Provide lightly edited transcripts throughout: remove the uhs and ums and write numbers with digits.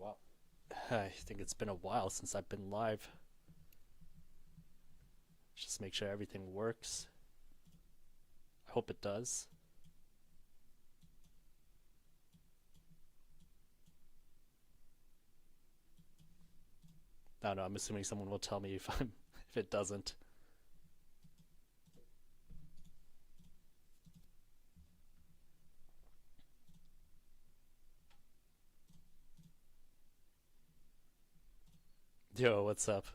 Wow. I think it's been a while since I've been live. Just make sure everything works. I hope it does. I don't know, I'm assuming someone will tell me if it doesn't. Yo, what's up?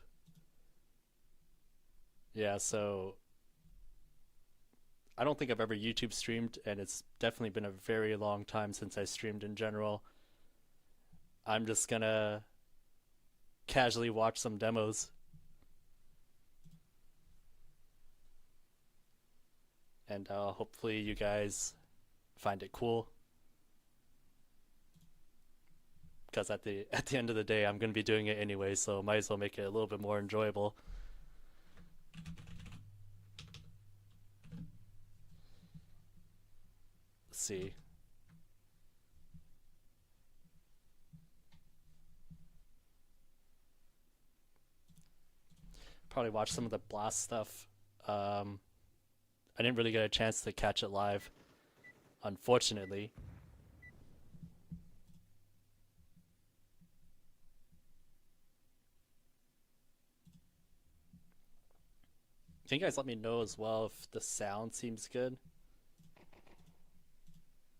Yeah, so I don't think I've ever YouTube streamed, and it's definitely been a very long time since I streamed in general. I'm just gonna casually watch some demos, and hopefully you guys find it cool. Because at the end of the day, I'm gonna be doing it anyway, so might as well make it a little bit more enjoyable. Let's see. Probably watch some of the Blast stuff. Um, I didn't really get a chance to catch it live, unfortunately. Can you guys let me know as well if the sound seems good,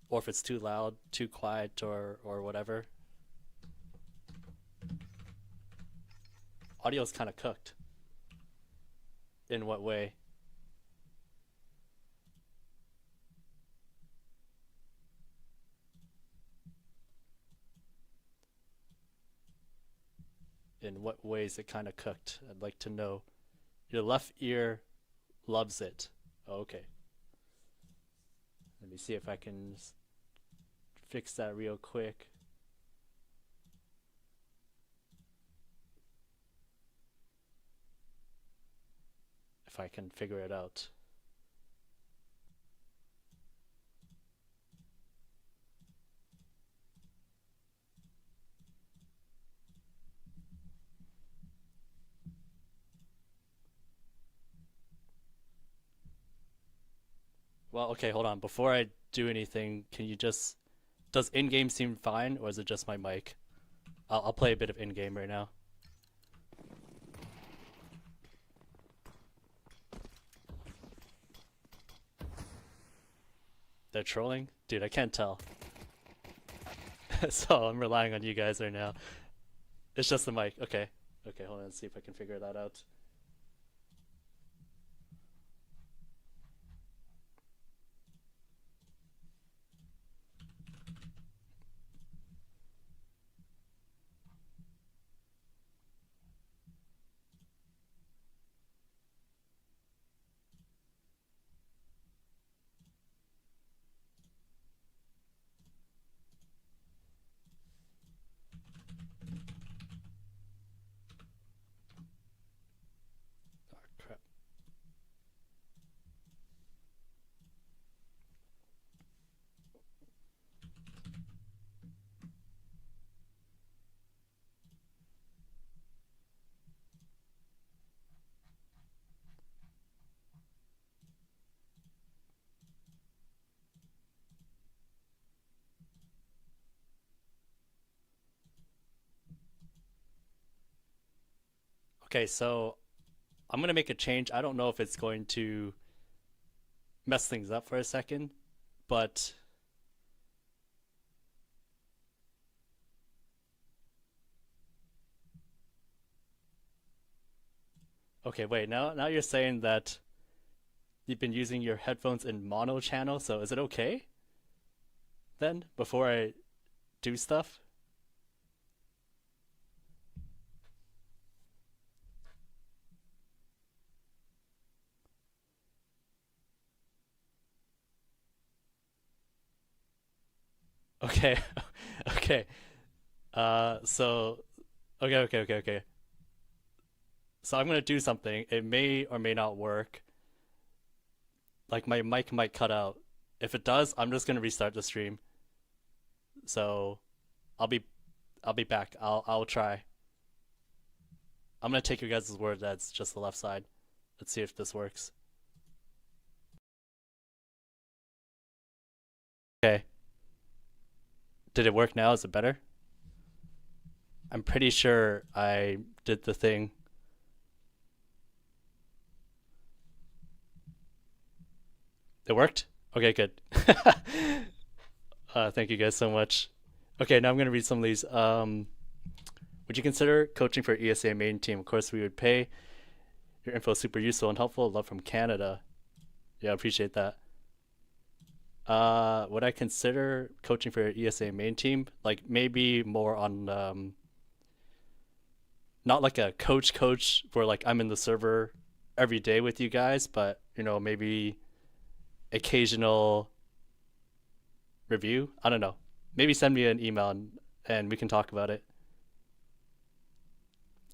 or if it's too loud, too quiet, or whatever? Audio's kind of cooked. In what way? In what way is it kind of cooked? I'd like to know. Your left ear loves it. Oh, okay. Let me see if I can fix that real quick. If I can figure it out. Well, okay, hold on. Before I do anything, can you just. Does in game seem fine, or is it just my mic? I'll play a bit of in game right now. They're trolling? Dude, I can't tell. So I'm relying on you guys right now. It's just the mic. Okay. Okay, hold on. Let's see if I can figure that out. Oh, crap. Okay, so I'm gonna make a change. I don't know if it's going to mess things up for a second, but okay, wait. Now you're saying that you've been using your headphones in mono channel, so is it okay then before I do stuff? Okay. Okay. So okay. So I'm gonna do something. It may or may not work. Like my mic might cut out. If it does, I'm just gonna restart the stream. So I'll be I'll be back. I'll try. I'm gonna take your guys' word that's just the left side. Let's see if this works. Okay. Did it work now? Is it better? I'm pretty sure I did the thing. It worked? Okay, good. Thank you guys so much. Okay, now I'm gonna read some of these. Would you consider coaching for ESA main team? Of course, we would pay. Your info is super useful and helpful. Love from Canada. Yeah, I appreciate that. Would I consider coaching for ESA main team? Like maybe more on not like a coach where like I'm in the server every day with you guys, but you know, maybe occasional review. I don't know. Maybe send me an email and we can talk about it.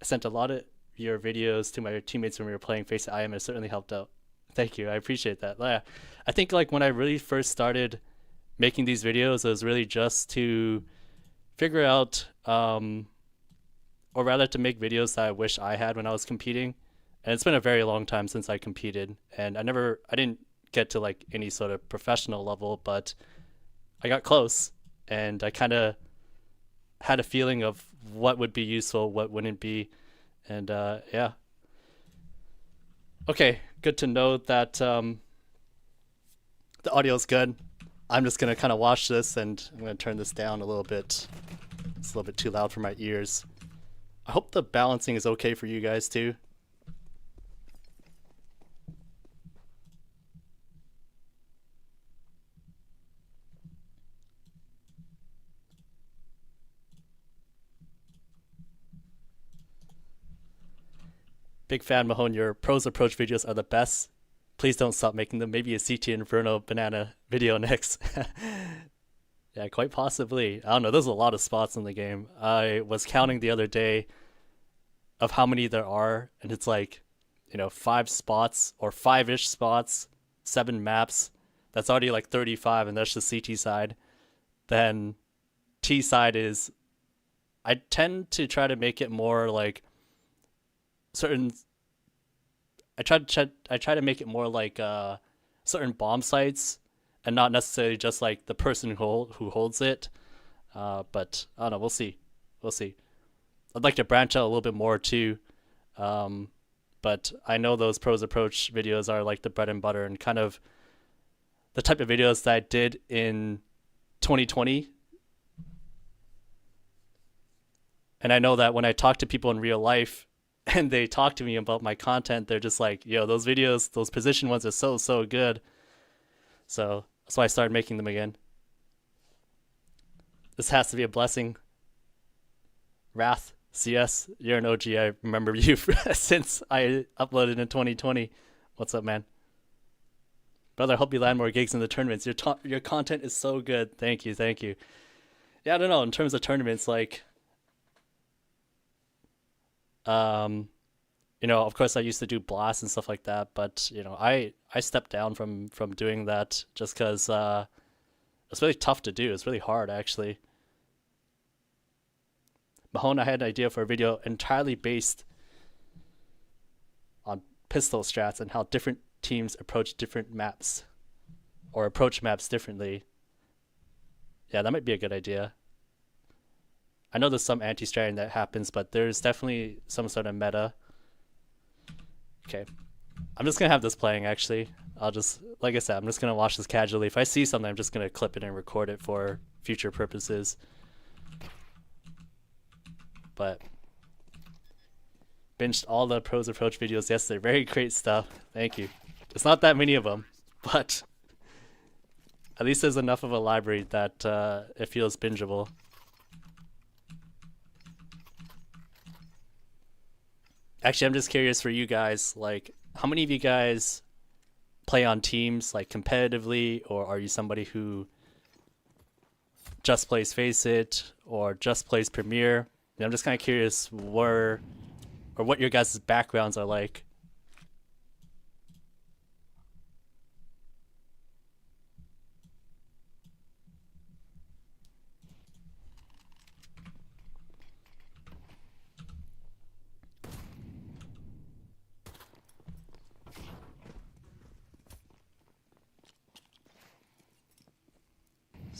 I sent a lot of your videos to my teammates when we were playing Face IM and it certainly helped out. Thank you. I appreciate that. Yeah. I think like when I really first started making these videos, it was really just to figure out, or rather to make videos that I wish I had when I was competing. And it's been a very long time since I competed, and I didn't get to like any sort of professional level, but I got close, and I kind of had a feeling of what would be useful, what wouldn't be, and yeah. Okay, good to know that the audio is good. I'm just gonna kind of watch this, and I'm gonna turn this down a little bit. It's a little bit too loud for my ears. I hope the balancing is okay for you guys too. Big fan, Mahone. Your pros approach videos are the best. Please don't stop making them. Maybe a CT Inferno banana video next. Yeah, quite possibly. I don't know. There's a lot of spots in the game. I was counting the other day of how many there are, and it's like, you know, 5 spots or 5-ish spots, 7 maps. That's already like 35, and that's the CT side. Then T side is, I tend to try to make it more like certain. I try to make it more like certain bomb sites, and not necessarily just like the person who holds it. But I don't know. We'll see. We'll see. I'd like to branch out a little bit more too. But I know those pros approach videos are like the bread and butter and kind of the type of videos that I did in 2020. And I know that when I talk to people in real life and they talk to me about my content, they're just like, yo, those videos, those position ones are so good. So that's why I started making them again. This has to be a blessing. Wrath, CS, you're an OG. I remember you since I uploaded in 2020. What's up, man? Brother, I hope you land more gigs in the tournaments. Your content is so good. Thank you, thank you. Yeah, I don't know. In terms of tournaments, like, you know, of course I used to do blasts and stuff like that, but you know, I stepped down from doing that just because it's really tough to do. It's really hard, actually. Mahone, I had an idea for a video entirely based on pistol strats and how different teams approach different maps or approach maps differently. Yeah, that might be a good idea. I know there's some anti-stratting that happens, but there's definitely some sort of meta. Okay. I'm just going to have this playing, actually. I'll just, like I said, I'm just going to watch this casually. If I see something, I'm just going to clip it and record it for future purposes. But binged all the pros approach videos yesterday. Very great stuff. Thank you. It's not that many of them, but at least there's enough of a library that it feels bingeable. Actually, I'm just curious for you guys, like, how many of you guys play on teams, like, competitively, or are you somebody who just plays Face It, or just plays Premiere? And I'm just kind of curious where, or what your guys' backgrounds are like.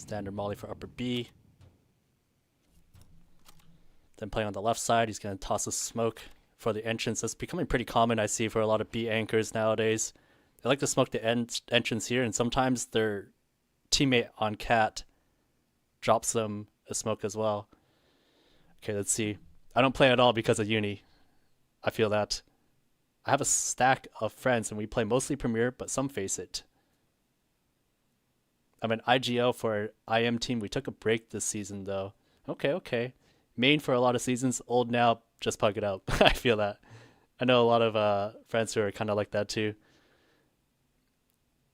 Standard molly for upper B. Then playing on the left side, he's going to toss a smoke for the entrance. That's becoming pretty common, I see, for a lot of B anchors nowadays. They like to smoke the entrance here, and sometimes their teammate on cat drops them a smoke as well. Okay, let's see. I don't play at all because of uni. I feel that. I have a stack of friends, and we play mostly Premier, but some face it. I'm an IGL for IM team. We took a break this season, though. Okay. Main for a lot of seasons. Old now, just pug it out. I feel that. I know a lot of friends who are kind of like that, too.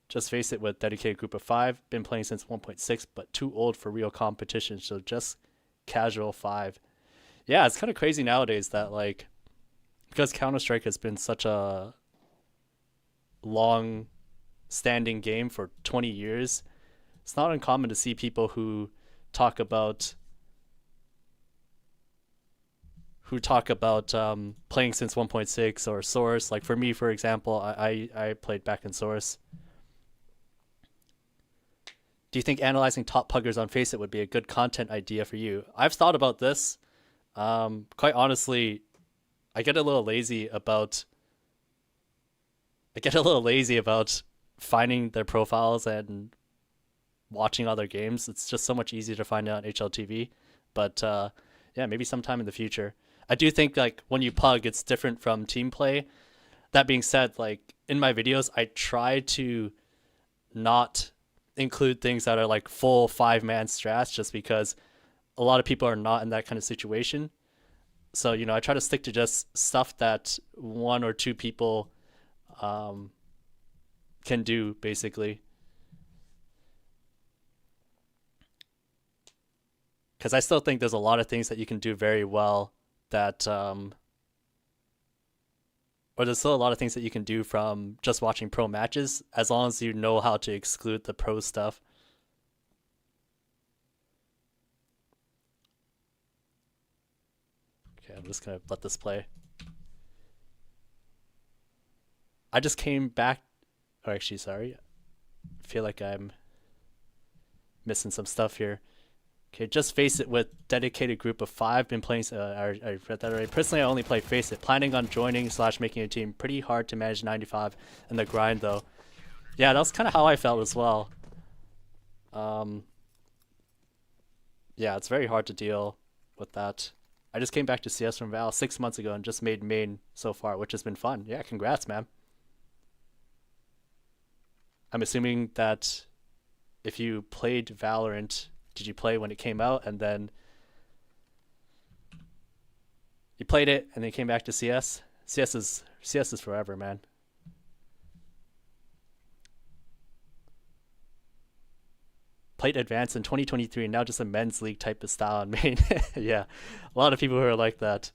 Just face it with dedicated group of 5. Been playing since 1.6, but too old for real competition, so just casual 5. Yeah, it's kind of crazy nowadays that, like, because Counter-Strike has been such a long-standing game for 20 years, it's not uncommon to see people who talk about playing since 1.6 or Source. Like for me, for example, I played back in Source. Do you think analyzing top puggers on Faceit would be a good content idea for you? I've thought about this. Quite honestly, I get a little lazy about finding their profiles and watching other games. It's just so much easier to find out on HLTV. But yeah, maybe sometime in the future. I do think like when you pug, it's different from team play. That being said, like in my videos, I try to not include things that are like full 5-man strats, just because a lot of people are not in that kind of situation. So, you know, I try to stick to just stuff that 1 or 2 people can do, basically. Because I still think there's a lot of things that you can do very well that, or there's still a lot of things that you can do from just watching pro matches, as long as you know how to exclude the pro stuff. Okay, I'm just gonna let this play. I just came back, or actually, sorry. I feel like I'm missing some stuff here. Okay, just face it with dedicated group of 5. Been playing. I read that already. Personally, I only play face it. Planning on joining / making a team. Pretty hard to manage 95 and the grind though. Yeah, that was kind of how I felt as well. Yeah, it's very hard to deal with that. I just came back to CS from Val 6 months ago and just made main so far, which has been fun. Yeah, congrats, man. I'm assuming that if you played Valorant, did you play when it came out and then you played it and then came back to CS? CS is forever, man. Played Advanced in 2023 and now just a men's league type of style in main. Yeah, a lot of people who are like that.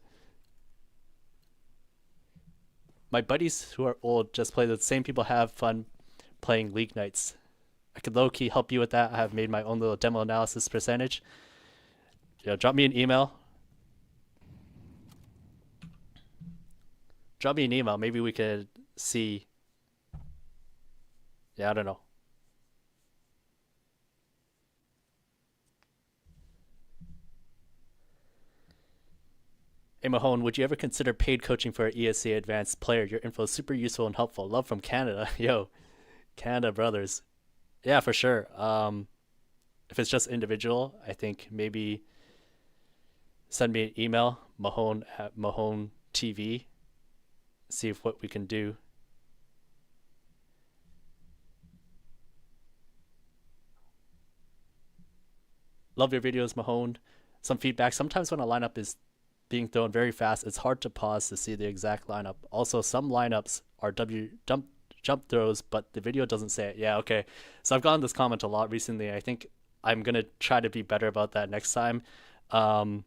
My buddies who are old just play the same people have fun playing league nights. I could low-key help you with that. I have made my own little demo analysis percentage. Drop me an email. Maybe we could see. Yeah, I don't know. Hey Mahone, would you ever consider paid coaching for an ESC advanced player? Your info is super useful and helpful. Love from Canada. Yo, Canada brothers. Yeah, for sure. If it's just individual, I think maybe send me an email, Mahone TV. See if what we can do. Love your videos, Mahone. Some feedback. Sometimes when a lineup is being thrown very fast, it's hard to pause to see the exact lineup. Also, some lineups are jump throws, but the video doesn't say it. Yeah, okay. So I've gotten this comment a lot recently. I think I'm gonna try to be better about that next time. So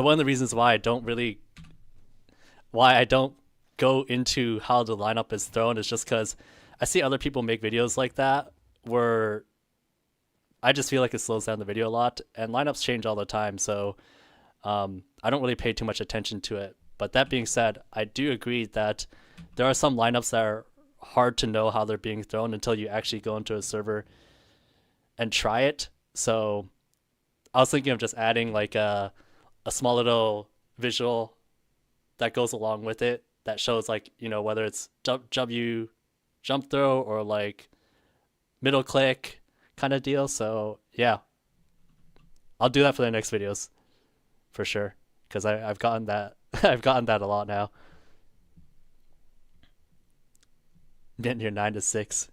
one of the reasons why I don't go into how the lineup is thrown is just because I see other people make videos like that where I just feel like it slows down the video a lot, and lineups change all the time, so I don't really pay too much attention to it. But that being said, I do agree that there are some lineups that are hard to know how they're being thrown until you actually go into a server and try it. So I was thinking of just adding like a small little visual that goes along with it that shows like, whether it's jump throw or like middle click kind of deal. So yeah, I'll do that for the next videos for sure because I've gotten that I've gotten that a lot now. Getting your 9 to 6.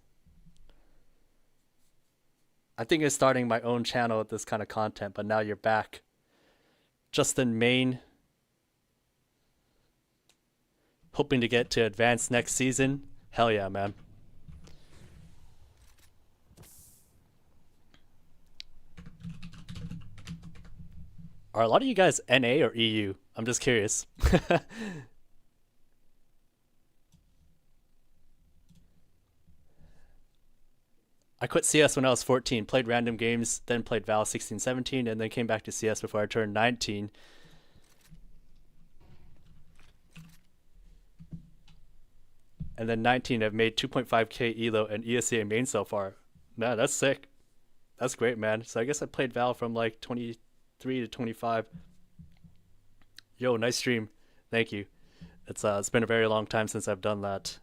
I think it's starting my own channel with this kind of content, but now you're back. Justin Main, hoping to get to advance next season. Hell yeah, man. Are a lot of you guys NA or EU? I'm just curious. I quit CS when I was 14, played random games, then played Val 16, 17, and then came back to CS before I turned 19. And then 19, I've made 2.5k ELO and ESEA main so far. Man, that's sick. That's great, man. So I guess I played Val from like 23 to 25. Yo, nice stream. Thank you. It's been a very long time since I've done that.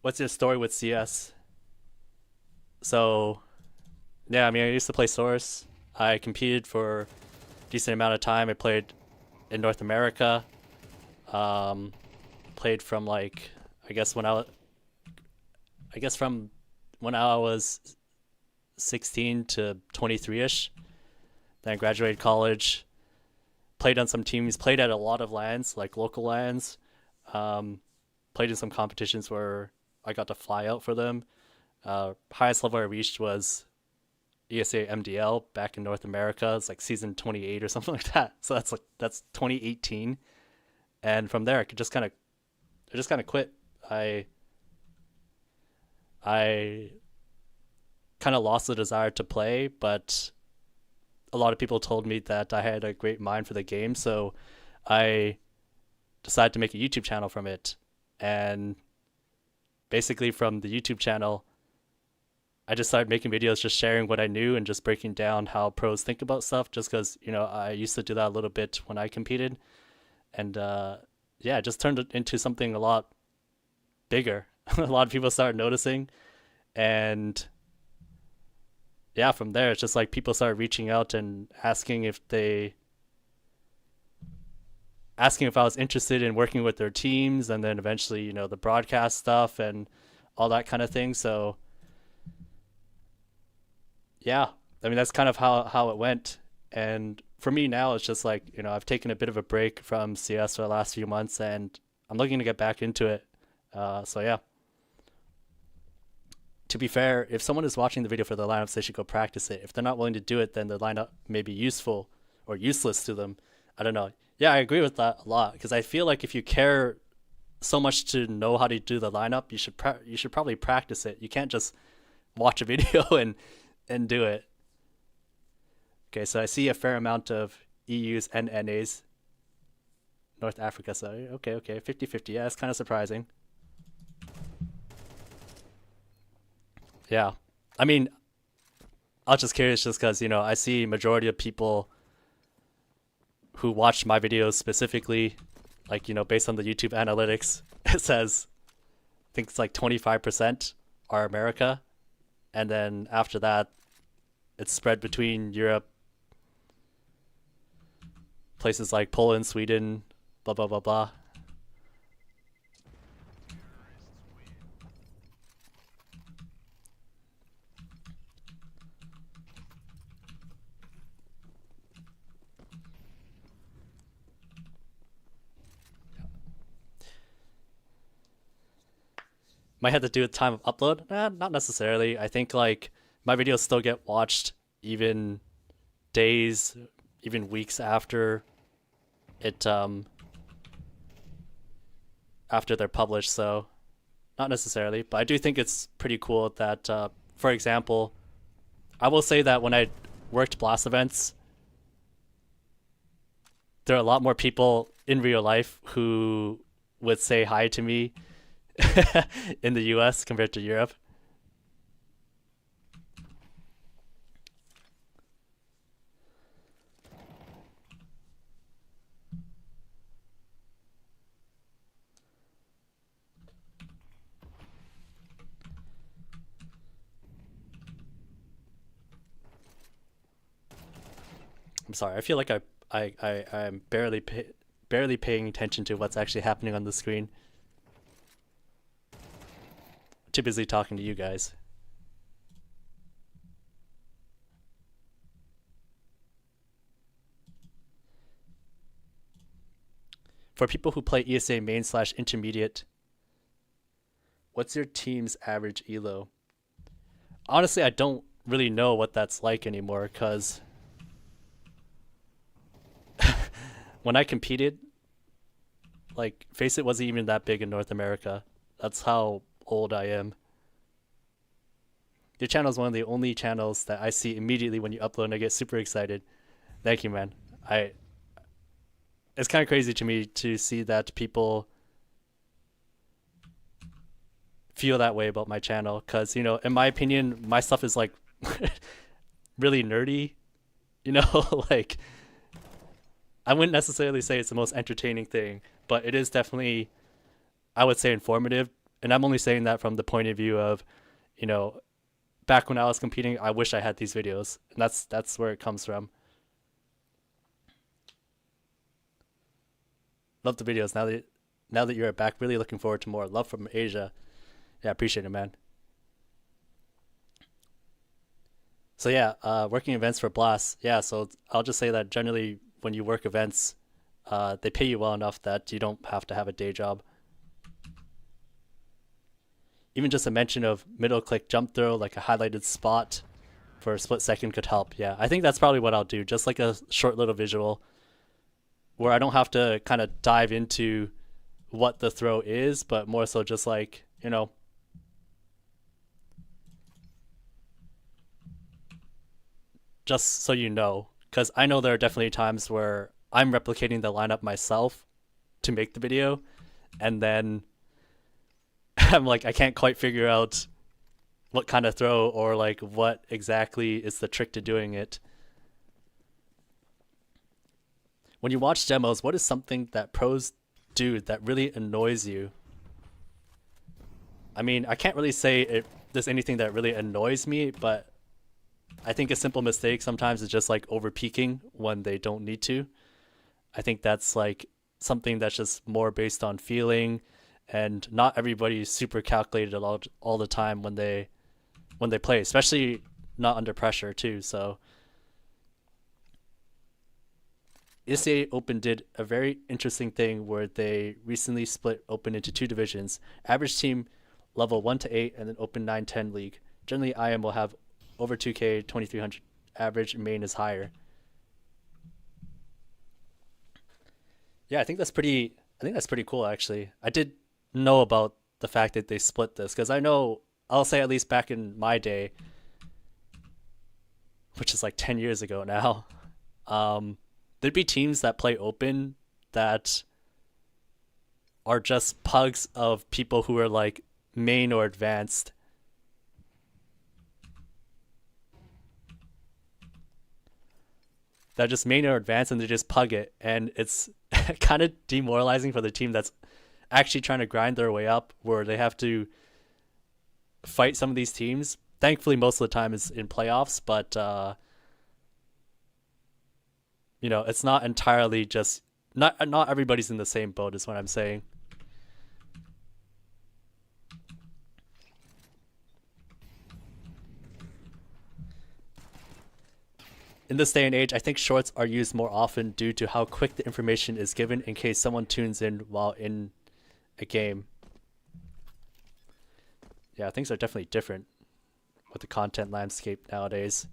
What's your story with CS? So, yeah, I mean, I used to play Source. I competed for a decent amount of time. I played in North America. Played from like, I guess from when I was 16 to 23ish. Then I graduated college. Played on some teams. Played at a lot of LANs, like local LANs. Played in some competitions where I got to fly out for them. Highest level I reached was ESA MDL back in North America. It's like season 28 or something like that. So that's 2018. And from there, I just kind of quit. I kind of lost the desire to play, but a lot of people told me that I had a great mind for the game, so I decided to make a YouTube channel from it. And basically from the YouTube channel, I just started making videos just sharing what I knew and just breaking down how pros think about stuff, just because, I used to do that a little bit when I competed. And yeah, it just turned it into something a lot bigger. A lot of people started noticing. And yeah, from there, it's just like people started reaching out and asking if I was interested in working with their teams, and then eventually, the broadcast stuff and all that kind of thing. So yeah, I mean, that's kind of how it went. And for me now, it's just like, I've taken a bit of a break from CS for the last few months, and I'm looking to get back into it. So yeah. To be fair, if someone is watching the video for the lineups, they should go practice it. If they're not willing to do it, then the lineup may be useful or useless to them. I don't know. Yeah, I agree with that a lot, because I feel like if you care so much to know how to do the lineup, you should probably practice it. You can't just watch a video and do it. Okay, so I see a fair amount of EUs and NAs. North Africa, so okay, 50-50. Yeah, that's kind of surprising. Yeah, I mean, I was just curious just because, I see majority of people who watch my videos specifically, like, based on the YouTube analytics, it says, I think it's like 25% are America. And then after that, it's spread between Europe, places like Poland, Sweden, blah, blah, blah, blah. Might have to do with time of upload. Not necessarily. I think like my videos still get watched even days, even weeks after it after they're published. So not necessarily, but I do think it's pretty cool that for example, I will say that when I worked blast events, there are a lot more people in real life who would say hi to me in the US compared to Europe. I'm sorry. I feel like I'm barely paying attention to what's actually happening on the screen. Too busy talking to you guys. For people who play ESA main slash intermediate, what's your team's average elo? Honestly, I don't really know what that's like anymore because when I competed, like, Face It wasn't even that big in North America. That's how old I am. Your channel is one of the only channels that I see immediately when you upload and I get super excited. Thank you, man. It's kind of crazy to me to see that people feel that way about my channel because, you know, in my opinion, my stuff is like really nerdy, you know, like I wouldn't necessarily say it's the most entertaining thing, but it is definitely, I would say, informative. And I'm only saying that from the point of view of, you know, back when I was competing, I wish I had these videos, and that's where it comes from. Love the videos. Now that you're back, really looking forward to more. Love from Asia. Yeah, appreciate it, man. So yeah, working events for Blast. Yeah, so I'll just say that generally when you work events, they pay you well enough that you don't have to have a day job. Even just a mention of middle click jump throw, like a highlighted spot for a split second could help. Yeah, I think that's probably what I'll do. Just like a short little visual where I don't have to kind of dive into what the throw is, but more so just like, you know, just so you know. Because I know there are definitely times where I'm replicating the lineup myself to make the video, and then I'm like, I can't quite figure out what kind of throw or like what exactly is the trick to doing it. When you watch demos, what is something that pros do that really annoys you? I mean, I can't really say there's anything that really annoys me, but I think a simple mistake sometimes is just like over peaking when they don't need to. I think that's like something that's just more based on feeling, and not everybody is super calculated all the time when they play, especially not under pressure too. So ESA Open did a very interesting thing where they recently split Open into two divisions: average team level 1 to 8, and then Open 9-10 league. Generally, IM will have over 2K, 2300 average, main is higher. Yeah, I think that's pretty cool actually. I did know about the fact that they split this because I know, I'll say at least back in my day, which is like 10 years ago now, there'd be teams that play open that are just pugs of people who are like main or advanced. That just main or advanced and they just pug it, and it's kind of demoralizing for the team that's actually trying to grind their way up, where they have to fight some of these teams. Thankfully, most of the time is in playoffs, but you know, it's not entirely just not everybody's in the same boat, is what I'm saying. In this day and age, I think shorts are used more often due to how quick the information is given in case someone tunes in while in a game. Yeah, things are definitely different with the content landscape nowadays.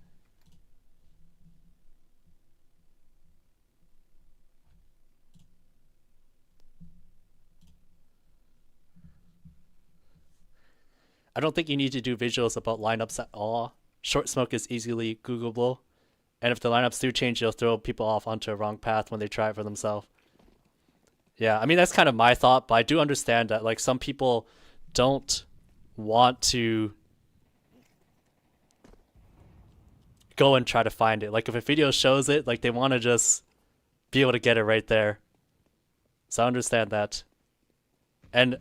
I don't think you need to do visuals about lineups at all. Short smoke is easily Googleable, and if the lineups do change, you'll throw people off onto a wrong path when they try it for themselves. Yeah, I mean, that's kind of my thought, but I do understand that like some people don't want to go and try to find it. Like if a video shows it, like they want to just be able to get it right there. So I understand that. And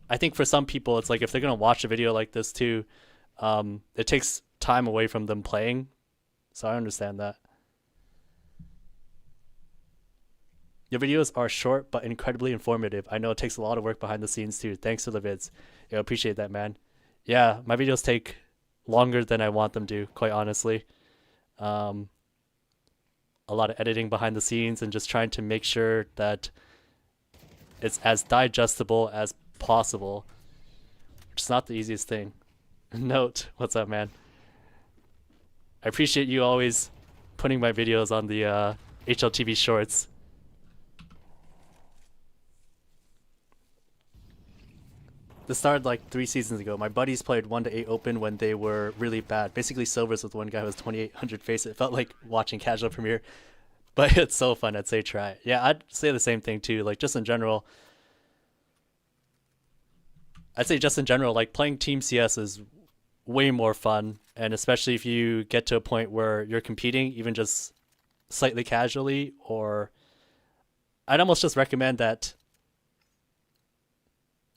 I think for some people, it's like if they're going to watch a video like this too, it takes time away from them playing. So I understand that. Your videos are short but incredibly informative. I know it takes a lot of work behind the scenes too. Thanks for the vids. Yeah, I appreciate that, man. Yeah, my videos take longer than I want them to, quite honestly. A lot of editing behind the scenes and just trying to make sure that it's as digestible as possible, which is not the easiest thing. Note, what's up, man? I appreciate you always putting my videos on the HLTV shorts. This started like 3 seasons ago. My buddies played 1-8 open when they were really bad. Basically silvers with one guy who was 2800 face. It felt like watching casual premiere, but it's so fun. I'd say try it. Yeah, I'd say the same thing too. Like just in general, like playing Team CS is way more fun. And especially if you get to a point where you're competing, even just slightly casually, or I'd almost just recommend that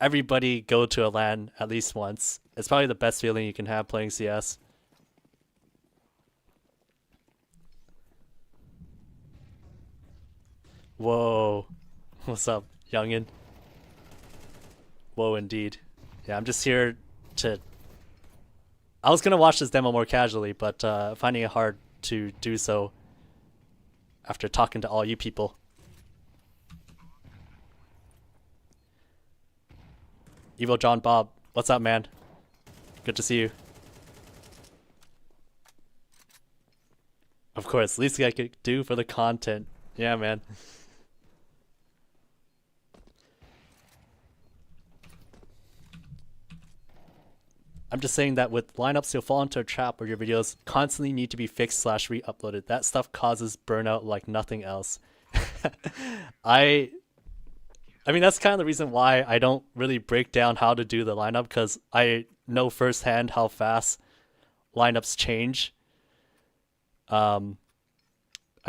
everybody go to a LAN at least once. It's probably the best feeling you can have playing CS. Whoa. What's up, youngin? Whoa, indeed. Yeah, I'm just here to... I was going to watch this demo more casually, but finding it hard to do so after talking to all you people. Evo John Bob, what's up, man? Good to see you. Of course, least I could do for the content. Yeah, man. I'm just saying that with lineups, you'll fall into a trap where your videos constantly need to be fixed / re-uploaded. That stuff causes burnout like nothing else. I mean, that's kind of the reason why I don't really break down how to do the lineup, because I know firsthand how fast lineups change. I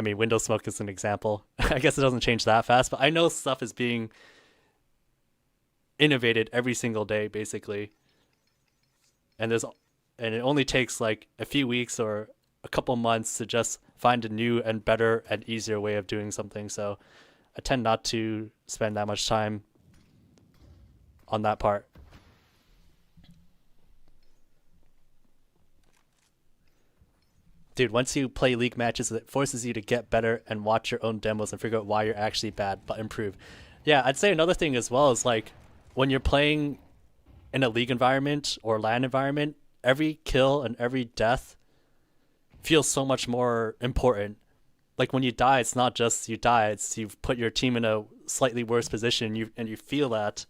mean, window smoke is an example. I guess it doesn't change that fast, but I know stuff is being innovated every single day, basically. And it only takes like a few weeks or a couple months to just find a new and better and easier way of doing something. So I tend not to spend that much time on that part. Dude, once you play league matches, it forces you to get better and watch your own demos and figure out why you're actually bad, but improve. Yeah, I'd say another thing as well is like when you're playing in a league environment or LAN environment, every kill and every death feels so much more important. Like when you die, it's not just you die, it's you've put your team in a slightly worse position, and you feel that.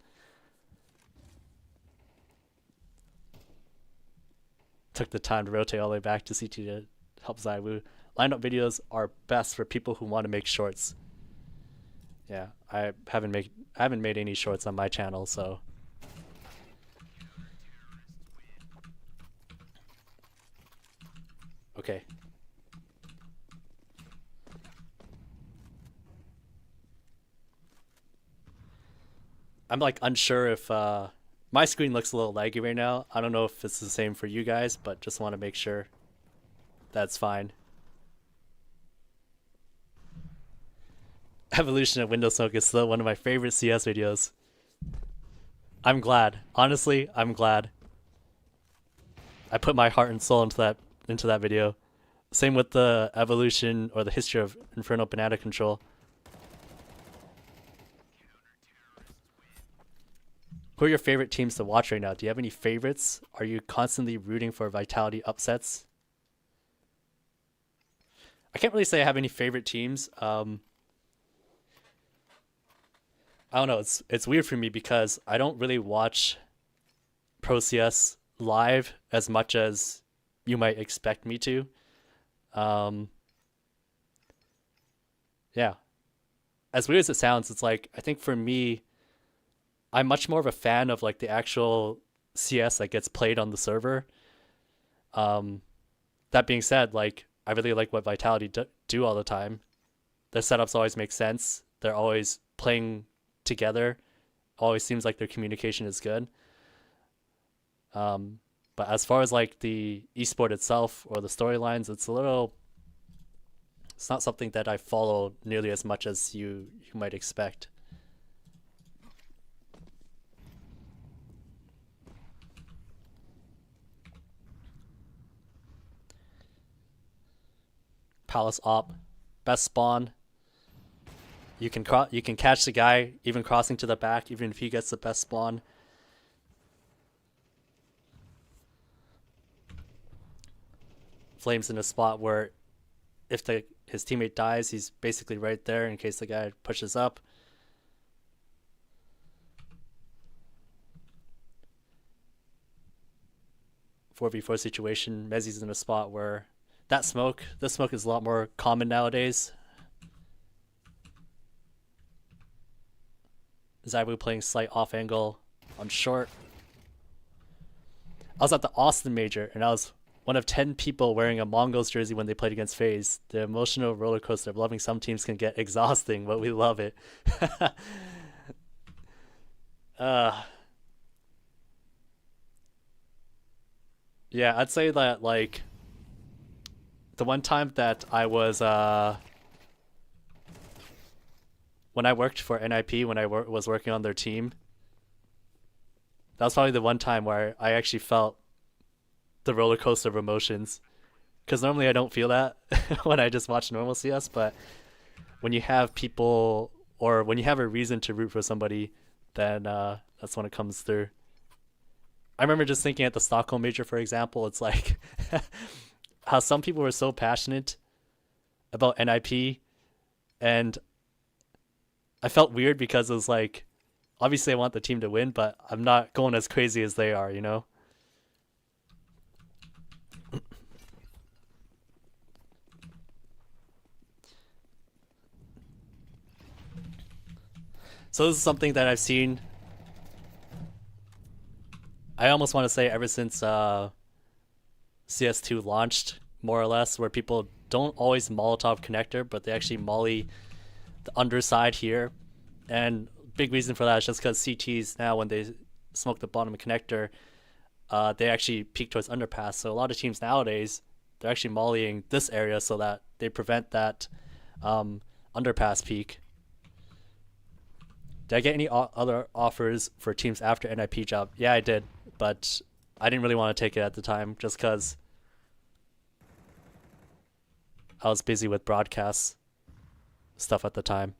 Took the time to rotate all the way back to CT to help ZywOo. Lineup videos are best for people who want to make shorts. Yeah, I haven't made any shorts on my channel, so okay. I'm like unsure if my screen looks a little laggy right now. I don't know if it's the same for you guys, but just want to make sure that's fine. Evolution of Window Smoke is still one of my favorite CS videos. I'm glad. Honestly, I'm glad. I put my heart and soul into that video. Same with the evolution or the history of Inferno banana control. Who are your favorite teams to watch right now? Do you have any favorites? Are you constantly rooting for Vitality upsets? I can't really say I have any favorite teams. I don't know. It's weird for me because I don't really watch Pro CS live as much as you might expect me to. Yeah. As weird as it sounds, it's like I think for me, I'm much more of a fan of like the actual CS that gets played on the server. Um, that being said, like I really like what Vitality do all the time. Their setups always make sense. They're always playing together. Always seems like their communication is good. Um, but as far as like the esport itself or the storylines, it's not something that I follow nearly as much as you might expect. Palace op, best spawn. You can catch the guy even crossing to the back, even if he gets the best spawn. Flames in a spot where if his teammate dies, he's basically right there in case the guy pushes up. Four v four situation. Mezzi's in a spot where this smoke is a lot more common nowadays. ZywOo playing slight off angle on short. I was at the Austin Major and I was one of 10 people wearing a Mongols jersey when they played against FaZe. The emotional roller coaster of loving some teams can get exhausting, but we love it. uh, yeah, I'd say that like the one time that I was when I worked for NIP when I was working on their team, that was probably the one time where I actually felt the roller coaster of emotions. Because normally I don't feel that when I just watch normal CS, but when you have people or when you have a reason to root for somebody, then that's when it comes through. I remember just thinking at the Stockholm Major, for example, it's like how some people were so passionate about NIP, and I felt weird because it was like, obviously I want the team to win, but I'm not going as crazy as they are, you know? So this is something that I've seen, I almost want to say ever since CS2 launched, more or less, where people don't always Molotov connector, but they actually molly the underside here. And big reason for that is just because CTs now, when they smoke the bottom connector, they actually peek towards underpass. So a lot of teams nowadays, they're actually mollying this area so that they prevent that underpass peak. Did I get any other offers for teams after NIP job? Yeah, I did, but I didn't really want to take it at the time just because I was busy with broadcast stuff at the time.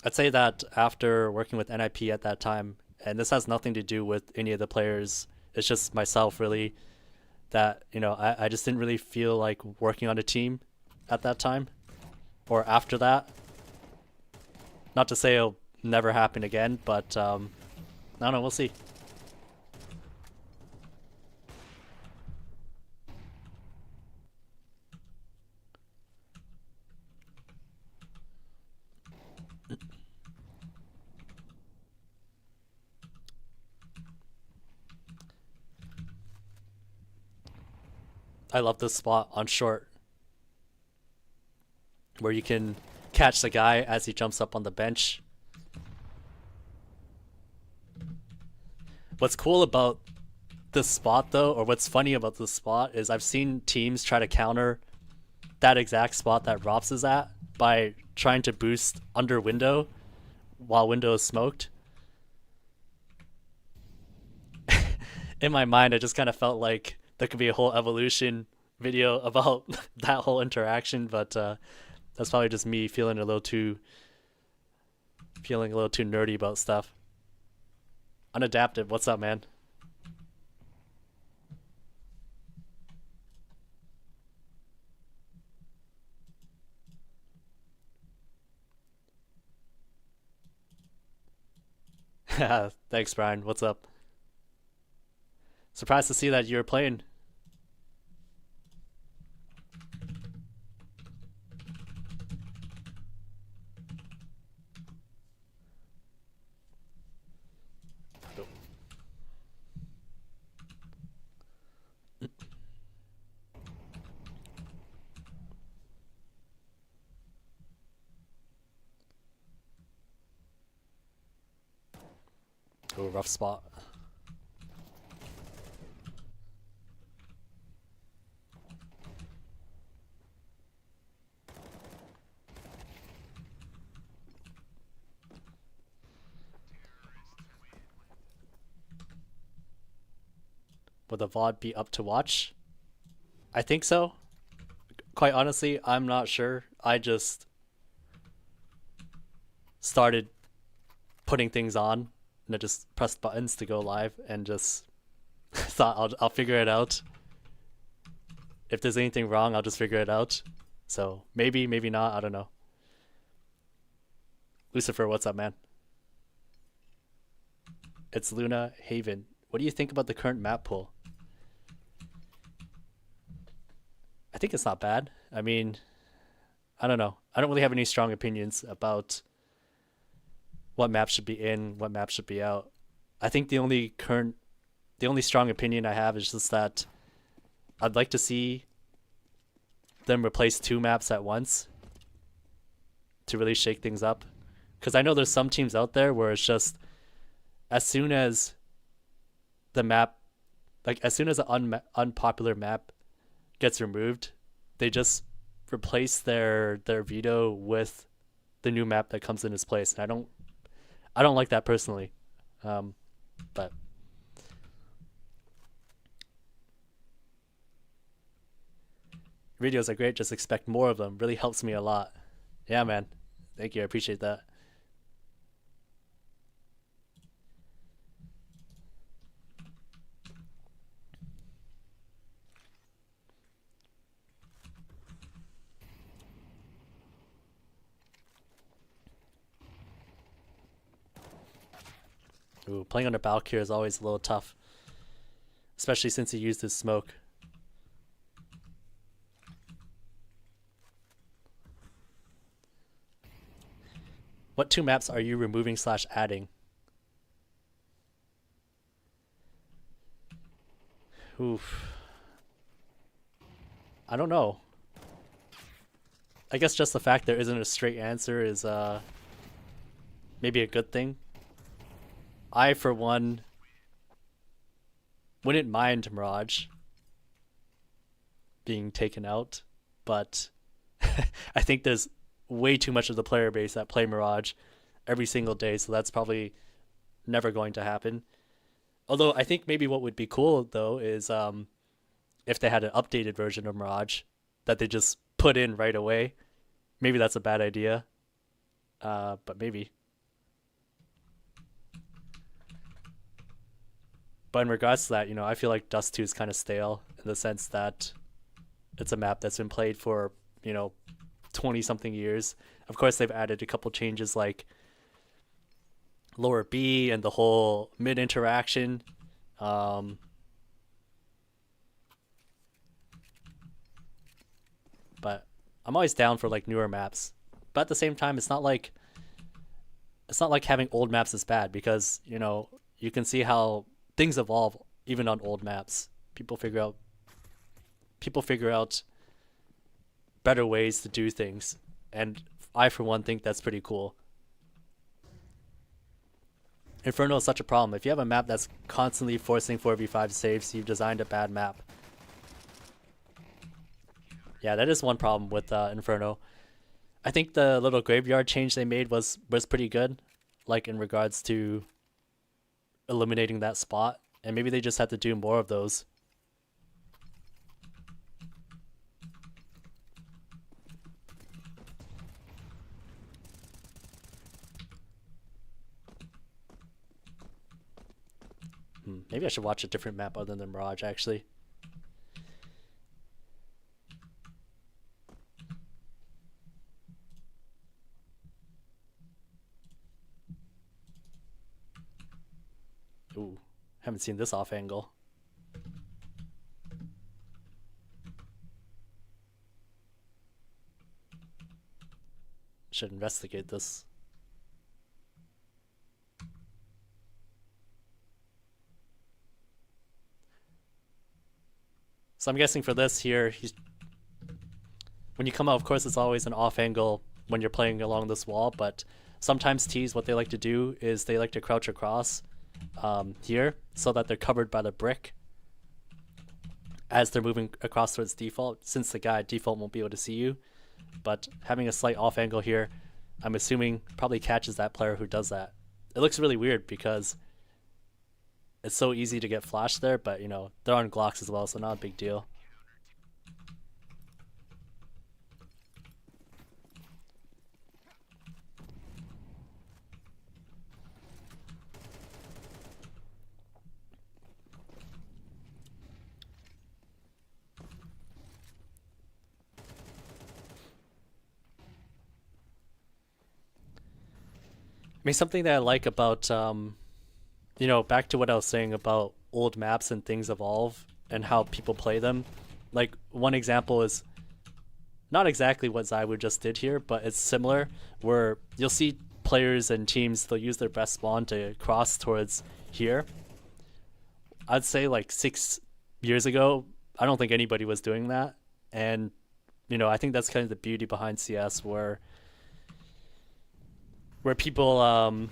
I'd say that after working with NIP at that time, and this has nothing to do with any of the players, it's just myself really, that, you know, I just didn't really feel like working on a team at that time or after that. Not to say it'll never happen again, but I don't know, we'll see. I love this spot on short where you can catch the guy as he jumps up on the bench. What's cool about this spot though, or what's funny about this spot, is I've seen teams try to counter that exact spot that Rops is at by trying to boost under window while window is smoked. In my mind, I just kind of felt like there could be a whole evolution video about that whole interaction, but that's probably just me feeling a little too nerdy about stuff. Unadaptive, what's up, man? Thanks, Brian. What's up? Surprised to see that you were playing. rough spot. Would the VOD be up to watch? I think so. Quite honestly, I'm not sure. I just started putting things on and I just pressed buttons to go live and just thought I'll figure it out. If there's anything wrong, I'll just figure it out. So maybe, maybe not. I don't know. Lucifer, what's up, man? It's Luna Haven. What do you think about the current map pool? I think it's not bad. I mean, I don't know. I don't really have any strong opinions about what map should be in, what map should be out. I think the only strong opinion I have is just that I'd like to see them replace 2 maps at once to really shake things up. Because I know there's some teams out there where it's just as soon as the map, like as soon as an unpopular map gets removed, they just replace their veto with the new map that comes in its place. And I don't like that personally. But videos are great, just expect more of them. Really helps me a lot. Yeah, man. Thank you. I appreciate that. Ooh, playing under Balkyr is always a little tough. Especially since he used his smoke. What 2 maps are you removing / adding? Oof. I don't know. I guess just the fact there isn't a straight answer is maybe a good thing. I, for one, wouldn't mind Mirage being taken out, but I think there's way too much of the player base that play Mirage every single day, so that's probably never going to happen. Although I think maybe what would be cool though is if they had an updated version of Mirage that they just put in right away. Maybe that's a bad idea, but maybe. But in regards to that, you know, I feel like Dust 2 is kind of stale in the sense that it's a map that's been played for, you know, 20-something years. Of course, they've added a couple changes like lower B and the whole mid interaction. But I'm always down for like newer maps. But at the same time, it's not like having old maps is bad, because, you know, you can see how things evolve even on old maps. People figure out better ways to do things, and I for one think that's pretty cool. Inferno is such a problem. If you have a map that's constantly forcing 4v5 saves, you've designed a bad map. Yeah, that is one problem with Inferno. I think the little graveyard change they made was pretty good, like in regards to eliminating that spot, and maybe they just have to do more of those. Maybe I should watch a different map other than Mirage, actually. Ooh, haven't seen this off angle. Should investigate this. So I'm guessing for this here, when you come out, of course, it's always an off angle when you're playing along this wall, but sometimes T's, what they like to do is they like to crouch across here so that they're covered by the brick as they're moving across towards default, since the guy at default won't be able to see you. But having a slight off angle here, I'm assuming probably catches that player who does that. It looks really weird because it's so easy to get flashed there, but you know, they're on Glocks as well, so not a big deal. I mean, something that I like about, you know, back to what I was saying about old maps and things evolve and how people play them. Like, one example is not exactly what ZywOo just did here, but it's similar, where you'll see players and teams, they'll use their best spawn to cross towards here. I'd say like 6 years ago, I don't think anybody was doing that. And, you know, I think that's kind of the beauty behind CS, where people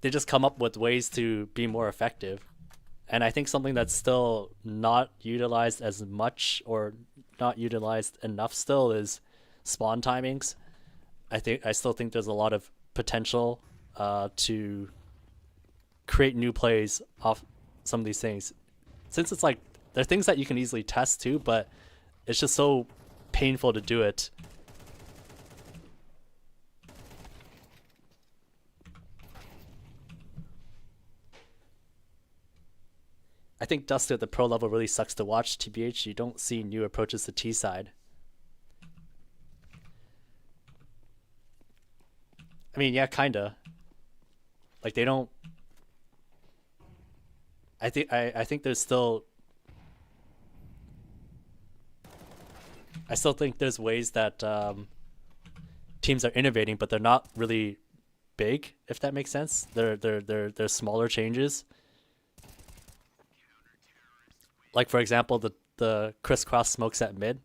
they just come up with ways to be more effective. And I think something that's still not utilized as much, or not utilized enough still, is spawn timings. I still think there's a lot of potential to create new plays off some of these things. Since it's like there are things that you can easily test too, but it's just so painful to do it. I think Dusty at the pro level really sucks to watch, TBH. You don't see new approaches to T side. I mean, yeah, kinda. Like they don't. I think there's still. I still think there's ways that teams are innovating, but they're not really big. If that makes sense, they're smaller changes. Like for example, the crisscross smokes at mid.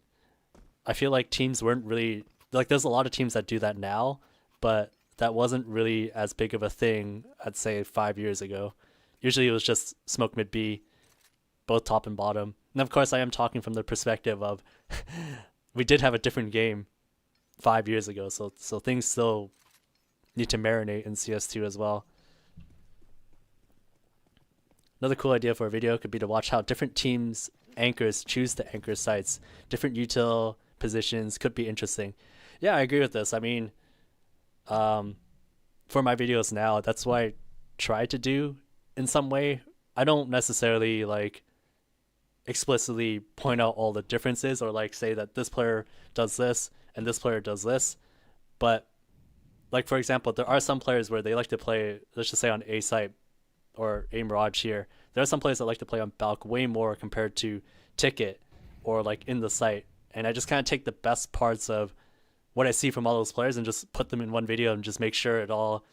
I feel like teams weren't really like. There's a lot of teams that do that now, but that wasn't really as big of a thing, I'd say 5 years ago. Usually it was just smoke mid B, both top and bottom. And of course I am talking from the perspective of we did have a different game 5 years ago, so things still need to marinate in CS2 as well. Another cool idea for a video could be to watch how different teams anchors choose to anchor sites. Different util positions could be interesting. Yeah, I agree with this. I mean, for my videos now, that's what I try to do in some way. I don't necessarily like explicitly point out all the differences, or like say that this player does this and this player does this. But like for example, there are some players where they like to play, let's just say on A site or A Mirage here. There are some players that like to play on Balk way more compared to Ticket or like in the site. And I just kind of take the best parts of what I see from all those players and just put them in one video and just make sure it all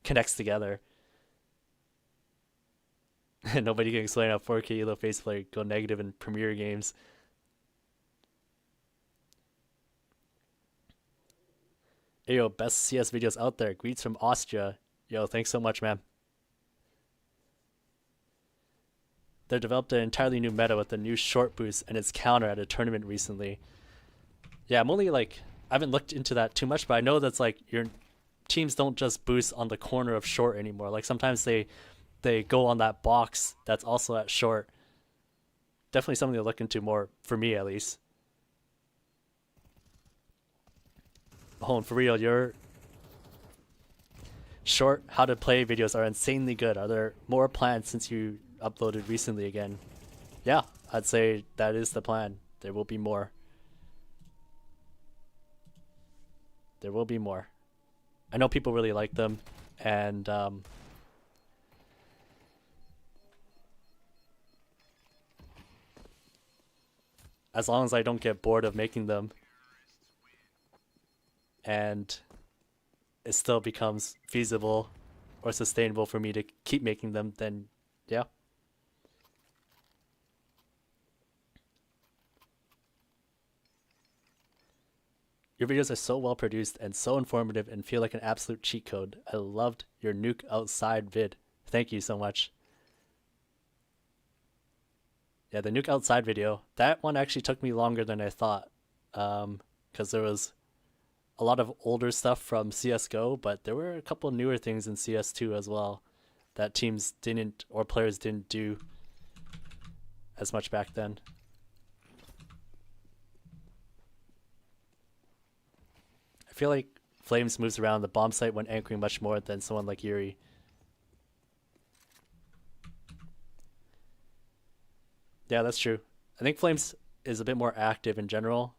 connects together. Nobody can explain how 4K Elo faceplay go negative in Premier games. Hey, yo, best CS videos out there. Greets from Austria. Yo, thanks so much, man. They developed an entirely new meta with a new short boost and its counter at a tournament recently. Yeah, I'm only like, I haven't looked into that too much, but I know that's like your teams don't just boost on the corner of short anymore. Like sometimes they go on that box that's also at short. Definitely something to look into more, for me at least. Oh, and for real, your short how to play videos are insanely good. Are there more planned since you uploaded recently again? Yeah, I'd say that is the plan. There will be more. There will be more. I know people really like them, and as long as I don't get bored of making them and it still becomes feasible or sustainable for me to keep making them, then yeah. Your videos are so well produced and so informative and feel like an absolute cheat code. I loved your Nuke outside vid. Thank you so much. Yeah, the Nuke outside video, that one actually took me longer than I thought. Because there was a lot of older stuff from CSGO, but there were a couple newer things in CS2 as well that teams didn't, or players didn't do as much back then. I feel like Flames moves around the bomb site when anchoring much more than someone like Yuri. Yeah, that's true. I think Flames is a bit more active in general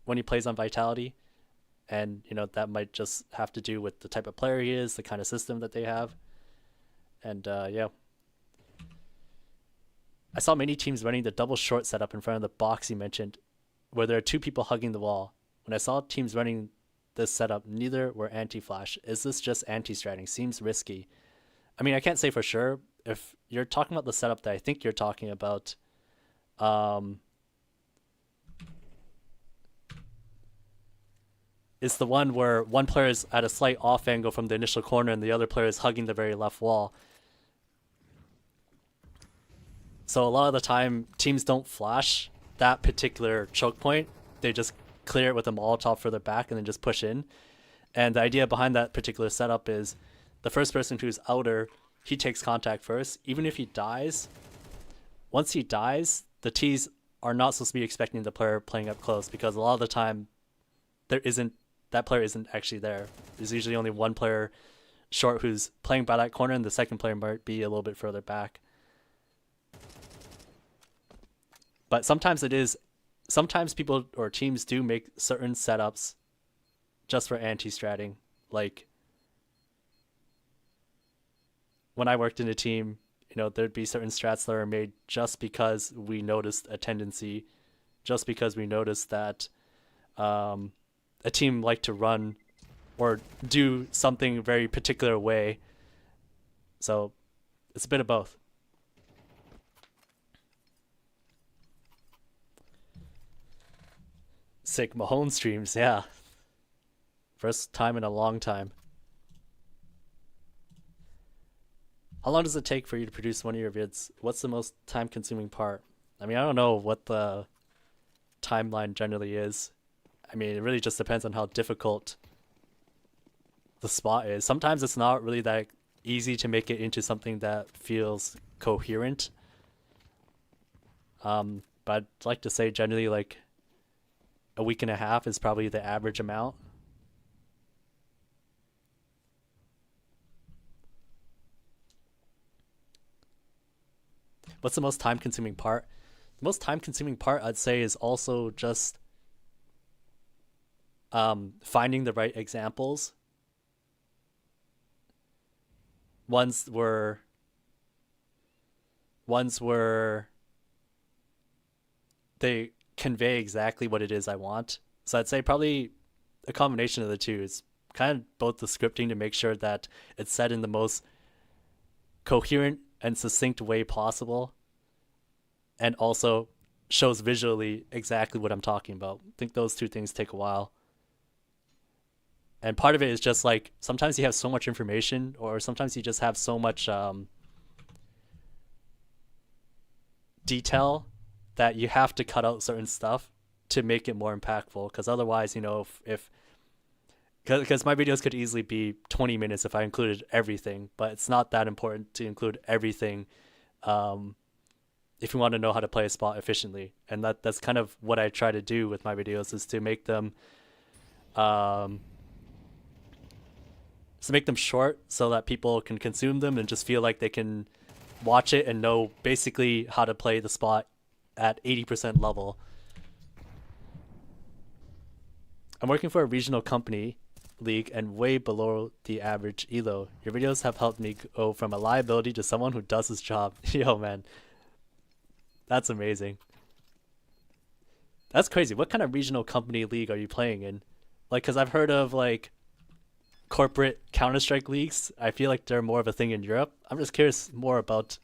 when he plays on Vitality. And, you know, that might just have to do with the type of player he is, the kind of system that they have. And, yeah. I saw many teams running the double short setup in front of the box you mentioned, where there are two people hugging the wall. When I saw teams running this setup, neither were anti-flash. Is this just anti-stratting? Seems risky. I mean, I can't say for sure. If you're talking about the setup that I think you're talking about, it's the one where one player is at a slight off angle from the initial corner and the other player is hugging the very left wall. So a lot of the time, teams don't flash that particular choke point. They just clear it with a Molotov further back and then just push in. And the idea behind that particular setup is the first person who's outer, he takes contact first. Even if he dies, once he dies, the T's are not supposed to be expecting the player playing up close, because a lot of the time that player isn't actually there. There's usually only one player short who's playing by that corner, and the second player might be a little bit further back. But sometimes people or teams do make certain setups just for anti-stratting. Like when I worked in a team, you know, there'd be certain strats that are made just because we noticed a tendency, just because we noticed that a team liked to run or do something very particular way. So it's a bit of both. Sick Mahone streams, yeah. First time in a long time. How long does it take for you to produce one of your vids? What's the most time-consuming part? I mean, I don't know what the timeline generally is. I mean, it really just depends on how difficult the spot is. Sometimes it's not really that easy to make it into something that feels coherent. But I'd like to say generally like a week and a half is probably the average amount. What's the most time-consuming part? The most time-consuming part, I'd say, is also just finding the right examples. Ones were they convey exactly what it is I want. So I'd say probably a combination of the two. It's kind of both the scripting to make sure that it's said in the most coherent and succinct way possible, and also shows visually exactly what I'm talking about. I think those two things take a while. And part of it is just like sometimes you have so much information, or sometimes you just have so much detail that you have to cut out certain stuff to make it more impactful. Because otherwise, you know, because my videos could easily be 20 minutes if I included everything, but it's not that important to include everything if you want to know how to play a spot efficiently. And that's kind of what I try to do with my videos, is to make them short so that people can consume them and just feel like they can watch it and know basically how to play the spot at 80% level. I'm working for a regional company league and way below the average elo. Your videos have helped me go from a liability to someone who does his job. Yo, man. That's amazing. That's crazy. What kind of regional company league are you playing in? Like, because I've heard of, like, corporate Counter-Strike leagues. I feel like they're more of a thing in Europe. I'm just curious more about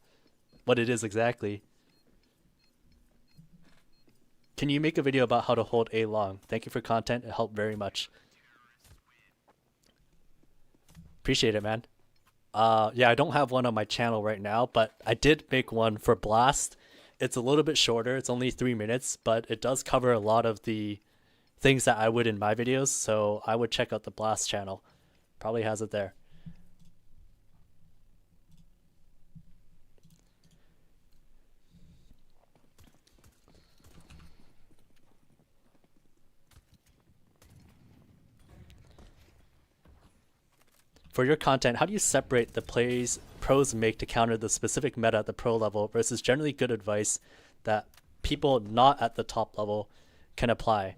what it is exactly. Can you make a video about how to hold A long? Thank you for content. It helped very much. Appreciate it, man. Yeah, I don't have one on my channel right now, but I did make one for Blast. It's a little bit shorter. It's only 3 minutes, but it does cover a lot of the things that I would in my videos. So I would check out the Blast channel. Probably has it there. For your content, how do you separate the plays pros make to counter the specific meta at the pro level versus generally good advice that people not at the top level can apply?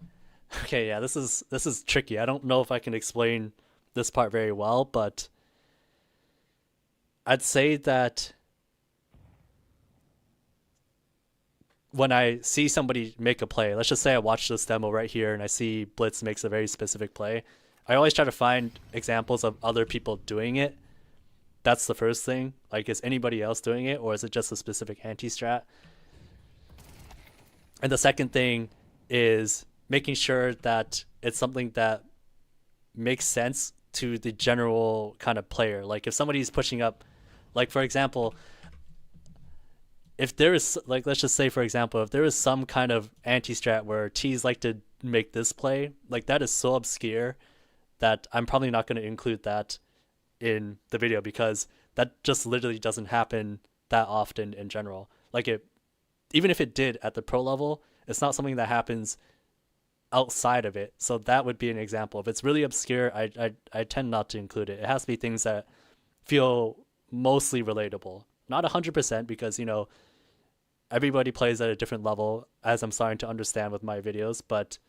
Okay, yeah, this is tricky. I don't know if I can explain this part very well, but I'd say that when I see somebody make a play, let's just say I watch this demo right here and I see Blitz makes a very specific play, I always try to find examples of other people doing it. That's the first thing. Like, is anybody else doing it, or is it just a specific anti-strat? And the second thing is making sure that it's something that makes sense to the general kind of player. Like, if somebody's pushing up, like, for example, if there is, like, let's just say, for example, if there is some kind of anti-strat where T's like to make this play, like, that is so obscure that I'm probably not going to include that in the video, because that just literally doesn't happen that often in general. Like, it, even if it did at the pro level, it's not something that happens outside of it. So that would be an example. If it's really obscure, I tend not to include it. It has to be things that feel mostly relatable. Not 100%, because, you know, everybody plays at a different level, as I'm starting to understand with my videos, but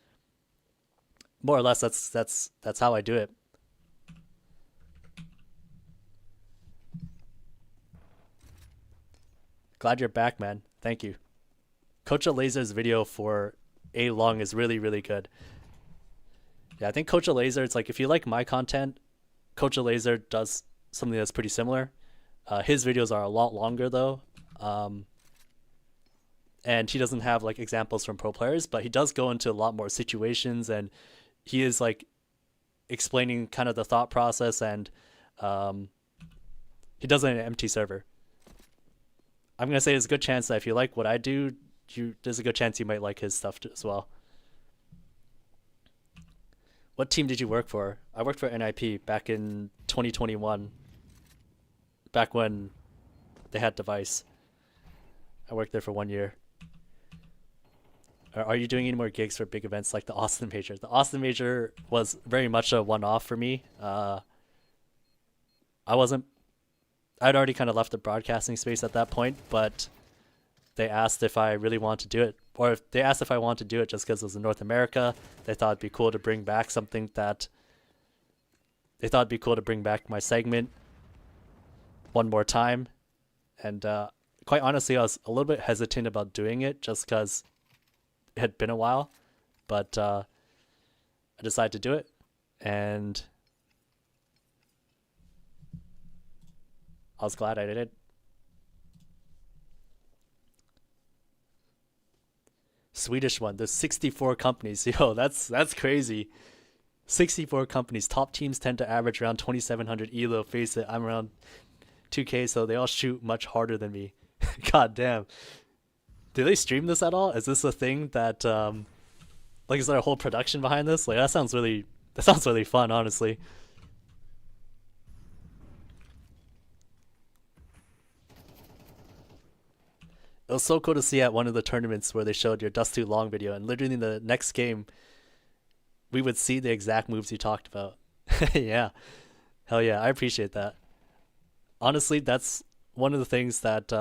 more or less that's how I do it. Glad you're back, man. Thank you. Coach Laser's video for A long is really, really good. Yeah, I think Coach Laser, it's like, if you like my content, Coach Laser does something that's pretty similar. His videos are a lot longer though. And he doesn't have like examples from pro players, but he does go into a lot more situations, and he is like explaining kind of the thought process, and he does it in an empty server. I'm gonna say there's a good chance that if you like what I do, there's a good chance you might like his stuff as well. What team did you work for? I worked for NIP back in 2021, back when they had Device. I worked there for 1 year. Are you doing any more gigs for big events like the Austin Major? The Austin Major was very much a one-off for me. I wasn't. I'd already kind of left the broadcasting space at that point, but they asked if I really wanted to do it, or if they asked if I wanted to do it just because it was in North America. They thought it'd be cool to bring back something that they thought it'd be cool to bring back my segment one more time, and quite honestly, I was a little bit hesitant about doing it just because it had been a while, but I decided to do it, and I was glad I did it. Swedish one. There's 64 companies. Yo, that's crazy. 64 companies. Top teams tend to average around 2,700 elo. Face it, I'm around 2K, so they all shoot much harder than me. God damn. Do they stream this at all? Is this a thing that like, is there a whole production behind this? Like, that sounds really fun, honestly. It was so cool to see at one of the tournaments where they showed your Dust Too Long video, and literally in the next game we would see the exact moves you talked about. Yeah. Hell yeah, I appreciate that. Honestly, that's one of the things that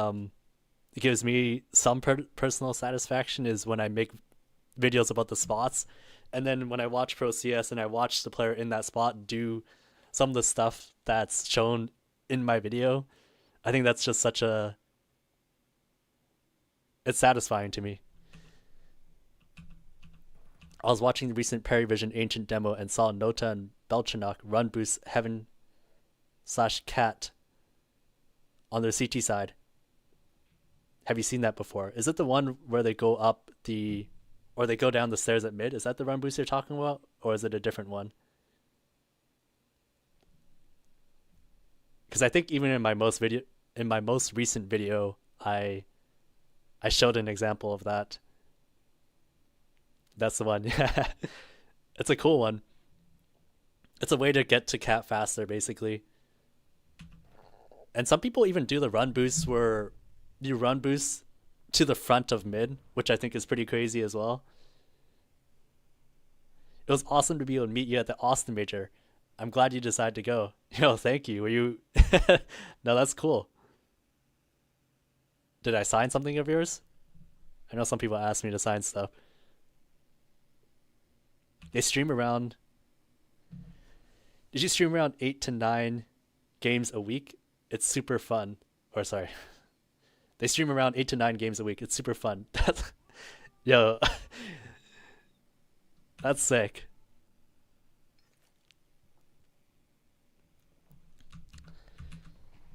gives me some personal satisfaction, is when I make videos about the spots, and then when I watch Pro CS and I watch the player in that spot do some of the stuff that's shown in my video. I think that's just such a, it's satisfying to me. I was watching the recent Perivision Ancient demo and saw Nota and Belchanok run boost Heaven/Cat on their CT side. Have you seen that before? Is it the one where they go up the or they go down the stairs at mid. Is that the run boost you're talking about, or is it a different one? Because I think even in my most recent video, I showed an example of that. That's the one. Yeah, it's a cool one. It's a way to get to cat faster, basically. And some people even do the run boosts where you run boost to the front of mid, which I think is pretty crazy as well. It was awesome to be able to meet you at the Austin Major. I'm glad you decided to go. Yo, thank you. Were you? No, that's cool. Did I sign something of yours? I know some people ask me to sign stuff. They stream around. Did you stream around 8 to 9 games a week? It's super fun. Or sorry, they stream around 8 to 9 games a week. It's super fun. Yo, that's sick.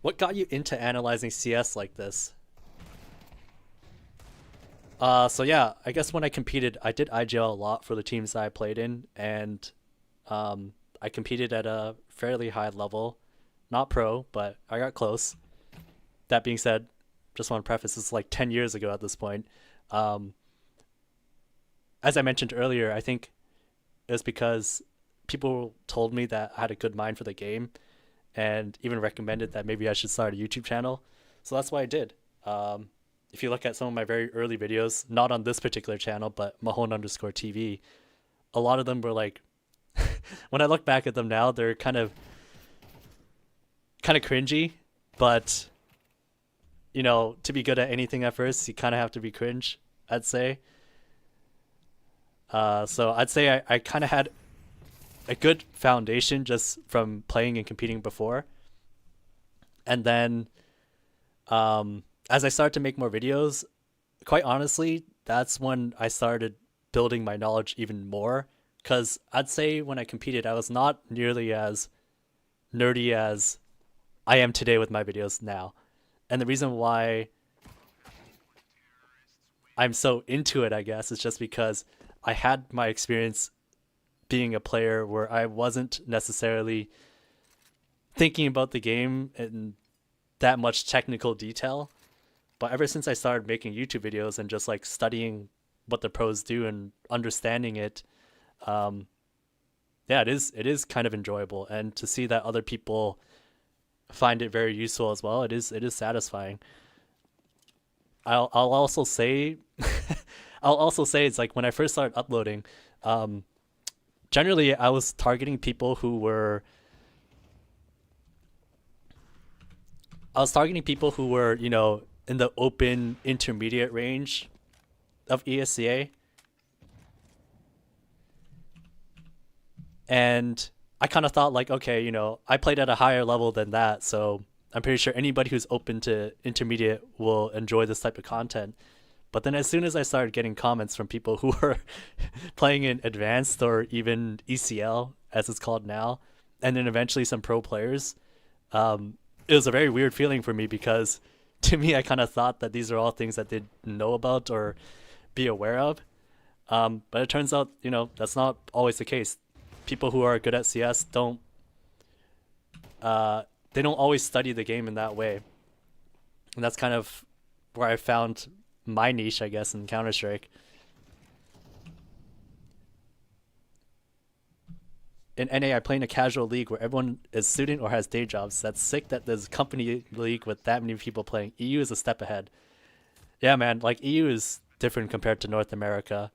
What got you into analyzing CS like this? So yeah, I guess when I competed, I did IGL a lot for the teams that I played in, and I competed at a fairly high level, not pro, but I got close. That being said, just want to preface this is like 10 years ago at this point. Um, as I mentioned earlier, I think it was because people told me that I had a good mind for the game, and even recommended that maybe I should start a YouTube channel. So that's why I did. If you look at some of my very early videos, not on this particular channel, but Mahone underscore TV, a lot of them were like, when I look back at them now, they're kind of cringy, but you know, to be good at anything at first, you kind of have to be cringe, I'd say. So I'd say I kind of had a good foundation just from playing and competing before. And then as I started to make more videos, quite honestly, that's when I started building my knowledge even more. Because I'd say when I competed, I was not nearly as nerdy as I am today with my videos now. And the reason why I'm so into it, I guess, is just because I had my experience being a player where I wasn't necessarily thinking about the game in that much technical detail. But ever since I started making YouTube videos and just like studying what the pros do and understanding it, um, yeah, it is kind of enjoyable. And to see that other people find it very useful as well, it is satisfying. I'll also say I'll also say it's like when I first started uploading, um, generally I was targeting people who were you know, in the open intermediate range of ESCA. And I kind of thought like, okay, you know, I played at a higher level than that, so I'm pretty sure anybody who's open to intermediate will enjoy this type of content. But then as soon as I started getting comments from people who were playing in advanced or even ECL, as it's called now, and then eventually some pro players, it was a very weird feeling for me because to me, I kind of thought that these are all things that they know about or be aware of. But it turns out, you know, that's not always the case. People who are good at CS they don't always study the game in that way. And that's kind of where I found my niche, I guess, in Counter-Strike. In NA, I play in a casual league where everyone is student or has day jobs. That's sick that there's a company league with that many people playing. EU is a step ahead. Yeah, man, like EU is different compared to North America.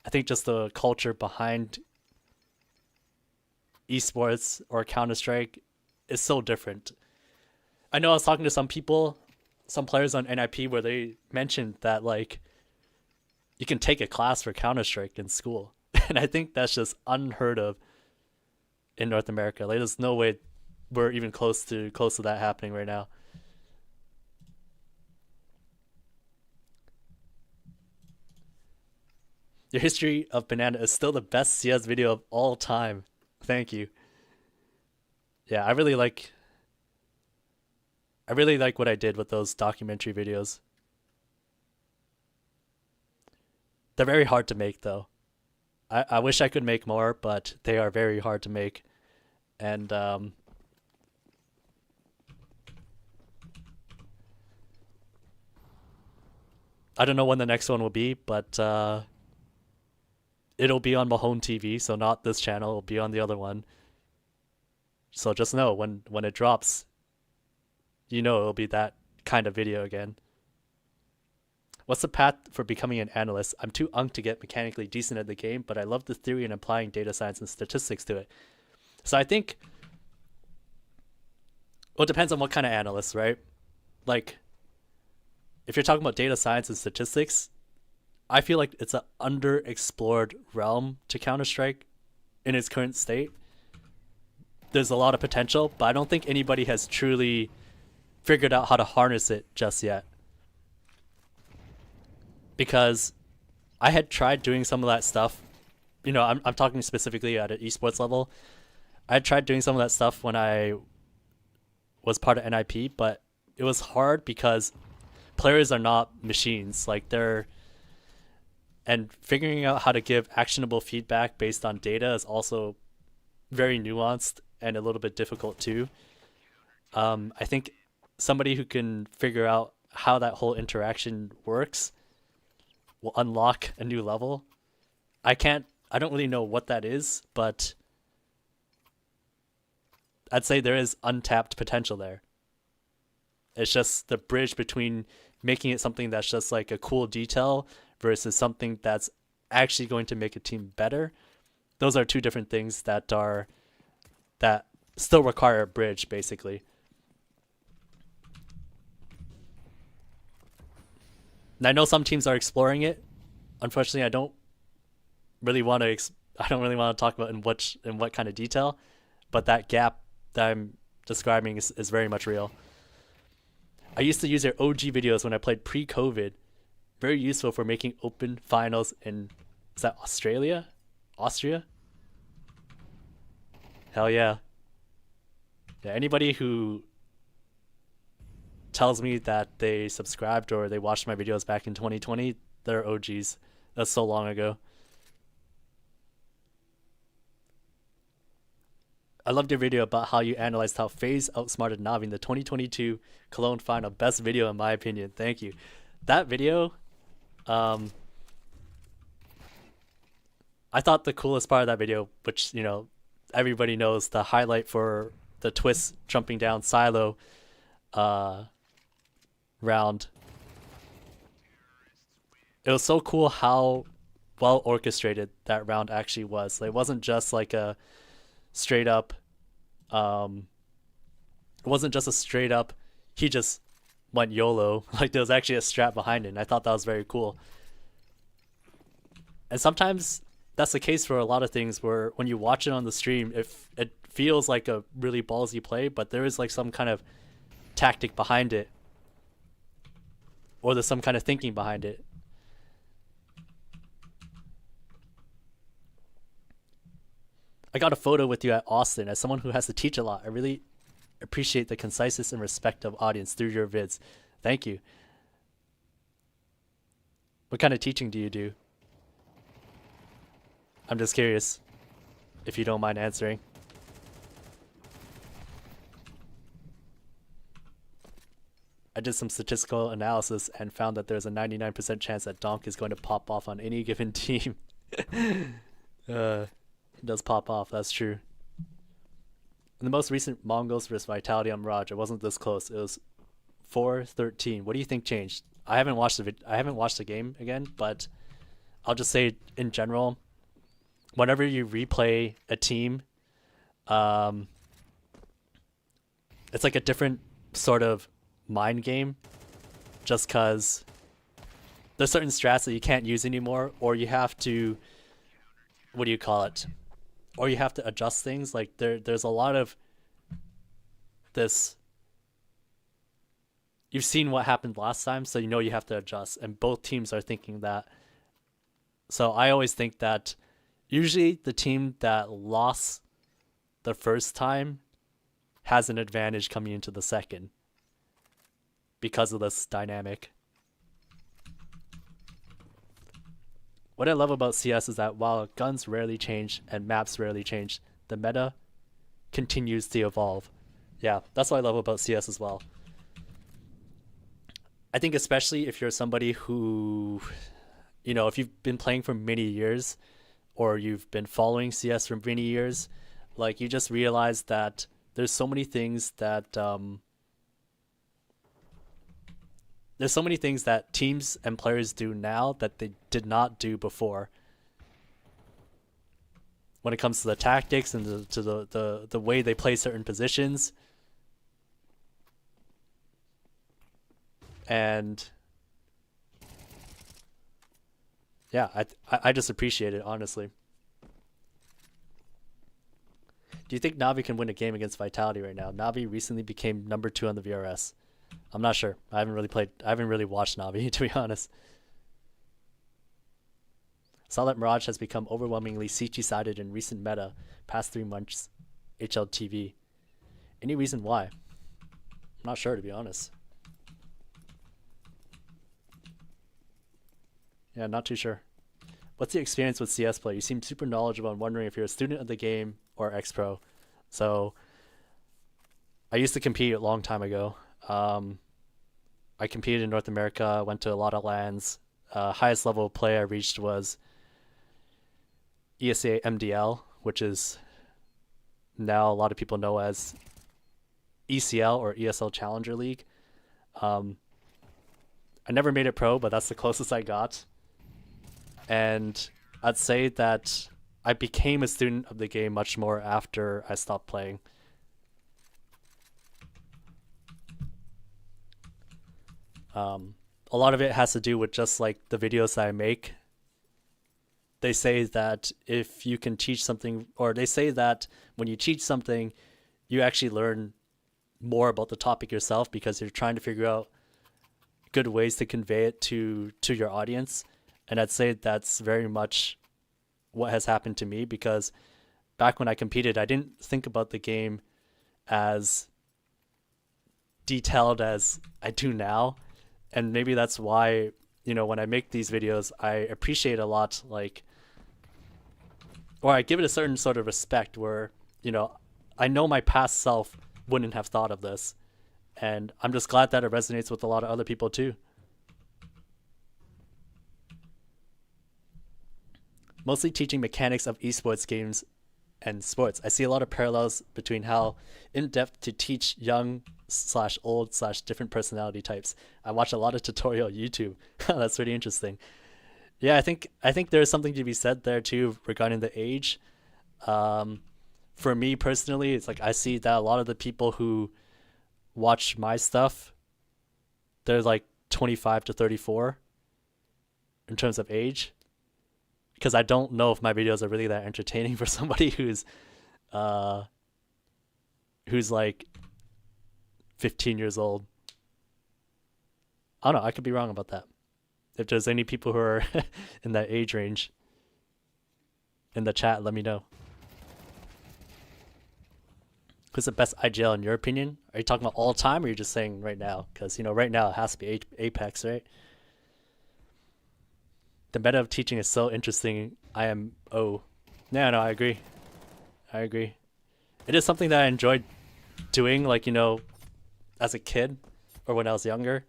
I think just the culture behind esports or Counter-Strike is so different. I know I was talking to some people, some players on NIP, where they mentioned that like you can take a class for Counter-Strike in school. And I think that's just unheard of in North America. Like there's no way we're even close to that happening right now. Your history of Banana is still the best CS video of all time. Thank you. Yeah, I really like what I did with those documentary videos. They're very hard to make though. I wish I could make more, but they are very hard to make. And I don't know when the next one will be, but it'll be on Mahone TV, so not this channel, it'll be on the other one. So just know when it drops, you know it'll be that kind of video again. What's the path for becoming an analyst? I'm too unk to get mechanically decent at the game, but I love the theory and applying data science and statistics to it. So I think, well, it depends on what kind of analyst, right? Like, if you're talking about data science and statistics, I feel like it's an underexplored realm to Counter-Strike in its current state. There's a lot of potential, but I don't think anybody has truly figured out how to harness it just yet. Because I had tried doing some of that stuff. You know, I'm talking specifically at an esports level. I had tried doing some of that stuff when I was part of NIP, but it was hard because players are not machines. Like and figuring out how to give actionable feedback based on data is also very nuanced and a little bit difficult too. I think somebody who can figure out how that whole interaction works will unlock a new level. I don't really know what that is, but I'd say there is untapped potential there. It's just the bridge between making it something that's just like a cool detail versus something that's actually going to make a team better. Those are two different things that still require a bridge, basically. And I know some teams are exploring it. Unfortunately, I don't really want to talk about in what kind of detail, but that gap that I'm describing is very much real. I used to use their OG videos when I played pre-COVID. Very useful for making open finals in, is that Australia? Austria? Hell yeah. Yeah, anybody who tells me that they subscribed or they watched my videos back in 2020, they're OGs. That's so long ago. I loved your video about how you analyzed how FaZe outsmarted Navi in the 2022 Cologne final. Best video in my opinion. Thank you. That video, I thought the coolest part of that video, which, you know, everybody knows, the highlight for the twist jumping down silo round. It was so cool how well orchestrated that round actually was. Like, it wasn't just like a straight up he just went YOLO. Like, there was actually a strat behind it, and I thought that was very cool. And sometimes that's the case for a lot of things, where when you watch it on the stream, it feels like a really ballsy play, but there is like some kind of tactic behind it, or there's some kind of thinking behind it. I got a photo with you at Austin. As someone who has to teach a lot, I really appreciate the conciseness and respect of audience through your vids. Thank you. What kind of teaching do you do? I'm just curious, if you don't mind answering. I did some statistical analysis and found that there's a 99% chance that Donk is going to pop off on any given team. It does pop off, that's true. In the most recent Mongols versus Vitality on Mirage, it wasn't this close. It was 4-13. What do you think changed? I haven't watched the game again, but I'll just say in general, whenever you replay a team, it's like a different sort of mind game, just because there's certain strats that you can't use anymore, or you have to, what do you call it? Or you have to adjust things. Like there's a lot of this. You've seen what happened last time, so you know you have to adjust, and both teams are thinking that. So I always think that usually the team that lost the first time has an advantage coming into the second because of this dynamic. what I love about CS is that while guns rarely change and maps rarely change, the meta continues to evolve. Yeah, that's what I love about CS as well. I think especially if you're somebody who, if you've been playing for many years or you've been following CS for many years, like you just realize that there's so many things that there's so many things that teams and players do now that they did not do before when it comes to the tactics and the way they play certain positions. And yeah, I just appreciate it, honestly. Do you think Navi can win a game against Vitality right now? Navi recently became number 2 on the VRS. I'm not sure. I haven't really watched Navi, to be honest. Saw that Mirage has become overwhelmingly CT-sided in recent meta, past 3 months HLTV. Any reason why? I'm not sure, to be honest. Yeah, not too sure. What's the experience with CS play? You seem super knowledgeable and wondering if you're a student of the game or ex-pro. So, I used to compete a long time ago. I competed in North America, went to a lot of lands. Highest level of play I reached was ESA MDL, which is now a lot of people know as ECL or ESL Challenger League. I never made it pro, but that's the closest I got. And I'd say that I became a student of the game much more after I stopped playing. A lot of it has to do with just like the videos that I make. They say that if you can teach something, or they say that when you teach something, you actually learn more about the topic yourself because you're trying to figure out good ways to convey it to your audience. And I'd say that's very much what has happened to me, because back when I competed, I didn't think about the game as detailed as I do now. And maybe that's why, when I make these videos, I appreciate a lot, like, or I give it a certain sort of respect where, I know my past self wouldn't have thought of this. And I'm just glad that it resonates with a lot of other people too. Mostly teaching mechanics of esports games and sports. I see a lot of parallels between how in-depth to teach young / old / different personality types. I watch a lot of tutorial YouTube. That's pretty interesting. Yeah, I think there's something to be said there too regarding the age. For me personally, it's like I see that a lot of the people who watch my stuff, they're like 25 to 34 in terms of age. Because I don't know if my videos are really that entertaining for somebody who's like 15 years old. I don't know. I could be wrong about that. If there's any people who are in that age range in the chat, let me know. Who's the best IGL in your opinion? Are you talking about all time, or are you just saying right now? Because, right now it has to be Apex, right? The meta of teaching is so interesting. No, I agree. It is something that I enjoyed doing, like, as a kid or when I was younger,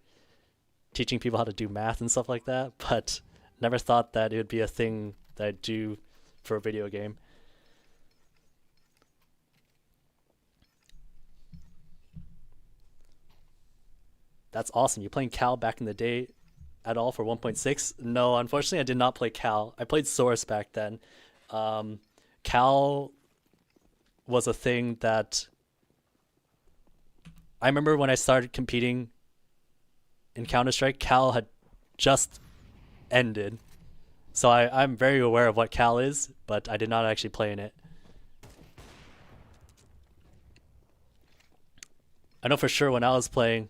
teaching people how to do math and stuff like that, but never thought that it would be a thing that I'd do for a video game. That's awesome. You playing Cal back in the day at all for 1.6? No, unfortunately I did not play Cal. I played Source back then. Cal was a thing that I remember when I started competing in Counter-Strike, Cal had just ended. So I'm very aware of what Cal is, but I did not actually play in it. I know for sure when I was playing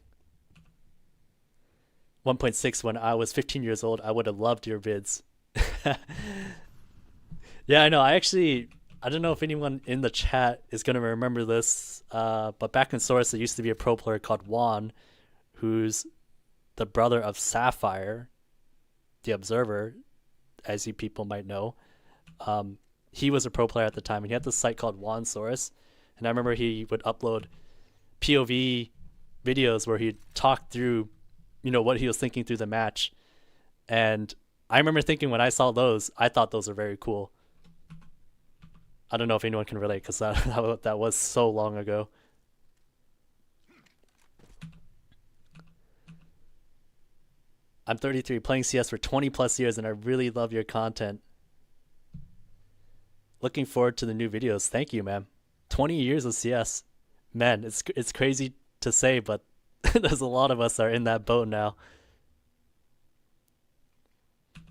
1.6 when I was 15 years old, I would have loved your vids. Yeah, I know. I don't know if anyone in the chat is going to remember this, but back in Source, there used to be a pro player called Juan, who's the brother of Sapphire, the Observer. as you people might know. He was a pro player at the time, and he had this site called Wansaurus, and I remember he would upload POV videos where he'd talk through, what he was thinking through the match. And I remember thinking when I saw those, I thought those were very cool. I don't know if anyone can relate because that was so long ago. I'm 33, playing CS for 20 plus years, and I really love your content. Looking forward to the new videos. Thank you, man. 20 years of CS. Man, it's crazy to say, but there's a lot of us that are in that boat now.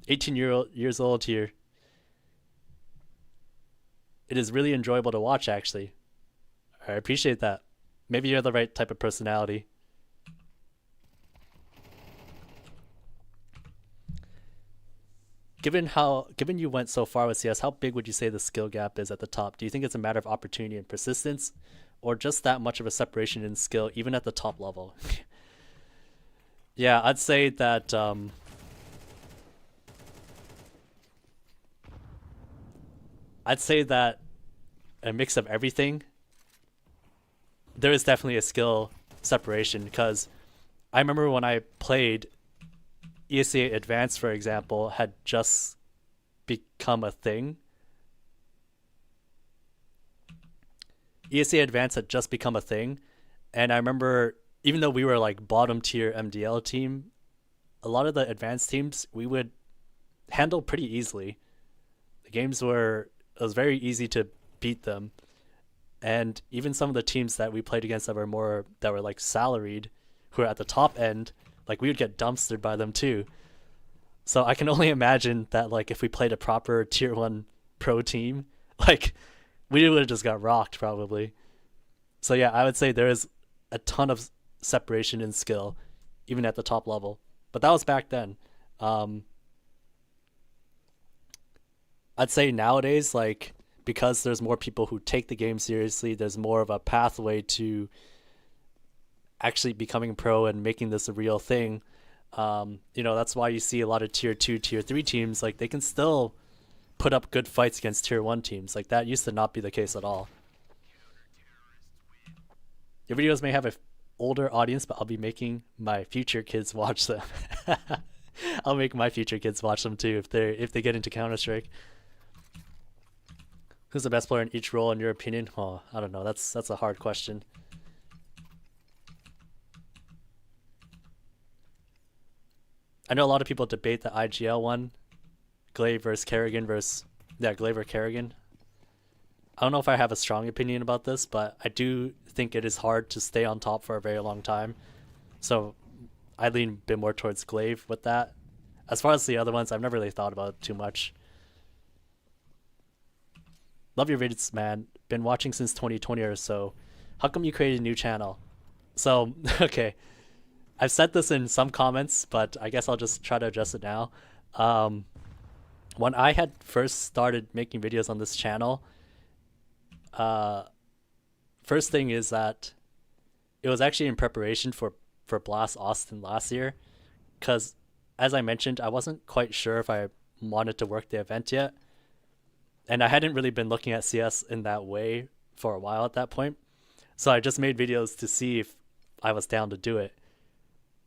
18 years old here. It is really enjoyable to watch, actually. I appreciate that. Maybe you're the right type of personality. Given you went so far with CS, how big would you say the skill gap is at the top? Do you think it's a matter of opportunity and persistence, or just that much of a separation in skill, even at the top level? Yeah, I'd say that a mix of everything. There is definitely a skill separation, because I remember when I played, ESA Advanced, for example, had just become a thing. ESA Advanced had just become a thing, and I remember, even though we were like bottom tier MDL team, a lot of the advanced teams we would handle pretty easily. It was very easy to beat them, and even some of the teams that we played against that were like salaried, who were at the top end, like we would get dumpstered by them too. So I can only imagine that, like, if we played a proper tier 1 pro team, like, we would have just got rocked probably. So yeah, I would say there is a ton of separation in skill, even at the top level. But that was back then. I'd say nowadays, like, because there's more people who take the game seriously, there's more of a pathway to actually becoming pro and making this a real thing. That's why you see a lot of tier 2, tier 3 teams, like, they can still put up good fights against tier 1 teams. Like, that used to not be the case at all. Your videos may have an older audience, but I'll be making my future kids watch them. I'll make my future kids watch them too if they get into Counter-Strike. Who's the best player in each role in your opinion? Oh, I don't know. That's a hard question. I know a lot of people debate the IGL one, Glaive versus Kerrigan Glaive or Kerrigan. I don't know if I have a strong opinion about this, but I do think it is hard to stay on top for a very long time. So I lean a bit more towards Glaive with that. As far as the other ones, I've never really thought about it too much. Love your videos, man. Been watching since 2020 or so. How come you created a new channel? So, okay. I've said this in some comments, but I guess I'll just try to address it now. When I had first started making videos on this channel, first thing is that it was actually in preparation for Blast Austin last year, because as I mentioned, I wasn't quite sure if I wanted to work the event yet, and I hadn't really been looking at CS in that way for a while at that point. So I just made videos to see if I was down to do it.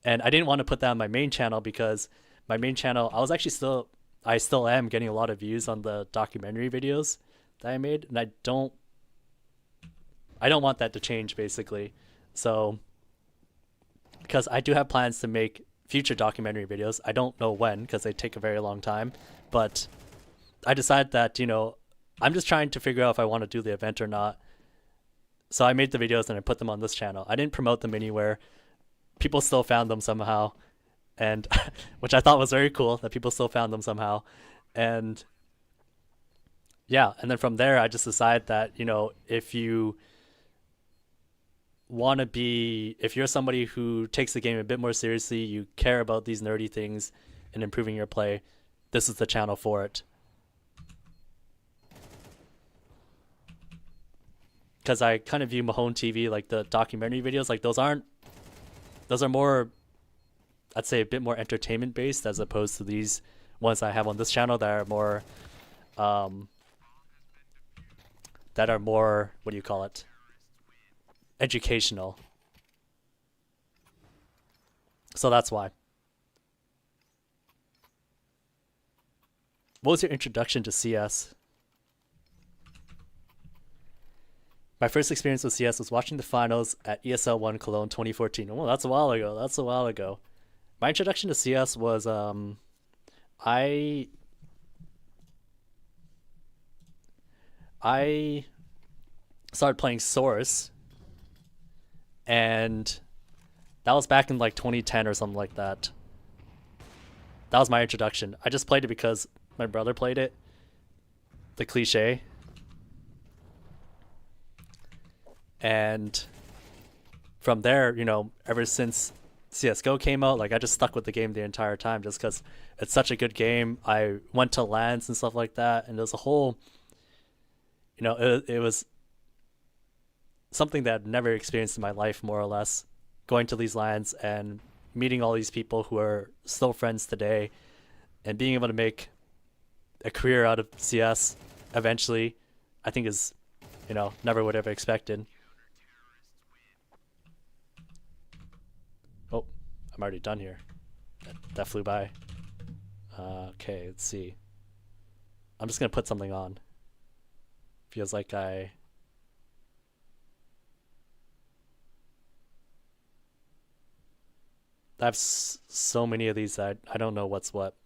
And I didn't want to put that on my main channel, because my main channel, I still am getting a lot of views on the documentary videos that I made, and I don't want that to change, basically. So, because I do have plans to make future documentary videos. I don't know when, because they take a very long time, but I decided that, I'm just trying to figure out if I want to do the event or not. So I made the videos and I put them on this channel. I didn't promote them anywhere. People still found them somehow, and which I thought was very cool, that people still found them somehow. And yeah, and then from there I just decided that, if you're somebody who takes the game a bit more seriously, you care about these nerdy things and improving your play, this is the channel for it. Because I kind of view Mahone TV, like the documentary videos, like those are more, I'd say, a bit more entertainment based, as opposed to these ones I have on this channel um, that are more, what do you call it? Educational. So that's why. What was your introduction to CS? My first experience with CS was watching the finals at ESL 1 Cologne 2014. Oh, that's a while ago. That's a while ago. My introduction to CS was I I started playing Source, and that was back in like 2010 or something like that. That was my introduction. I just played it because my brother played it. The cliche. And from there, you know, ever since CSGO came out, like I just stuck with the game the entire time just because it's such a good game. I went to LANs and stuff like that, and there's a whole, you know, it was something that I'd never experienced in my life, more or less, going to these LANs and meeting all these people who are still friends today and being able to make a career out of CS eventually, I think is, you know, never would have expected. Oh, I'm already done here. That flew by. Okay, let's see. I'm just gonna put something on. Feels like I have so many of these that I don't know what's what.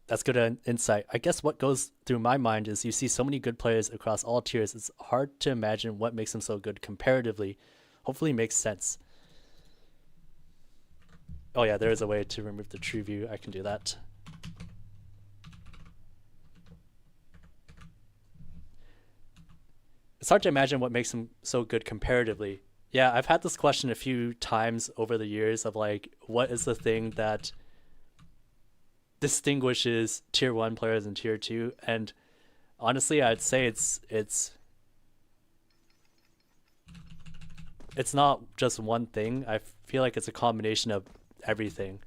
That's good insight. I guess what goes through my mind is you see so many good players across all tiers. It's hard to imagine what makes them so good comparatively. Hopefully, it makes sense. Oh yeah, there is a way to remove the true view. I can do that. It's hard to imagine what makes them so good comparatively. Yeah, I've had this question a few times over the years of like, what is the thing that distinguishes tier 1 players and tier 2? And honestly, I'd say it's not just one thing. I feel like it's a combination of everything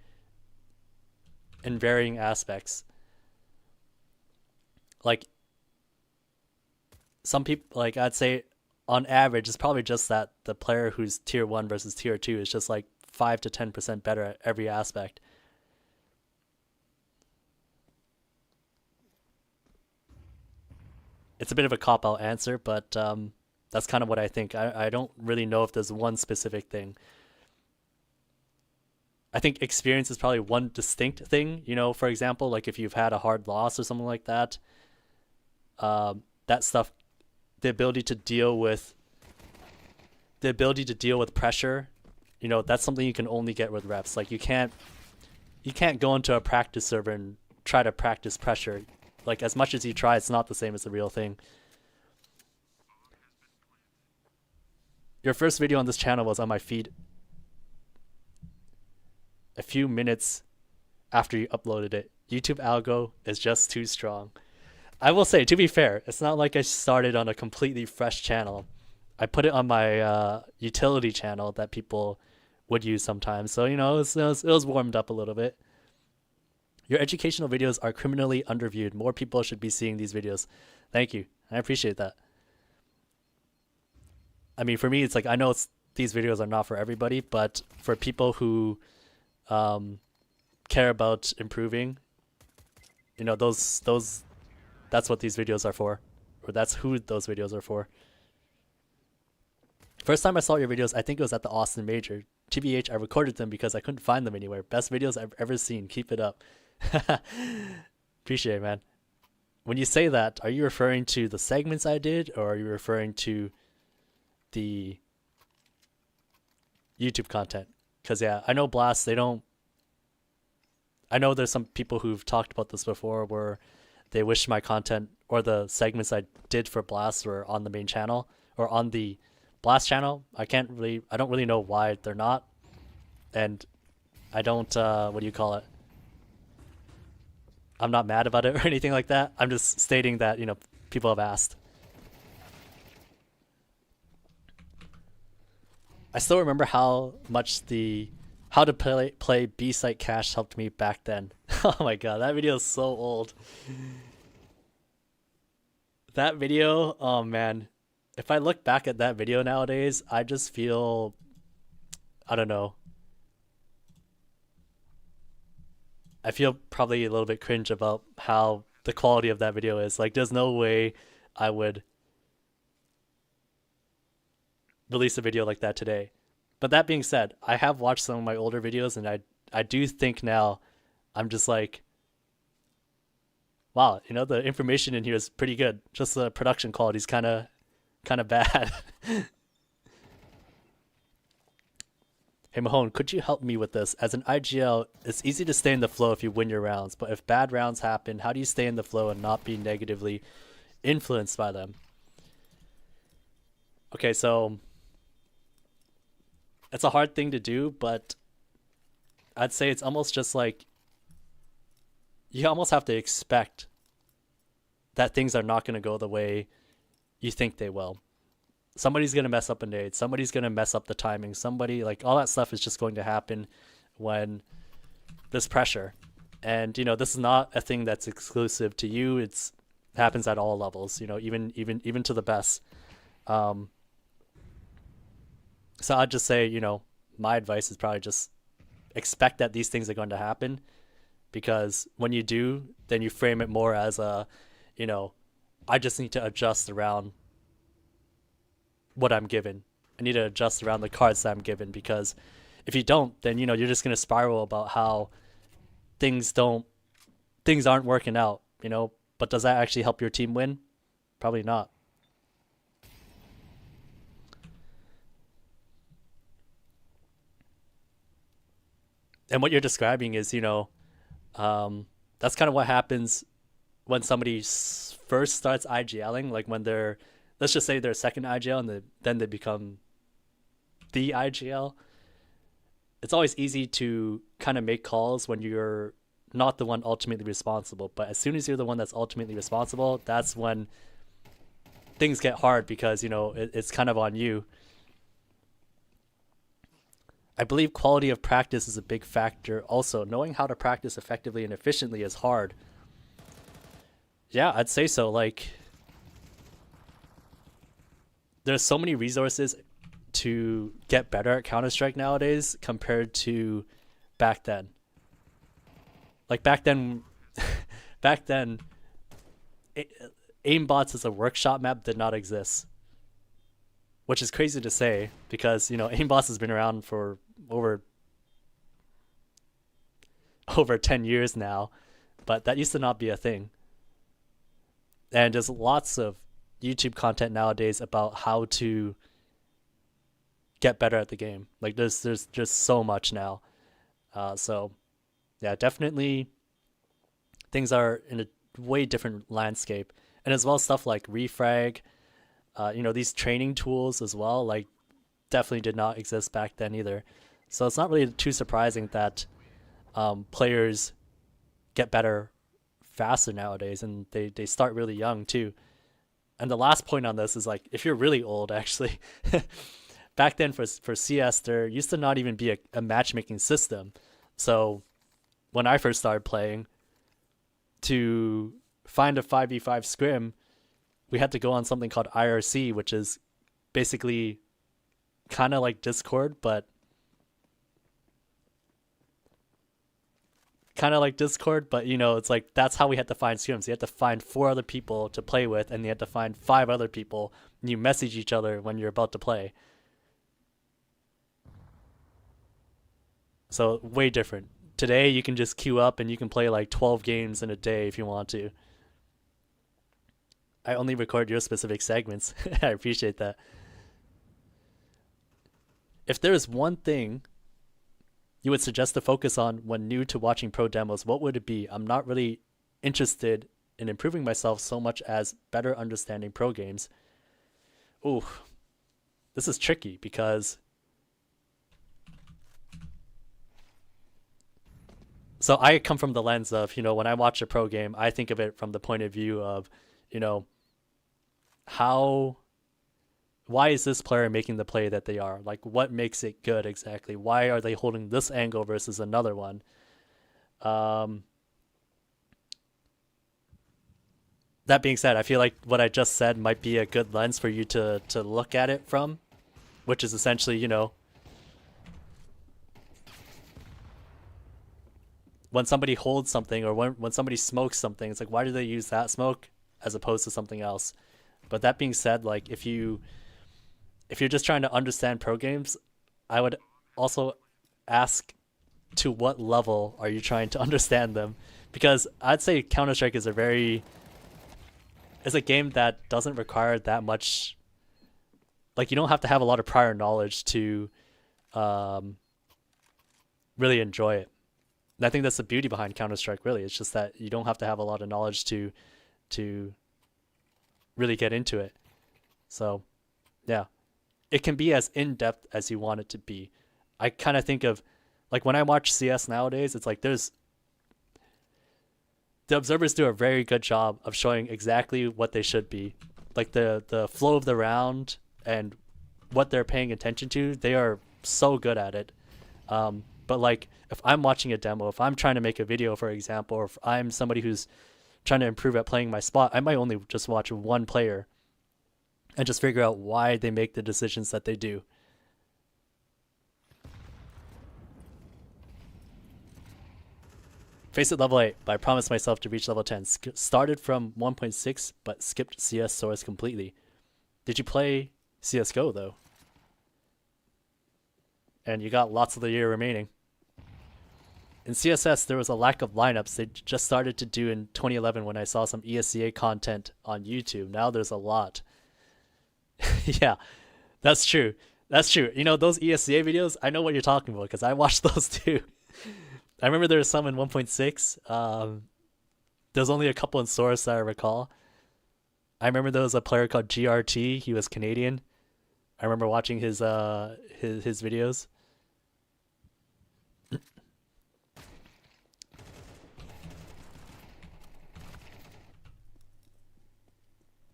in varying aspects. Like some people, like I'd say on average, it's probably just that the player who's tier 1 versus tier 2 is just like 5 to 10% better at every aspect. It's a bit of a cop-out answer, but that's kind of what I think. I don't really know if there's one specific thing. I think experience is probably one distinct thing. You know, for example, like if you've had a hard loss or something like that, that stuff, the ability to deal with pressure, you know, that's something you can only get with reps. Like you can't go into a practice server and try to practice pressure. Like as much as you try, it's not the same as the real thing. Your first video on this channel was on my feed a few minutes after you uploaded it. YouTube algo is just too strong. I will say, to be fair, it's not like I started on a completely fresh channel. I put it on my utility channel that people would use sometimes. So, you know, it was warmed up a little bit. Your educational videos are criminally underviewed. More people should be seeing these videos. Thank you. I appreciate that. I mean, for me, it's like, I know these videos are not for everybody, but for people who care about improving, you know, that's what these videos are for, or that's who those videos are for. First time I saw your videos, I think it was at the Austin Major. TBH, I recorded them because I couldn't find them anywhere. Best videos I've ever seen. Keep it up. Appreciate it, man. When you say that, are you referring to the segments I did, or are you referring to the YouTube content? Because yeah, I know Blast, I know there's some people who've talked about this before where they wish my content or the segments I did for Blast were on the main channel or on the Blast channel. I don't really know why they're not. And I don't, what do you call it? I'm not mad about it or anything like that. I'm just stating that, you know, people have asked. I still remember how much the how to play B site cache helped me back then. Oh my god, that video is so old. That video, oh man. If I look back at that video nowadays, I just feel, I don't know. I feel probably a little bit cringe about how the quality of that video is. Like, there's no way I would release a video like that today. But that being said, I have watched some of my older videos, and I do think now I'm just like, wow, the information in here is pretty good. Just the production quality is kind of bad. Hey Mahone, could you help me with this? As an IGL, it's easy to stay in the flow if you win your rounds, but if bad rounds happen, how do you stay in the flow and not be negatively influenced by them? Okay, so it's a hard thing to do, but I'd say it's almost just like you almost have to expect that things are not going to go the way you think they will. Somebody's going to mess up a nade. Somebody's going to mess up the timing. Somebody, like, all that stuff is just going to happen when there's pressure. And, this is not a thing that's exclusive to you. It happens at all levels, even to the best. So I'd just say, my advice is probably just expect that these things are going to happen, because when you do, then you frame it more as I just need to adjust around what I'm given. I need to adjust around the cards that I'm given, because if you don't, then you're just going to spiral about how things aren't working out, but does that actually help your team win? Probably not. And what you're describing is, that's kind of what happens when somebody first starts IGLing, like when they're, let's just say they're a second IGL and then they become the IGL. It's always easy to kind of make calls when you're not the one ultimately responsible. But as soon as you're the one that's ultimately responsible, that's when things get hard, because, it's kind of on you. I believe quality of practice is a big factor. Also, knowing how to practice effectively and efficiently is hard. Yeah, I'd say so. Like, there's so many resources to get better at Counter-Strike nowadays compared to back then. Like back then, back then, aimbots as a workshop map did not exist, which is crazy to say, because aimbots has been around for over 10 years now, but that used to not be a thing. And there's lots of YouTube content nowadays about how to get better at the game. Like there's just so much now. So yeah, definitely things are in a way different landscape. And as well, stuff like refrag, these training tools as well, like, definitely did not exist back then either. So it's not really too surprising that players get better faster nowadays, and they start really young too. And the last point on this is, like, if you're really old, actually, back then for CS, there used to not even be a matchmaking system. So when I first started playing, to find a 5v5 scrim, we had to go on something called IRC, which is basically kind of like Discord, but it's like, that's how we had to find scrims. You had to find 4 other people to play with, and you had to find 5 other people, and you message each other when you're about to play. So way different. Today you can just queue up and you can play like 12 games in a day if you want to. I only record your specific segments. I appreciate that. If there is one thing you would suggest to focus on when new to watching pro demos, what would it be? I'm not really interested in improving myself so much as better understanding pro games. Ooh, this is tricky, because so I come from the lens of, when I watch a pro game, I think of it from the point of view of, how why is this player making the play that they are? Like, what makes it good exactly? Why are they holding this angle versus another one? Um, that being said, I feel like what I just said might be a good lens for you to look at it from, which is essentially, when somebody holds something or when somebody smokes something, it's like, why do they use that smoke as opposed to something else? But that being said, like if you're just trying to understand pro games, I would also ask, to what level are you trying to understand them? Because I'd say Counter Strike is a game that doesn't require that much. Like, you don't have to have a lot of prior knowledge to um, really enjoy it. And I think that's the beauty behind Counter Strike. Really, it's just that you don't have to have a lot of knowledge to really get into it. So, yeah, it can be as in depth as you want it to be. I kind of think of, like, when I watch CS nowadays, it's like the observers do a very good job of showing exactly what they should be, like the flow of the round and what they're paying attention to. They are so good at it. But like, if I'm watching a demo, if I'm trying to make a video, for example, or if I'm somebody who's trying to improve at playing my spot, I might only just watch one player and just figure out why they make the decisions that they do. Face it level 8, but I promised myself to reach level 10. Started from 1.6, but skipped CS source completely. Did you play CSGO, though? And you got lots of the year remaining. In CSS, there was a lack of lineups they just started to do in 2011 when I saw some ESCA content on YouTube. Now there's a lot. Yeah, that's true. That's true. You know, those ESCA videos, I know what you're talking about because I watched those too. I remember there was some in 1.6. There's only a couple in Source that I recall. I remember there was a player called GRT. He was Canadian. I remember watching his videos.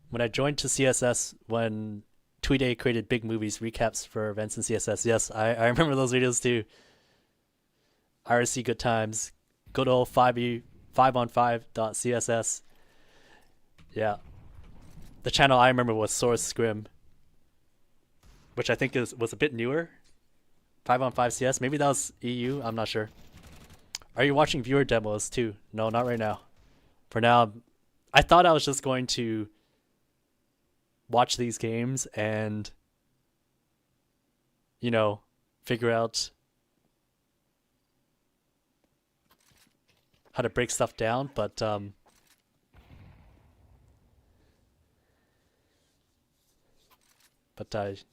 When I joined to CSS, when Tweeday created big movies recaps for events in CSS, yes, I remember those videos too. IRC good times. Good old 5on5.css. Yeah. The channel I remember was Source Scrim, which I think was a bit newer. 5on5CS. Maybe that was EU. I'm not sure. Are you watching viewer demos too? No, not right now. For now, I thought I was just going to watch these games and, figure out how to break stuff down, but there's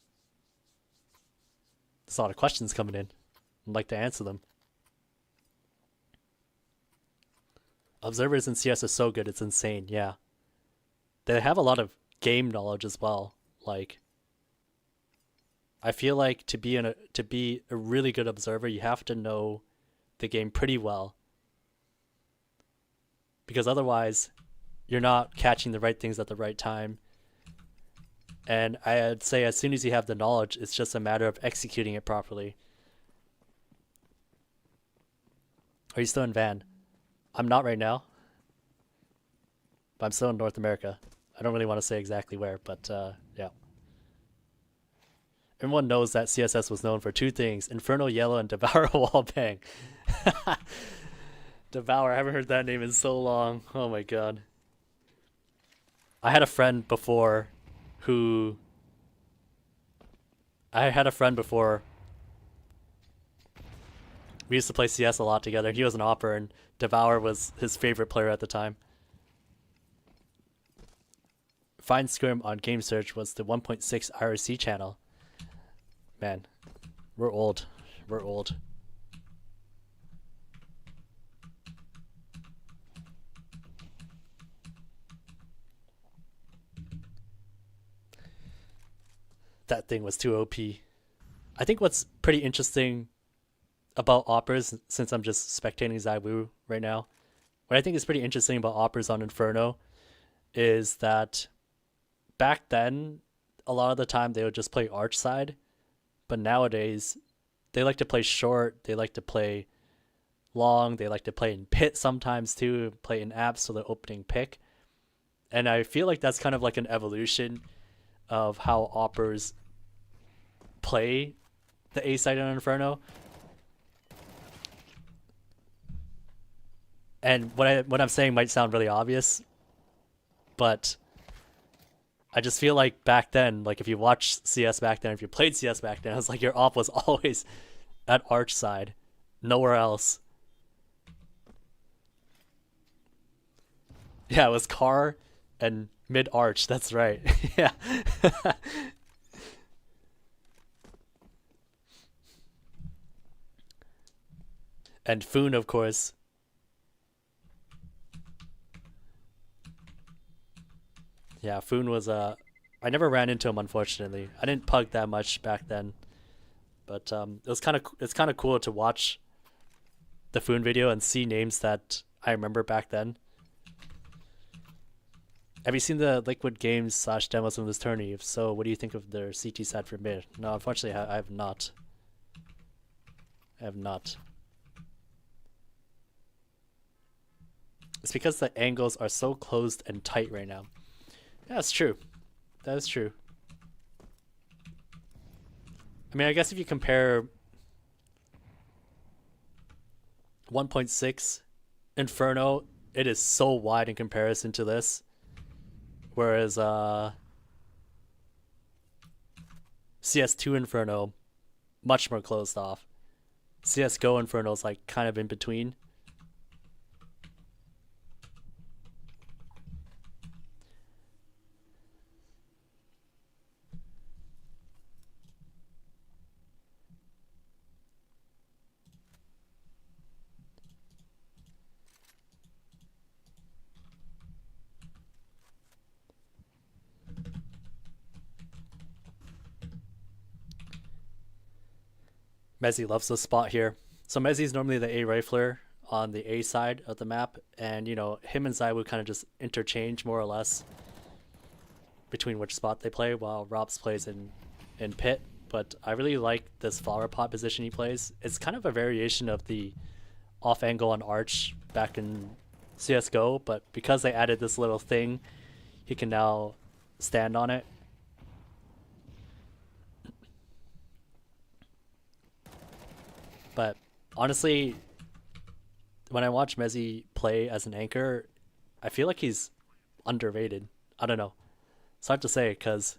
a lot of questions coming in. I'd like to answer them. Observers in CS are so good, it's insane. Yeah, they have a lot of game knowledge as well. Like, I feel like to be a really good observer, you have to know the game pretty well, because otherwise you're not catching the right things at the right time. And I'd say as soon as you have the knowledge, it's just a matter of executing it properly. Are you still in Van? I'm not right now, but I'm still in North America. I don't really want to say exactly where, but yeah. Everyone knows that CSS was known for two things: Inferno Yellow and Devour Wallbang. Devour, I haven't heard that name in so long. Oh my god. I had a friend before who... I had a friend before. We used to play CS a lot together. He was an opper, and Devour was his favorite player at the time. Find Scrim on Game Search was the 1.6 IRC channel. Man, we're old. We're old. That thing was too OP. I think what's pretty interesting about Oppers, since I'm just spectating ZywOo right now, what I think is pretty interesting about Oppers on Inferno is that back then, a lot of the time they would just play arch side, but nowadays they like to play short. They like to play long. They like to play in pit sometimes too. Play in apps so the opening pick. And I feel like that's kind of like an evolution of how oppers play the A side in Inferno. And what I'm saying might sound really obvious, but I just feel like back then, like if you watched CS back then, if you played CS back then, it's like your op was always at arch side, nowhere else. Yeah, it was car and mid arch. That's right. Yeah. And Foon, of course. Yeah, Foon was I never ran into him, unfortunately. I didn't pug that much back then, but it's kind of cool to watch the Foon video and see names that I remember back then. Have you seen the Liquid Games / demos of this tourney? If so, what do you think of their CT side for mid? No, unfortunately, I have not. I have not. It's because the angles are so closed and tight right now. Yeah, that's true. That is true. I mean, I guess if you compare 1.6 Inferno, it is so wide in comparison to this. Whereas CS2 Inferno, much more closed off. CSGO Inferno is like kind of in between. Mezzi loves this spot here. So Mezzi's normally the A rifler on the A side of the map, and you know, him and ZywOo kind of just interchange more or less between which spot they play, while Robs plays in pit. But I really like this flower pot position he plays. It's kind of a variation of the off angle on arch back in CSGO, but because they added this little thing, he can now stand on it. But honestly, when I watch Mezzi play as an anchor, I feel like he's underrated. I don't know. It's hard to say because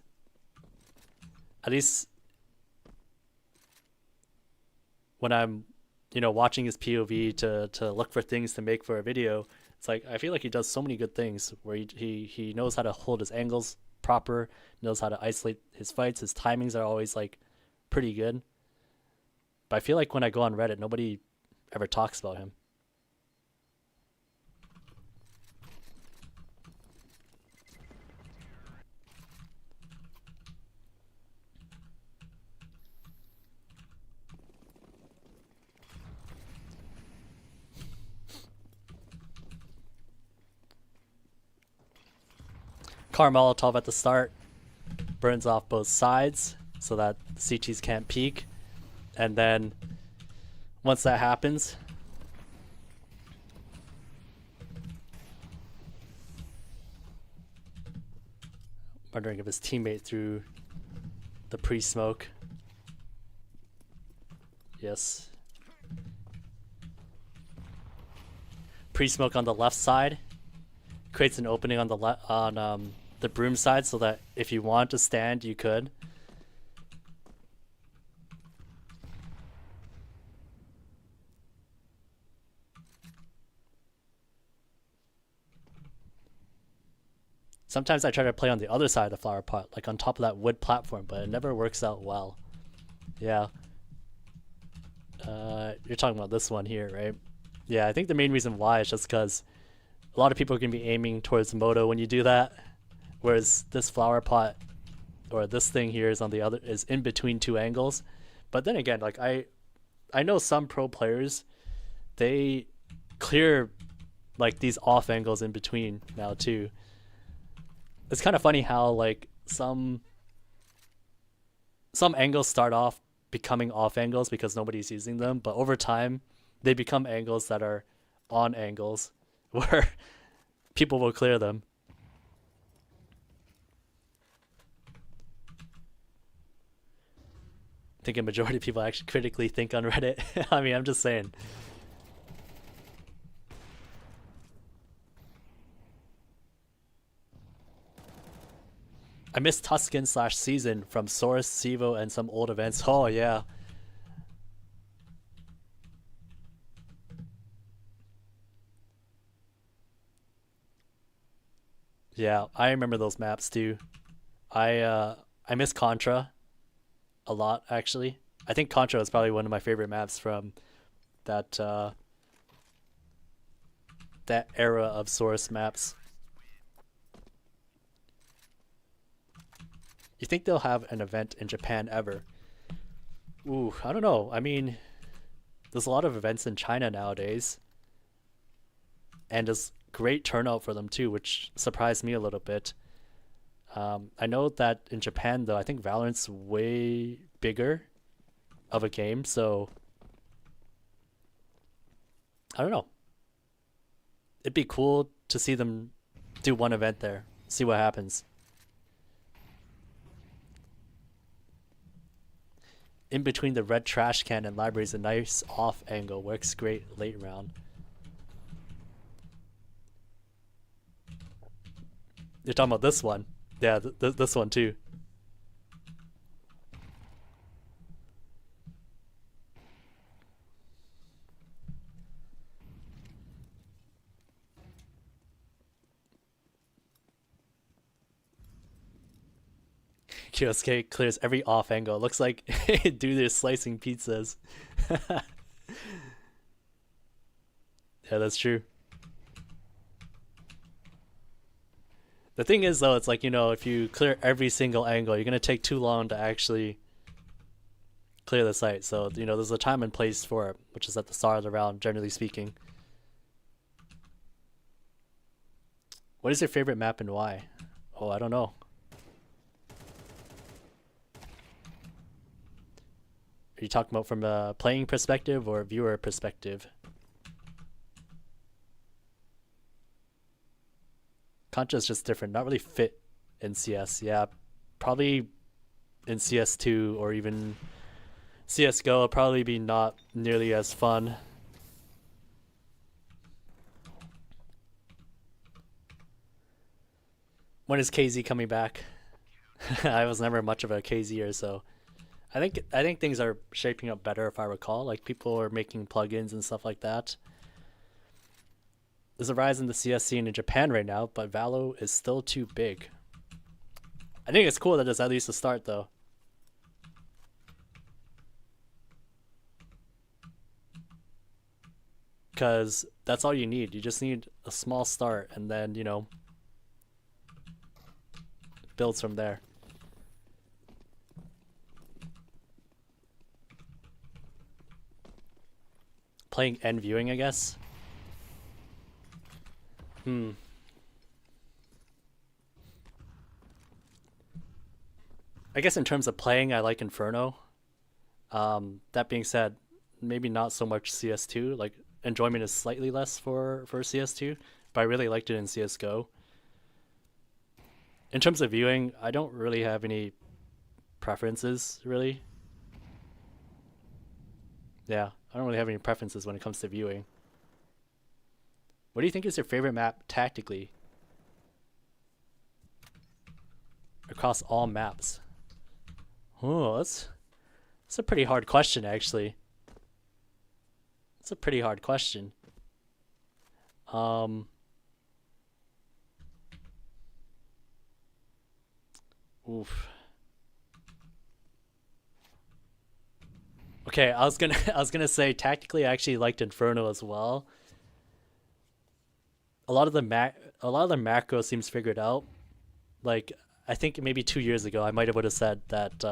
at least when I'm, you know, watching his POV to look for things to make for a video, it's like I feel like he does so many good things where he knows how to hold his angles proper, knows how to isolate his fights. His timings are always like pretty good. But I feel like when I go on Reddit, nobody ever talks about him. Car Molotov at the start burns off both sides so that the CTs can't peek. And then once that happens, wondering if his teammate threw the pre-smoke. Yes. Pre-smoke on the left side creates an opening on the broom side so that if you want to stand, you could. Sometimes I try to play on the other side of the flower pot, like on top of that wood platform, but it never works out well. Yeah. You're talking about this one here, right? Yeah, I think the main reason why is just because a lot of people are going to be aiming towards Moto when you do that, whereas this flower pot or this thing here is on the other, is in between two angles. But then again, like I know some pro players, they clear like these off angles in between now too. It's kind of funny how like some some angles start off becoming off angles because nobody's using them, but over time they become angles that are on angles where people will clear them. I think a majority of people actually critically think on Reddit. I mean, I'm just saying. I miss Tuscan slash season from Source, ZywOo, and some old events. Oh, yeah. Yeah, I remember those maps too. I miss Contra a lot actually. I think Contra is probably one of my favorite maps from that that era of Source maps. You think they'll have an event in Japan ever? Ooh, I don't know. I mean, there's a lot of events in China nowadays, and there's great turnout for them too, which surprised me a little bit. I know that in Japan though, I think Valorant's way bigger of a game, so I don't know. It'd be cool to see them do one event there, see what happens. In between the red trash can and library is a nice off angle, works great late round. You're talking about this one? Yeah, this one too. QSK clears every off angle. Looks like dude is slicing pizzas. Yeah, that's true. The thing is though, it's like, you know, if you clear every single angle, you're gonna take too long to actually clear the site. So, you know, there's a time and place for it, which is at the start of the round, generally speaking. What is your favorite map and why? Oh, I don't know. Are you talking about from a playing perspective or a viewer perspective? Contra is just different, not really fit in CS. Yeah, probably in CS2 or even CSGO will probably be not nearly as fun. When is KZ coming back? I was never much of a KZer, so I think things are shaping up better if I recall. Like people are making plugins and stuff like that. There's a rise in the CS scene in Japan right now, but Valo is still too big. I think it's cool that it's at least a start though. Because that's all you need. You just need a small start and then, you know, builds from there. Playing and viewing, I guess. I guess in terms of playing, I like Inferno. That being said, maybe not so much CS2. Like enjoyment is slightly less for CS2, but I really liked it in CS:GO. In terms of viewing, I don't really have any preferences, really. Yeah, I don't really have any preferences when it comes to viewing. What do you think is your favorite map tactically across all maps? Oh, that's a pretty hard question, actually. It's a pretty hard question. Um, Oof. Okay, I was gonna I was gonna say tactically I actually liked Inferno as well. A lot of the macro seems figured out. Like I think maybe 2 years ago I might have would have said that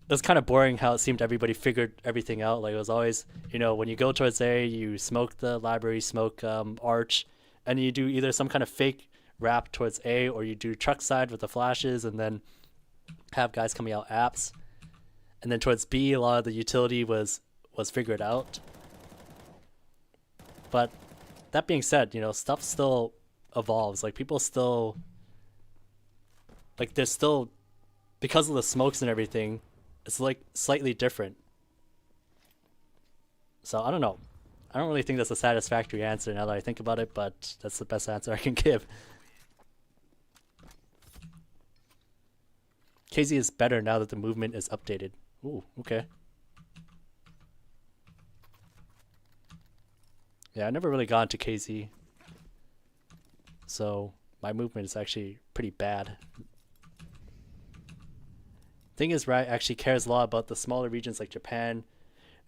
it was kind of boring how it seemed everybody figured everything out. Like it was always, you know, when you go towards A, you smoke the library, smoke arch, and you do either some kind of fake wrap towards A or you do truck side with the flashes, and then have guys coming out apps, and then towards B, a lot of the utility was figured out. But that being said, stuff still evolves. Like people still like there's still, because of the smokes and everything, it's like slightly different. So I don't know. I don't really think that's a satisfactory answer now that I think about it, but that's the best answer I can give. KZ is better now that the movement is updated. Ooh, okay. Yeah, I never really got into KZ, so my movement is actually pretty bad. Thing is, Riot actually cares a lot about the smaller regions like Japan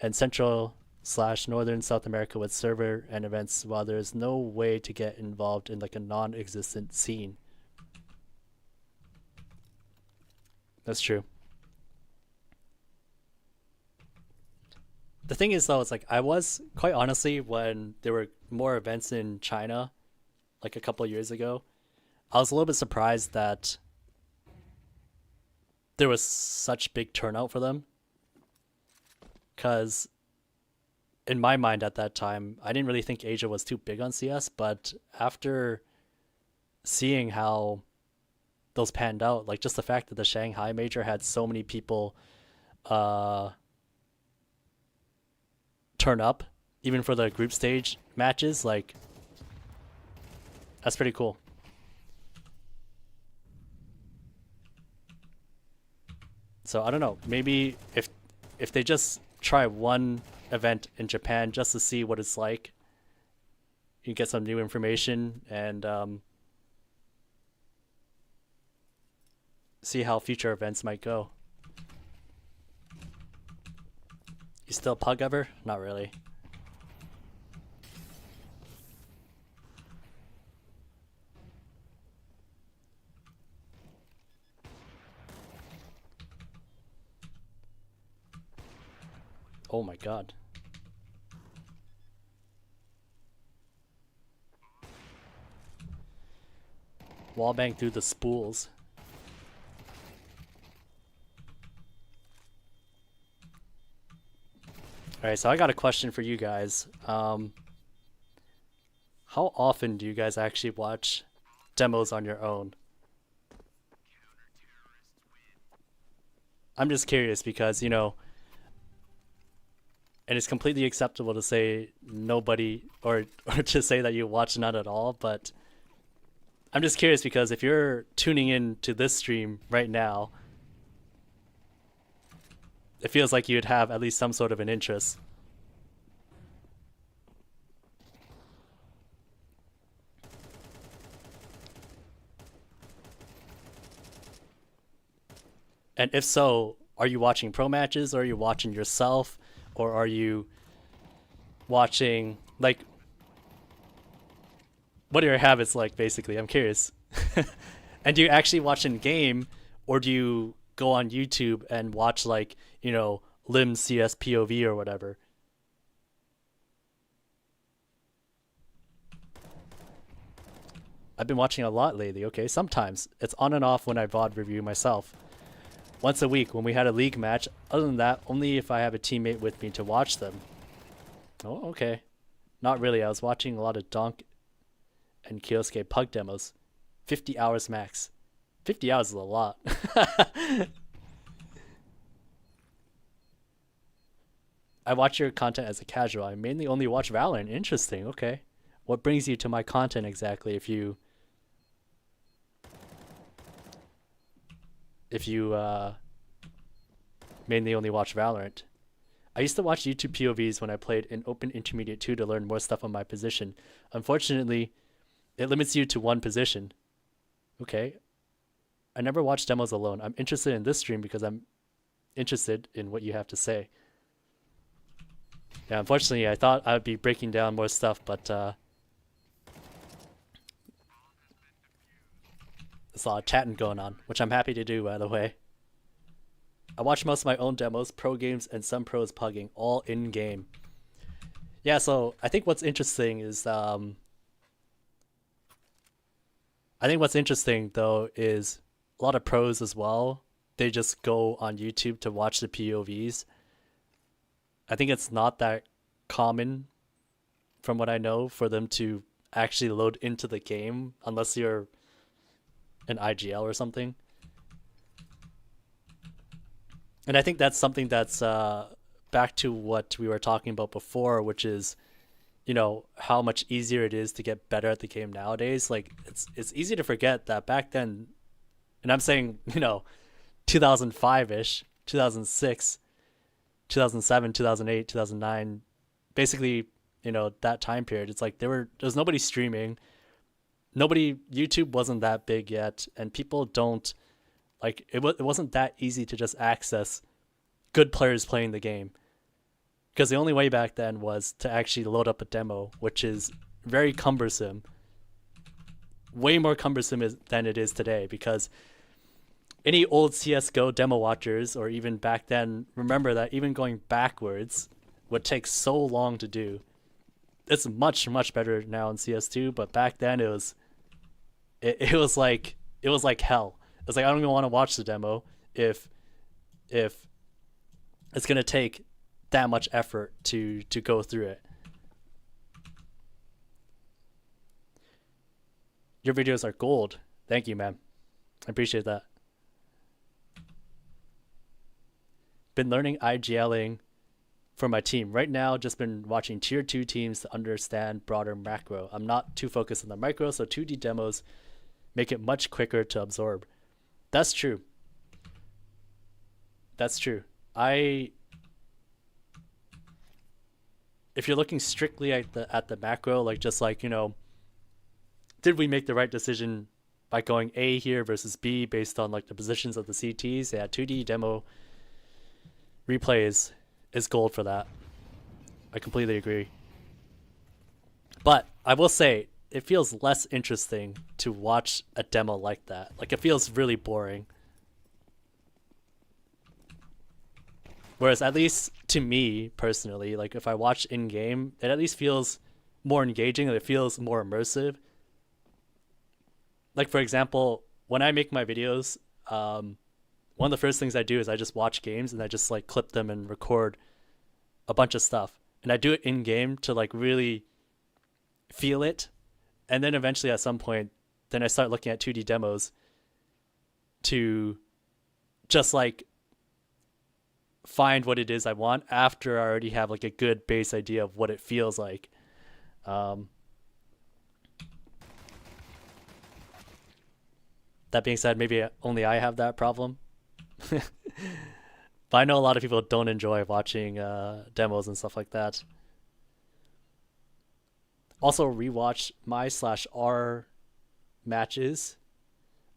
and Central/Northern South America with server and events, while there is no way to get involved in like a non-existent scene. That's true. The thing is though, it's like I was quite honestly, when there were more events in China, like a couple of years ago, I was a little bit surprised that there was such big turnout for them. Because in my mind at that time, I didn't really think Asia was too big on CS, but after seeing how those panned out, like just the fact that the Shanghai major had so many people uh turn up, even for the group stage matches, like that's pretty cool. So I don't know, maybe if they just try one event in Japan just to see what it's like, you get some new information and see how future events might go. You still pug ever? Not really. Oh my god. Wallbang through the spools. Alright, so I got a question for you guys. How often do you guys actually watch demos on your own? I'm just curious because, and it's completely acceptable to say nobody, or to say that you watch none at all, but I'm just curious because if you're tuning in to this stream right now, it feels like you'd have at least some sort of an interest. And if so, are you watching pro matches, or are you watching yourself, or are you watching, like, what are your habits like, basically? I'm curious. And do you actually watch in game, or do you go on YouTube and watch, like, Lim CS POV or whatever? I've been watching a lot lately. Okay, sometimes it's on and off when I VOD review myself. Once a week when we had a league match. Other than that, only if I have a teammate with me to watch them. Oh, okay. Not really. I was watching a lot of Donk and Kyosuke Pug demos. 50 hours max. 50 hours is a lot. I watch your content as a casual. I mainly only watch Valorant. Interesting. Okay. What brings you to my content exactly if you mainly only watch Valorant? I used to watch YouTube POVs when I played in Open Intermediate 2 to learn more stuff on my position. Unfortunately, it limits you to one position. Okay. I never watch demos alone. I'm interested in this stream because I'm interested in what you have to say. Yeah, unfortunately, I thought I'd be breaking down more stuff, but there's a lot of chatting going on, which I'm happy to do, by the way. I watch most of my own demos, pro games, and some pros pugging, all in-game. Yeah, so I think what's interesting is, though, is a lot of pros as well they just go on YouTube to watch the POVs. I think it's not that common, from what I know, for them to actually load into the game unless you're an IGL or something. And I think that's something that's back to what we were talking about before, which is, you know, how much easier it is to get better at the game nowadays. Like it's easy to forget that back then, and I'm saying, you know, 2005-ish, 2006, 2007, 2008, 2009, basically, you know, that time period. It's like there's nobody streaming. YouTube wasn't that big yet, and people don't like it wasn't that easy to just access good players playing the game. Because the only way back then was to actually load up a demo, which is very cumbersome. Way more cumbersome than it is today, because any old CSGO demo watchers, or even back then, remember that even going backwards would take so long to do. It's much, much better now in CS2, but back then it was like hell. It's like I don't even want to watch the demo if it's gonna take that much effort to go through it. Your videos are gold. Thank you, man. I appreciate that. Been learning IGLing for my team. Right now, just been watching tier 2 teams to understand broader macro. I'm not too focused on the micro, so 2D demos make it much quicker to absorb. That's true. That's true. If you're looking strictly at the macro, like just like, you know, did we make the right decision by going A here versus B based on like the positions of the CTs? Yeah, 2D demo replays is gold for that. I completely agree. But I will say it feels less interesting to watch a demo like that. Like it feels really boring. Whereas at least to me personally, like if I watch in game, it at least feels more engaging and it feels more immersive. Like for example, when I make my videos, one of the first things I do is I just watch games and I just like clip them and record a bunch of stuff. And I do it in game to like really feel it. And then eventually at some point, then I start looking at 2D demos to just like find what it is I want after I already have like a good base idea of what it feels like. That being said, maybe only I have that problem. But I know a lot of people don't enjoy watching demos and stuff like that. Also, rewatch my/R matches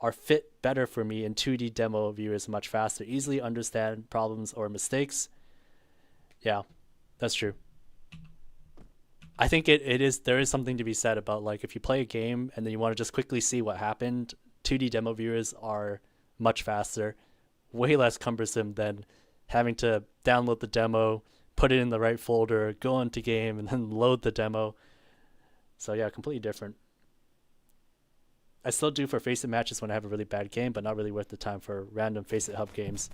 are fit better for me in 2D demo viewers much faster, easily understand problems or mistakes. Yeah, that's true. I think there is something to be said about like if you play a game and then you want to just quickly see what happened, 2D demo viewers are much faster, way less cumbersome than having to download the demo, put it in the right folder, go into game, and then load the demo. So yeah, completely different. I still do for Faceit matches when I have a really bad game, but not really worth the time for random Faceit hub games.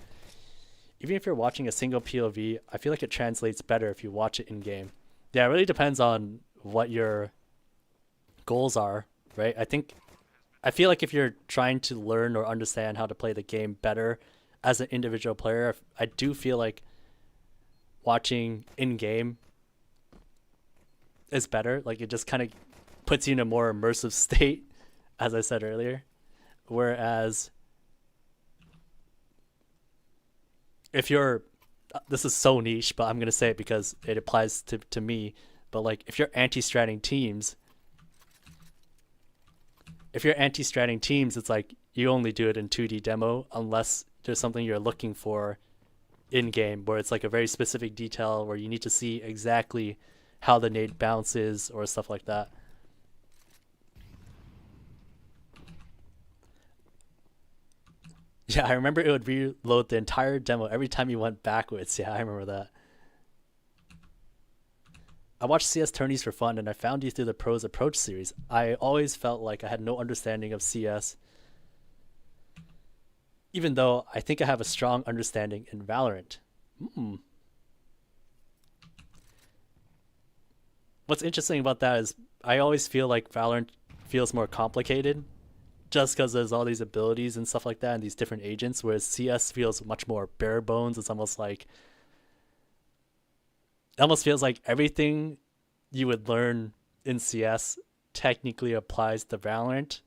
Even if you're watching a single POV, I feel like it translates better if you watch it in game. Yeah, it really depends on what your goals are, right? I feel like if you're trying to learn or understand how to play the game better as an individual player, I do feel like watching in game is better. Like it just kind of puts you in a more immersive state, as I said earlier. Whereas if you're, this is so niche, but I'm going to say it because it applies to me. But like if you're anti-stratting teams, it's like you only do it in 2D demo unless there's something you're looking for in game where it's like a very specific detail where you need to see exactly how the nade bounces or stuff like that. Yeah, I remember it would reload the entire demo every time you went backwards. Yeah, I remember that. I watched CS tourneys for fun, and I found you through the Pros Approach series. I always felt like I had no understanding of CS. even though I think I have a strong understanding in Valorant. Hmm. What's interesting about that is I always feel like Valorant feels more complicated just because there's all these abilities and stuff like that and these different agents, whereas CS feels much more bare bones. It's almost like it almost feels like everything you would learn in CS technically applies to Valorant.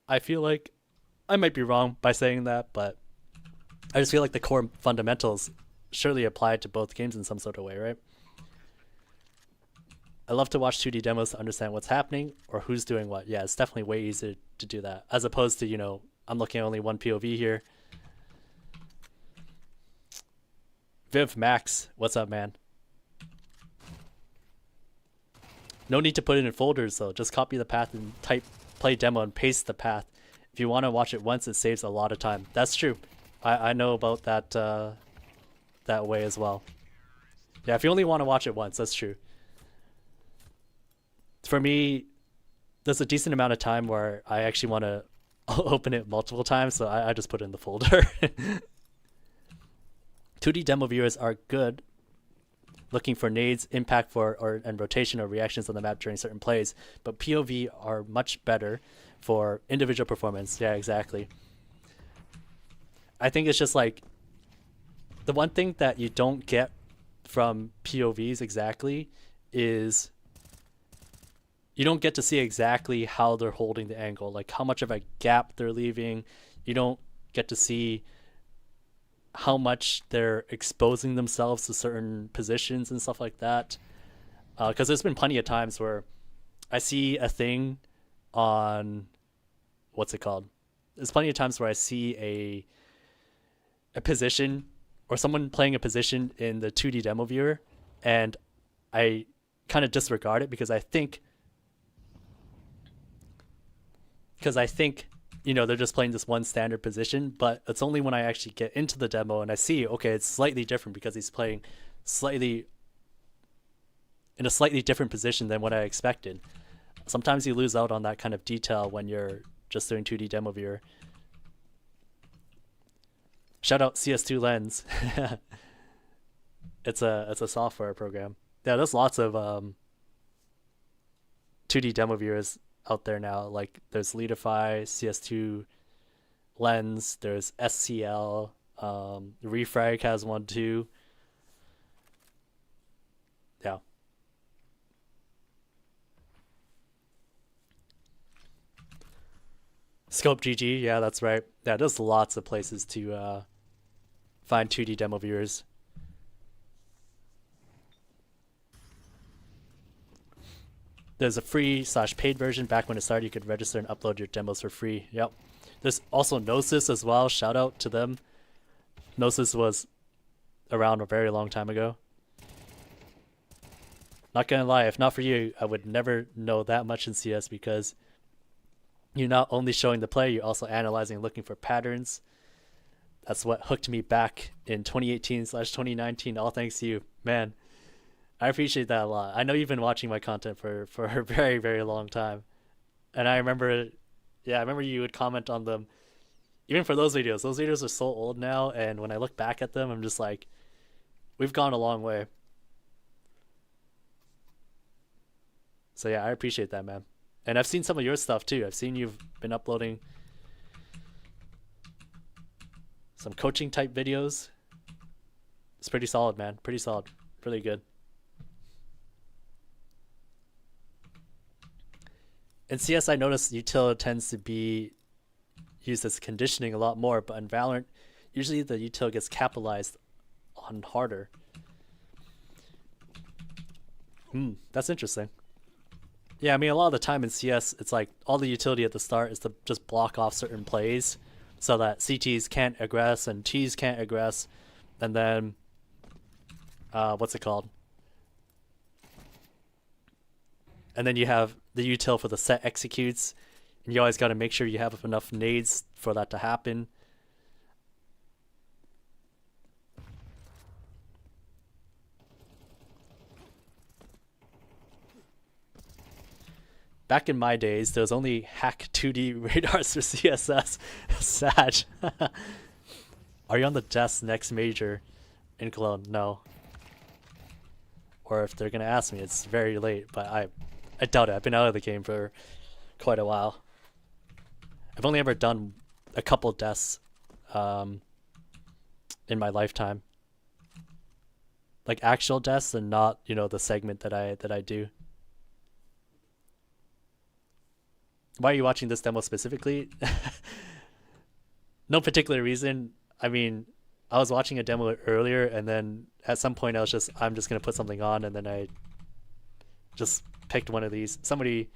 I feel like I might be wrong by saying that, but I just feel like the core fundamentals surely apply to both games in some sort of way, right? I love to watch 2D demos to understand what's happening or who's doing what. Yeah, it's definitely way easier to do that as opposed to, I'm looking at only one POV here. Viv Max, what's up, man? No need to put it in folders though. Just copy the path and type play demo and paste the path. If you want to watch it once, it saves a lot of time. That's true. I know about that that way as well. Yeah, if you only want to watch it once, that's true. For me, there's a decent amount of time where I actually want to open it multiple times, so I just put it in the folder. 2D demo viewers are good looking for nades, impact and rotation or reactions on the map during certain plays, but POV are much better for individual performance. Yeah, exactly. I think it's just like the one thing that you don't get from POVs exactly is you don't get to see exactly how they're holding the angle, like how much of a gap they're leaving. You don't get to see how much they're exposing themselves to certain positions and stuff like that. Because there's been plenty of times where I see a thing on what's it called? There's plenty of times where I see a position or someone playing a position in the 2D demo viewer, and I kind of disregard it because I think they're just playing this one standard position, but it's only when I actually get into the demo and I see, okay, it's slightly different because he's playing slightly in a slightly different position than what I expected. Sometimes you lose out on that kind of detail when you're just doing 2D demo viewer. Shout out CS2 Lens. It's a software program. Yeah, there's lots of 2D demo viewers out there now. Like there's Leadify, CS2 Lens, there's SCL, Refrag has one too. Yeah. Scope GG, yeah, that's right. Yeah, there's lots of places to find 2D demo viewers. There's a free/paid version. Back when it started, you could register and upload your demos for free. Yep. There's also Gnosis as well. Shout out to them. Gnosis was around a very long time ago. Not gonna lie, if not for you, I would never know that much in CS because you're not only showing the play, you're also analyzing and looking for patterns. That's what hooked me back in 2018/2019. All thanks to you, man. I appreciate that a lot. I know you've been watching my content for a very, very long time. And I remember, yeah, I remember you would comment on them. Even for those videos. Those videos are so old now, and when I look back at them, I'm just like, we've gone a long way. So yeah, I appreciate that, man. And I've seen some of your stuff too. I've seen you've been uploading some coaching type videos. It's pretty solid, man. Pretty solid. Really good. In CS, I noticed util tends to be used as conditioning a lot more, but in Valorant, usually the util gets capitalized on harder. That's interesting. Yeah, I mean, a lot of the time in CS, it's like all the utility at the start is to just block off certain plays so that CTs can't aggress and Ts can't aggress, and then what's it called? And then you have the util for the set executes, and you always got to make sure you have enough nades for that to happen. Back in my days, there was only hack 2D radars for CSS. Sad. Are you on the desk next major in Cologne? No. Or if they're gonna ask me, it's very late. But I doubt it. I've been out of the game for quite a while. I've only ever done a couple deaths in my lifetime, like actual deaths, and not the segment that I do. Why are you watching this demo specifically? No particular reason. I mean, I was watching a demo earlier, and then at some point I'm just gonna put something on, and then I just picked one of these. Somebody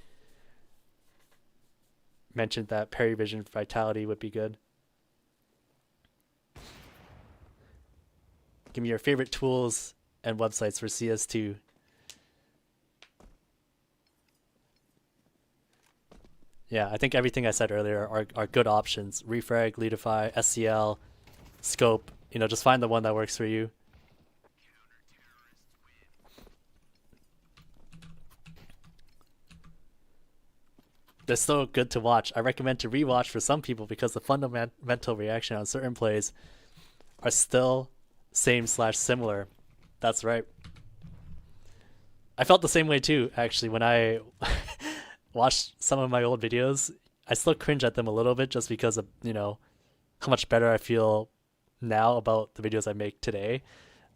mentioned that Perivision Vitality would be good. Give me your favorite tools and websites for CS2. Yeah, I think everything I said earlier are good options. Refrag, Leadify, SCL, Scope. Just find the one that works for you. They're so good to watch. I recommend to rewatch for some people because the fundamental reaction on certain plays are still same/similar. That's right. I felt the same way too, actually, when I watched some of my old videos. I still cringe at them a little bit just because of, how much better I feel now about the videos I make today.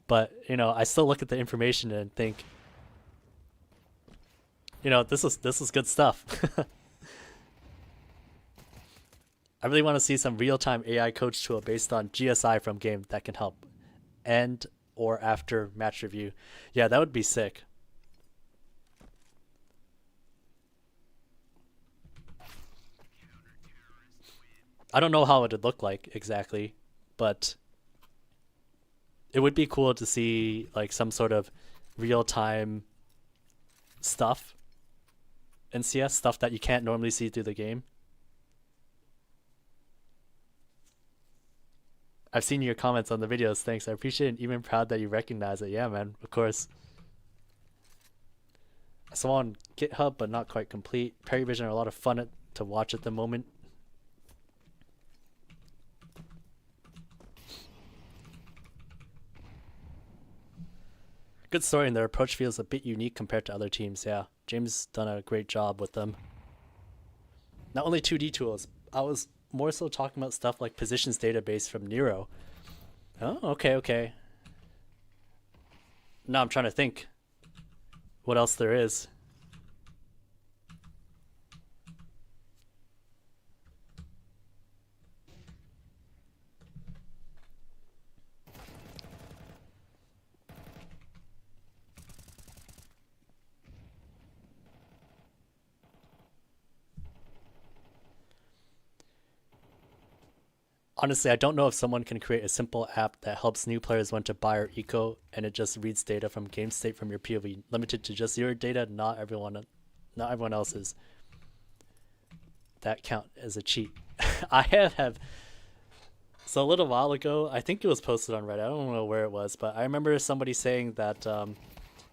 But, I still look at the information and think, this is good stuff. I really want to see some real-time AI coach tool based on GSI from game that can help end or after match review. Yeah, that would be sick. I don't know how it would look like exactly, but it would be cool to see like some sort of real-time stuff in CS, stuff that you can't normally see through the game. I've seen your comments on the videos. Thanks. I appreciate it, and even proud that you recognize it. Yeah, man. Of course. I saw on GitHub, but not quite complete. Perivision are a lot of fun to watch at the moment. Good story, and their approach feels a bit unique compared to other teams. Yeah, James done a great job with them. Not only 2D tools. I was more so talking about stuff like positions database from Nero. Oh, okay. Now I'm trying to think what else there is. Honestly, I don't know if someone can create a simple app that helps new players when to buy or eco, and it just reads data from game state from your POV, limited to just your data, not everyone else's. That count as a cheat. I have. So a little while ago, I think it was posted on Reddit. I don't know where it was, but I remember somebody saying that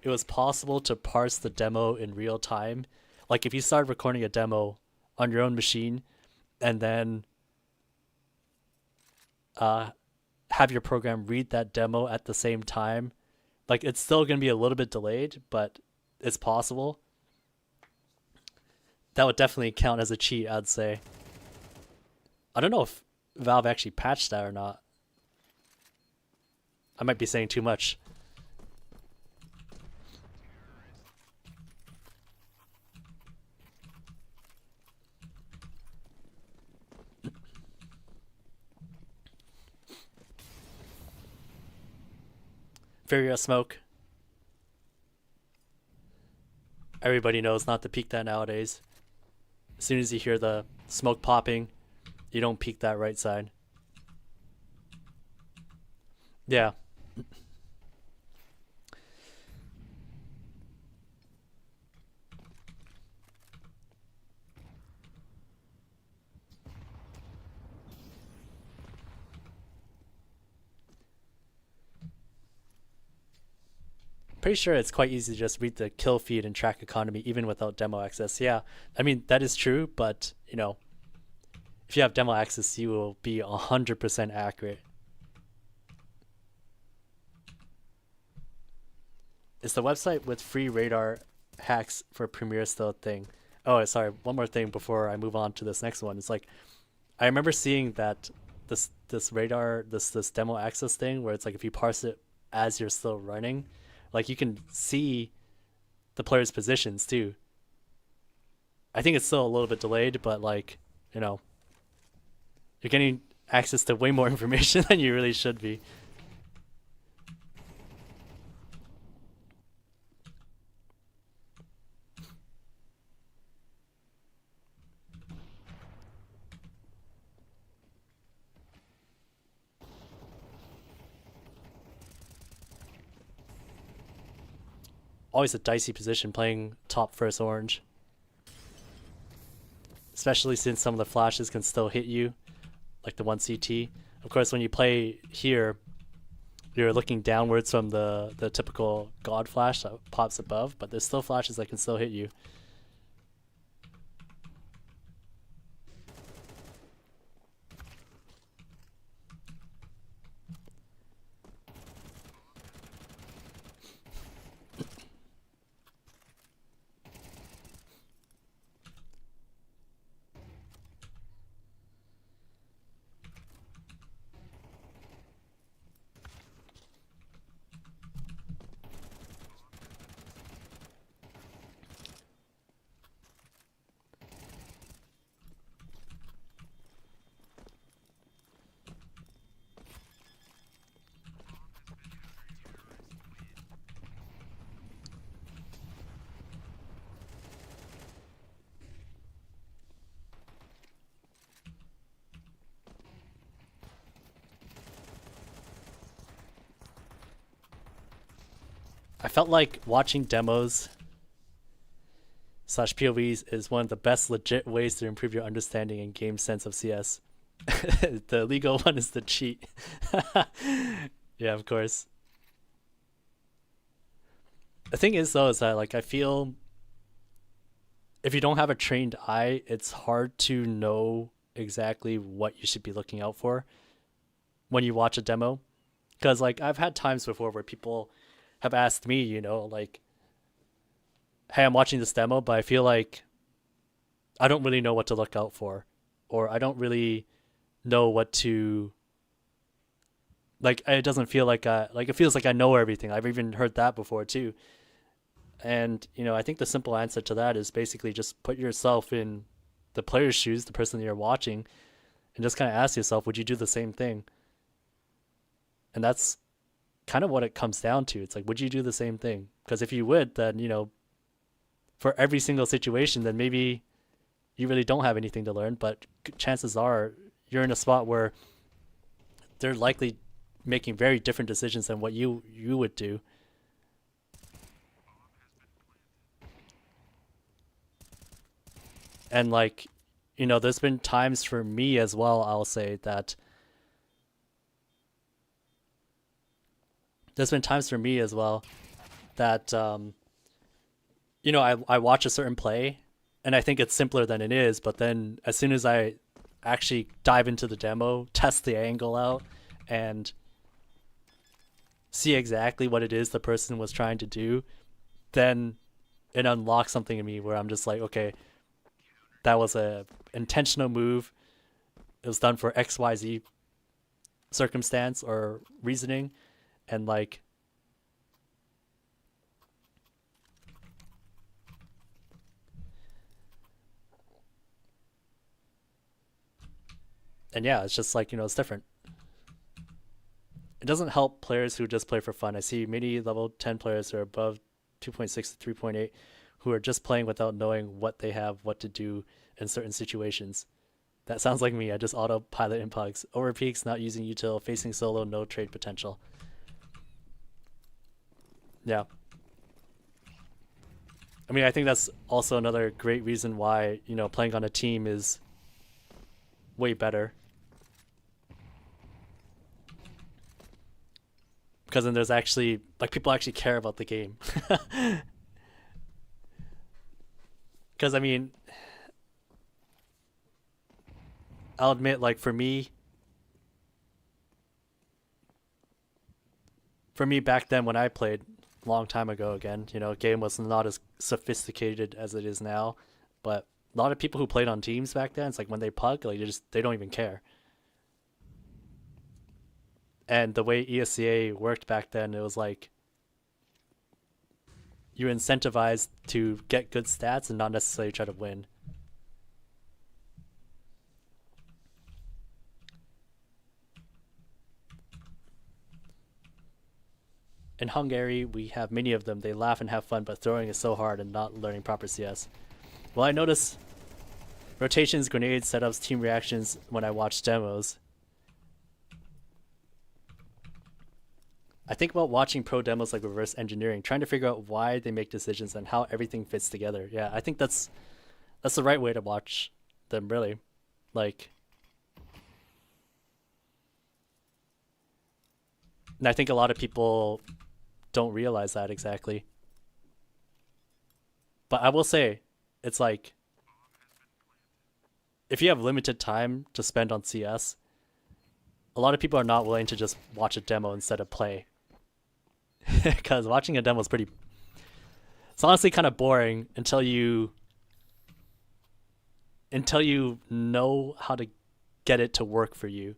it was possible to parse the demo in real time. Like if you started recording a demo on your own machine, and then have your program read that demo at the same time, like it's still going to be a little bit delayed, but it's possible. That would definitely count as a cheat, I'd say. I don't know if Valve actually patched that or not. I might be saying too much. Furia smoke. Everybody knows not to peek that nowadays. As soon as you hear the smoke popping, you don't peek that right side. Yeah. pretty sure it's quite easy to just read the kill feed and track economy even without demo access. Yeah, I mean that is true, but you know, if you have demo access, you will be 100% accurate. Is the website with free radar hacks for Premiere still a thing? Oh, sorry. One more thing before I move on to this next one. It's like I remember seeing that this radar this demo access thing where it's like if you parse it as you're still running, like you can see the player's positions too. I think it's still a little bit delayed, but like you know, you're getting access to way more information than you really should be. Always a dicey position playing top first orange, especially since some of the flashes can still hit you, like the one CT. Of course, when you play here, you're looking downwards from the typical god flash that pops above, but there's still flashes that can still hit you. I felt like watching demos slash POVs is one of the best legit ways to improve your understanding and game sense of CS. The legal one is the cheat. Yeah, of course. The thing is though is that like I feel if you don't have a trained eye, it's hard to know exactly what you should be looking out for when you watch a demo. Because like I've had times before where people have asked me, you know, like, "Hey, I'm watching this demo, but I feel like I don't really know what to look out for, or I don't really know what to like. It doesn't feel like it feels like I know everything." I've even heard that before too. And you know, I think the simple answer to that is basically just put yourself in the player's shoes, the person that you're watching, and just kind of ask yourself, would you do the same thing? And that's kind of what it comes down to. It's like, would you do the same thing? Because if you would, then you know, for every single situation, then maybe you really don't have anything to learn. But chances are you're in a spot where they're likely making very different decisions than what you would do. And like, you know, there's been times for me as well, I'll say that there's been times for me as well that you know, I watch a certain play and I think it's simpler than it is, but then as soon as I actually dive into the demo, test the angle out, and see exactly what it is the person was trying to do, then it unlocks something in me where I'm just like, okay, that was a intentional move. It was done for XYZ circumstance or reasoning, and like and yeah, it's just like, you know, it's different. It doesn't help players who just play for fun. I see many level 10 players who are above 2.6 to 3.8 who are just playing without knowing what they have, what to do in certain situations. That sounds like me. I just autopilot in Pugs. Over peaks, not using util, facing solo, no trade potential. Yeah. I mean, I think that's also another great reason why, you know, playing on a team is way better. because then there's actually like people actually care about the game. Because I mean, I'll admit, like for me back then when I played a long time ago, again, game was not as sophisticated as it is now, but a lot of people who played on teams back then, it's like when they pug, like they don't even care. And the way ESCA worked back then, it was like you incentivized to get good stats and not necessarily try to win. In Hungary, we have many of them. They laugh and have fun, but throwing is so hard and not learning proper CS. Well, I notice rotations, grenades, setups, team reactions when I watch demos. I think about watching pro demos like reverse engineering, trying to figure out why they make decisions and how everything fits together. Yeah, I think that's the right way to watch them, really. Like, and I think a lot of people don't realize that exactly. But I will say, it's like, if you have limited time to spend on CS, a lot of people are not willing to just watch a demo instead of play. Because watching a demo is it's honestly kind of boring until you know how to get it to work for you.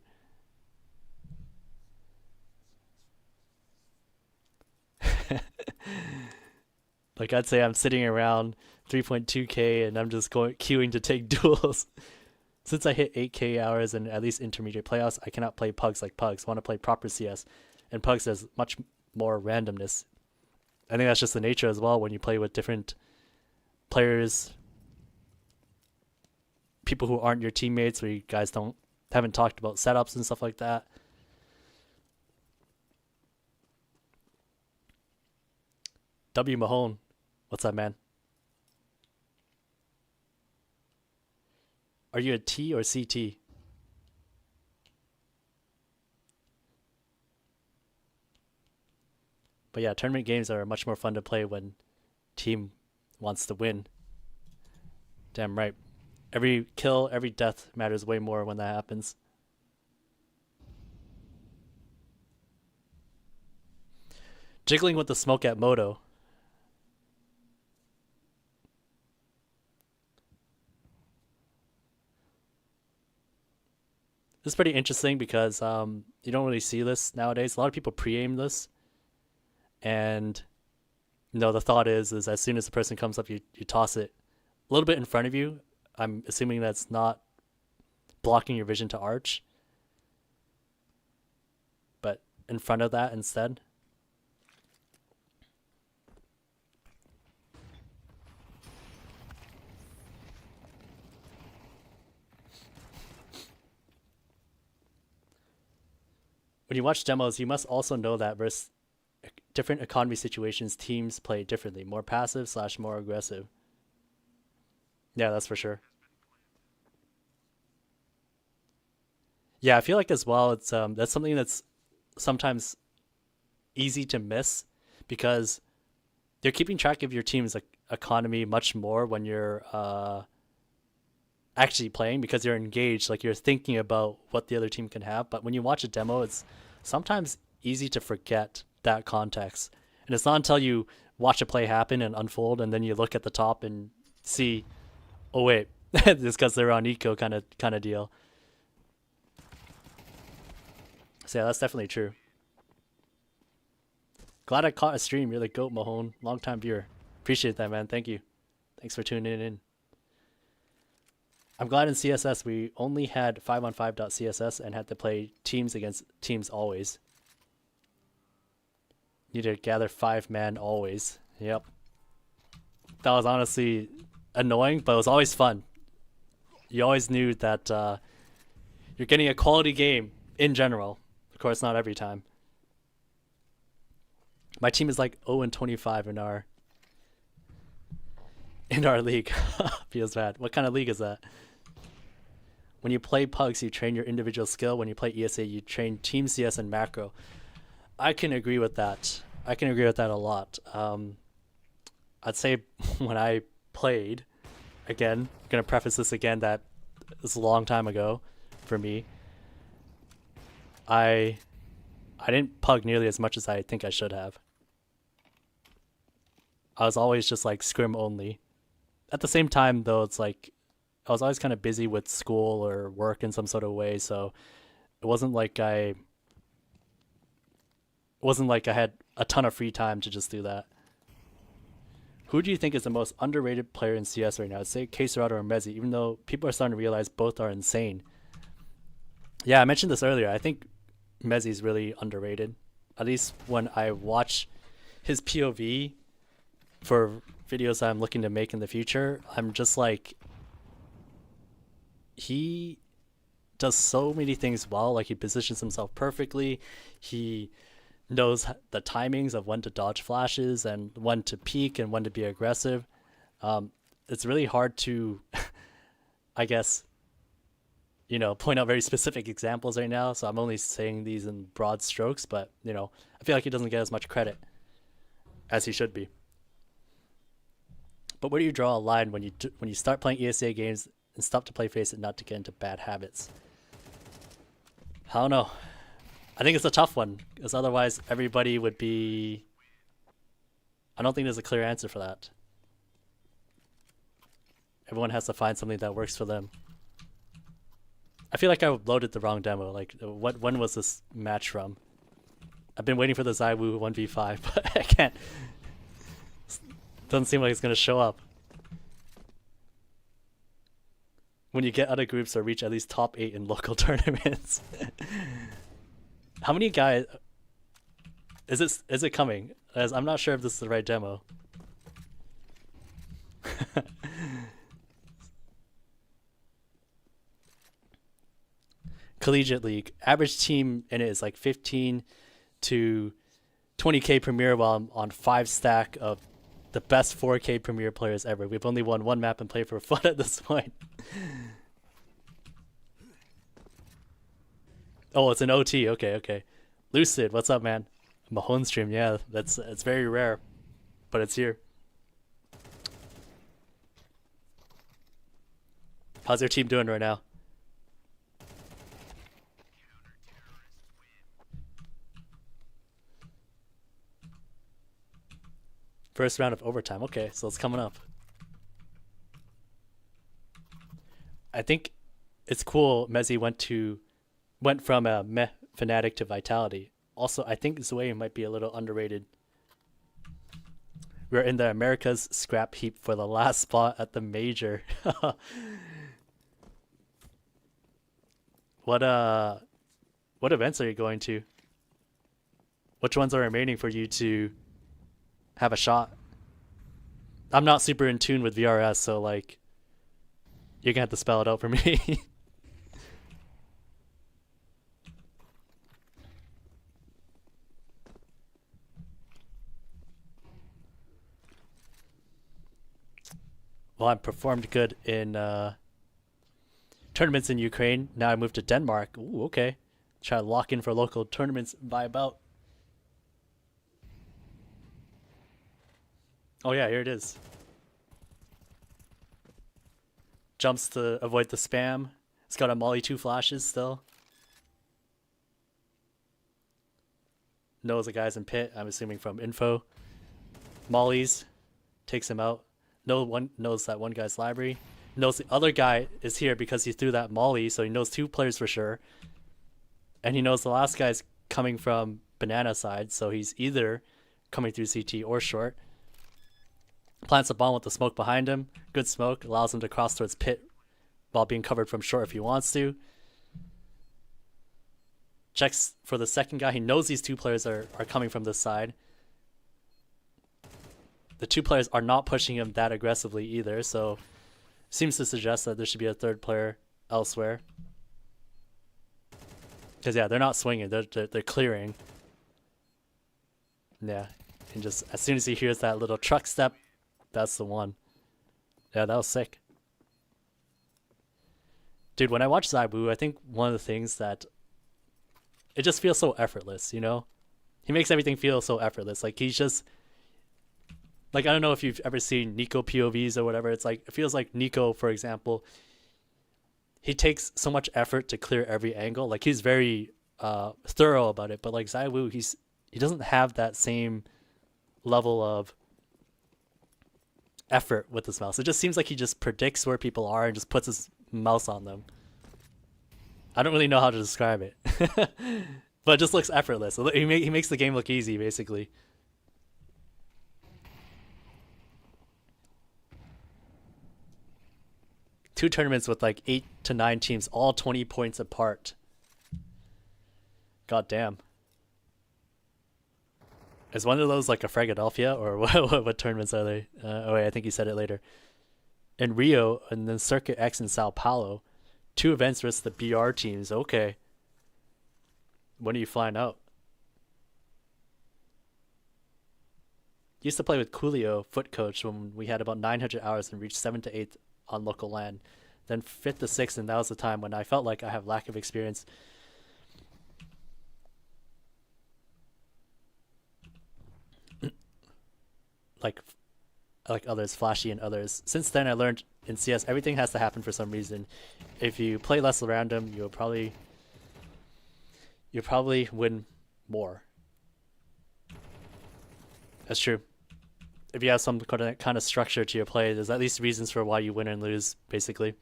Like, I'd say I'm sitting around 3.2k and I'm just queuing to take duels. Since I hit 8k hours and at least intermediate playoffs, I cannot play Pugs like Pugs. I want to play proper CS, and Pugs has much more randomness. I think that's just the nature as well when you play with different players, people who aren't your teammates, where you guys haven't talked about setups and stuff like that. W Mahone, what's up, man? Are you a T or CT? But yeah, tournament games are much more fun to play when team wants to win. Damn right. Every kill, every death matters way more when that happens. Jiggling with the smoke at Moto. This is pretty interesting because you don't really see this nowadays. A lot of people pre-aim this, and the thought is as soon as the person comes up, you toss it a little bit in front of you. I'm assuming that's not blocking your vision to arch, but in front of that instead. When you watch demos, you must also know that versus different economy situations, teams play differently, more passive / more aggressive. Yeah, that's for sure. Yeah, I feel like as well, it's that's something that's sometimes easy to miss because you're keeping track of your team's like economy much more when you're actually playing, because you're engaged, like you're thinking about what the other team can have. But when you watch a demo, it's sometimes easy to forget that context. And it's not until you watch a play happen and unfold and then you look at the top and see, oh wait, it's because they're on eco kind of deal. So yeah, that's definitely true. Glad I caught a stream. You're the GOAT, Mahone. Long time viewer. Appreciate that, man. Thank you. Thanks for tuning in. I'm glad in CSS we only had 5on5.css and had to play teams against teams always. Need to gather 5-man always. Yep. That was honestly annoying, but it was always fun. You always knew that you're getting a quality game in general. Of course, not every time. My team is like 0-25 in our league. Feels bad. What kind of league is that? When you play Pugs, you train your individual skill. When you play ESA, you train Team CS and macro. I can agree with that. I can agree with that a lot. I'd say when I played, again, I'm gonna preface this again that it's a long time ago for me. I I didn't pug nearly as much as I think I should have. I was always just like scrim only. At the same time, though, it's like I was always kind of busy with school or work in some sort of way, so it wasn't like I had a ton of free time to just do that. Who do you think is the most underrated player in CS right now? I'd say Caserado or Mezzi, even though people are starting to realize both are insane. Yeah, I mentioned this earlier. I think Mezzi's really underrated. At least when I watch his POV for videos I'm looking to make in the future, I'm just like, he does so many things well. Like he positions himself perfectly. He knows the timings of when to dodge flashes and when to peek and when to be aggressive. It's really hard to, I guess, point out very specific examples right now. So I'm only saying these in broad strokes, but I feel like he doesn't get as much credit as he should be. But where do you draw a line when you start playing ESA games and stop to play face and not to get into bad habits? I don't know. I think it's a tough one because otherwise everybody would be. I don't think there's a clear answer for that. Everyone has to find something that works for them. I feel like I loaded the wrong demo. Like, when was this match from? I've been waiting for the ZywOo 1v5, but I can't. Doesn't seem like it's gonna show up. When you get other groups or reach at least top 8 in local tournaments. How many guys is it coming? As I'm not sure if this is the right demo. Collegiate League. Average team in it is like 15 to 20k Premier, while I'm on 5 stack of the best 4k Premier players ever. We've only won one map and played for fun at this point. Oh, it's an OT. Okay. Lucid, what's up, man? Mahone stream, yeah, it's very rare, but it's here. How's your team doing right now? First round of overtime. Okay, so it's coming up. I think it's cool. Mezzi went from a meh fanatic to vitality. Also, I think ZywOo might be a little underrated. We're in the America's scrap heap for the last spot at the major. What events are you going to? Which ones are remaining for you to have a shot? I'm not super in tune with VRS, so like you're gonna have to spell it out for me. Well, I performed good in tournaments in Ukraine. Now I moved to Denmark. Ooh, okay. Try to lock in for local tournaments by about. Oh yeah, here it is. Jumps to avoid the spam. It's got a Molly 2 flashes still. Knows the guy's in pit, I'm assuming from info. Mollies. Takes him out. No one knows that one guy's library. Knows the other guy is here because he threw that Molly, so he knows 2 players for sure. And he knows the last guy's coming from banana side, so he's either coming through CT or short. Plants a bomb with the smoke behind him. Good smoke. Allows him to cross towards pit while being covered from short if he wants to. Checks for the second guy. He knows these 2 players are coming from this side. The 2 players are not pushing him that aggressively either, so seems to suggest that there should be a 3rd player elsewhere. Because yeah, they're not swinging. They're clearing. Yeah, and just as soon as he hears that little truck step, that's the one. Yeah, that was sick. Dude, when I watch ZywOo, I think one of the things that it just feels so effortless, He makes everything feel so effortless. Like he's just like, I don't know if you've ever seen Nico POVs or whatever. It's like, it feels like Nico, for example, he takes so much effort to clear every angle. Like he's very thorough about it. But like ZywOo, he doesn't have that same level of effort with his mouse. It just seems like he just predicts where people are and just puts his mouse on them. I don't really know how to describe it, but it just looks effortless. He makes the game look easy, basically. Two tournaments with like 8 to 9 teams, all 20 points apart. God damn. Is one of those like a Philadelphia or what tournaments are they? Oh wait, I think you said it later. In Rio and then Circuit X in Sao Paulo, 2 events versus the BR teams. Okay. When are you flying out? Used to play with Coolio, foot coach, when we had about 900 hours and reached 7 to 8 on local land. Then 5th to 6th, and that was the time when I felt like I have lack of experience. like others, flashy and others. Since then, I learned in CS everything has to happen for some reason. If you play less random, you'll probably win more. That's true. If you have some kind of structure to your play, there's at least reasons for why you win and lose, basically.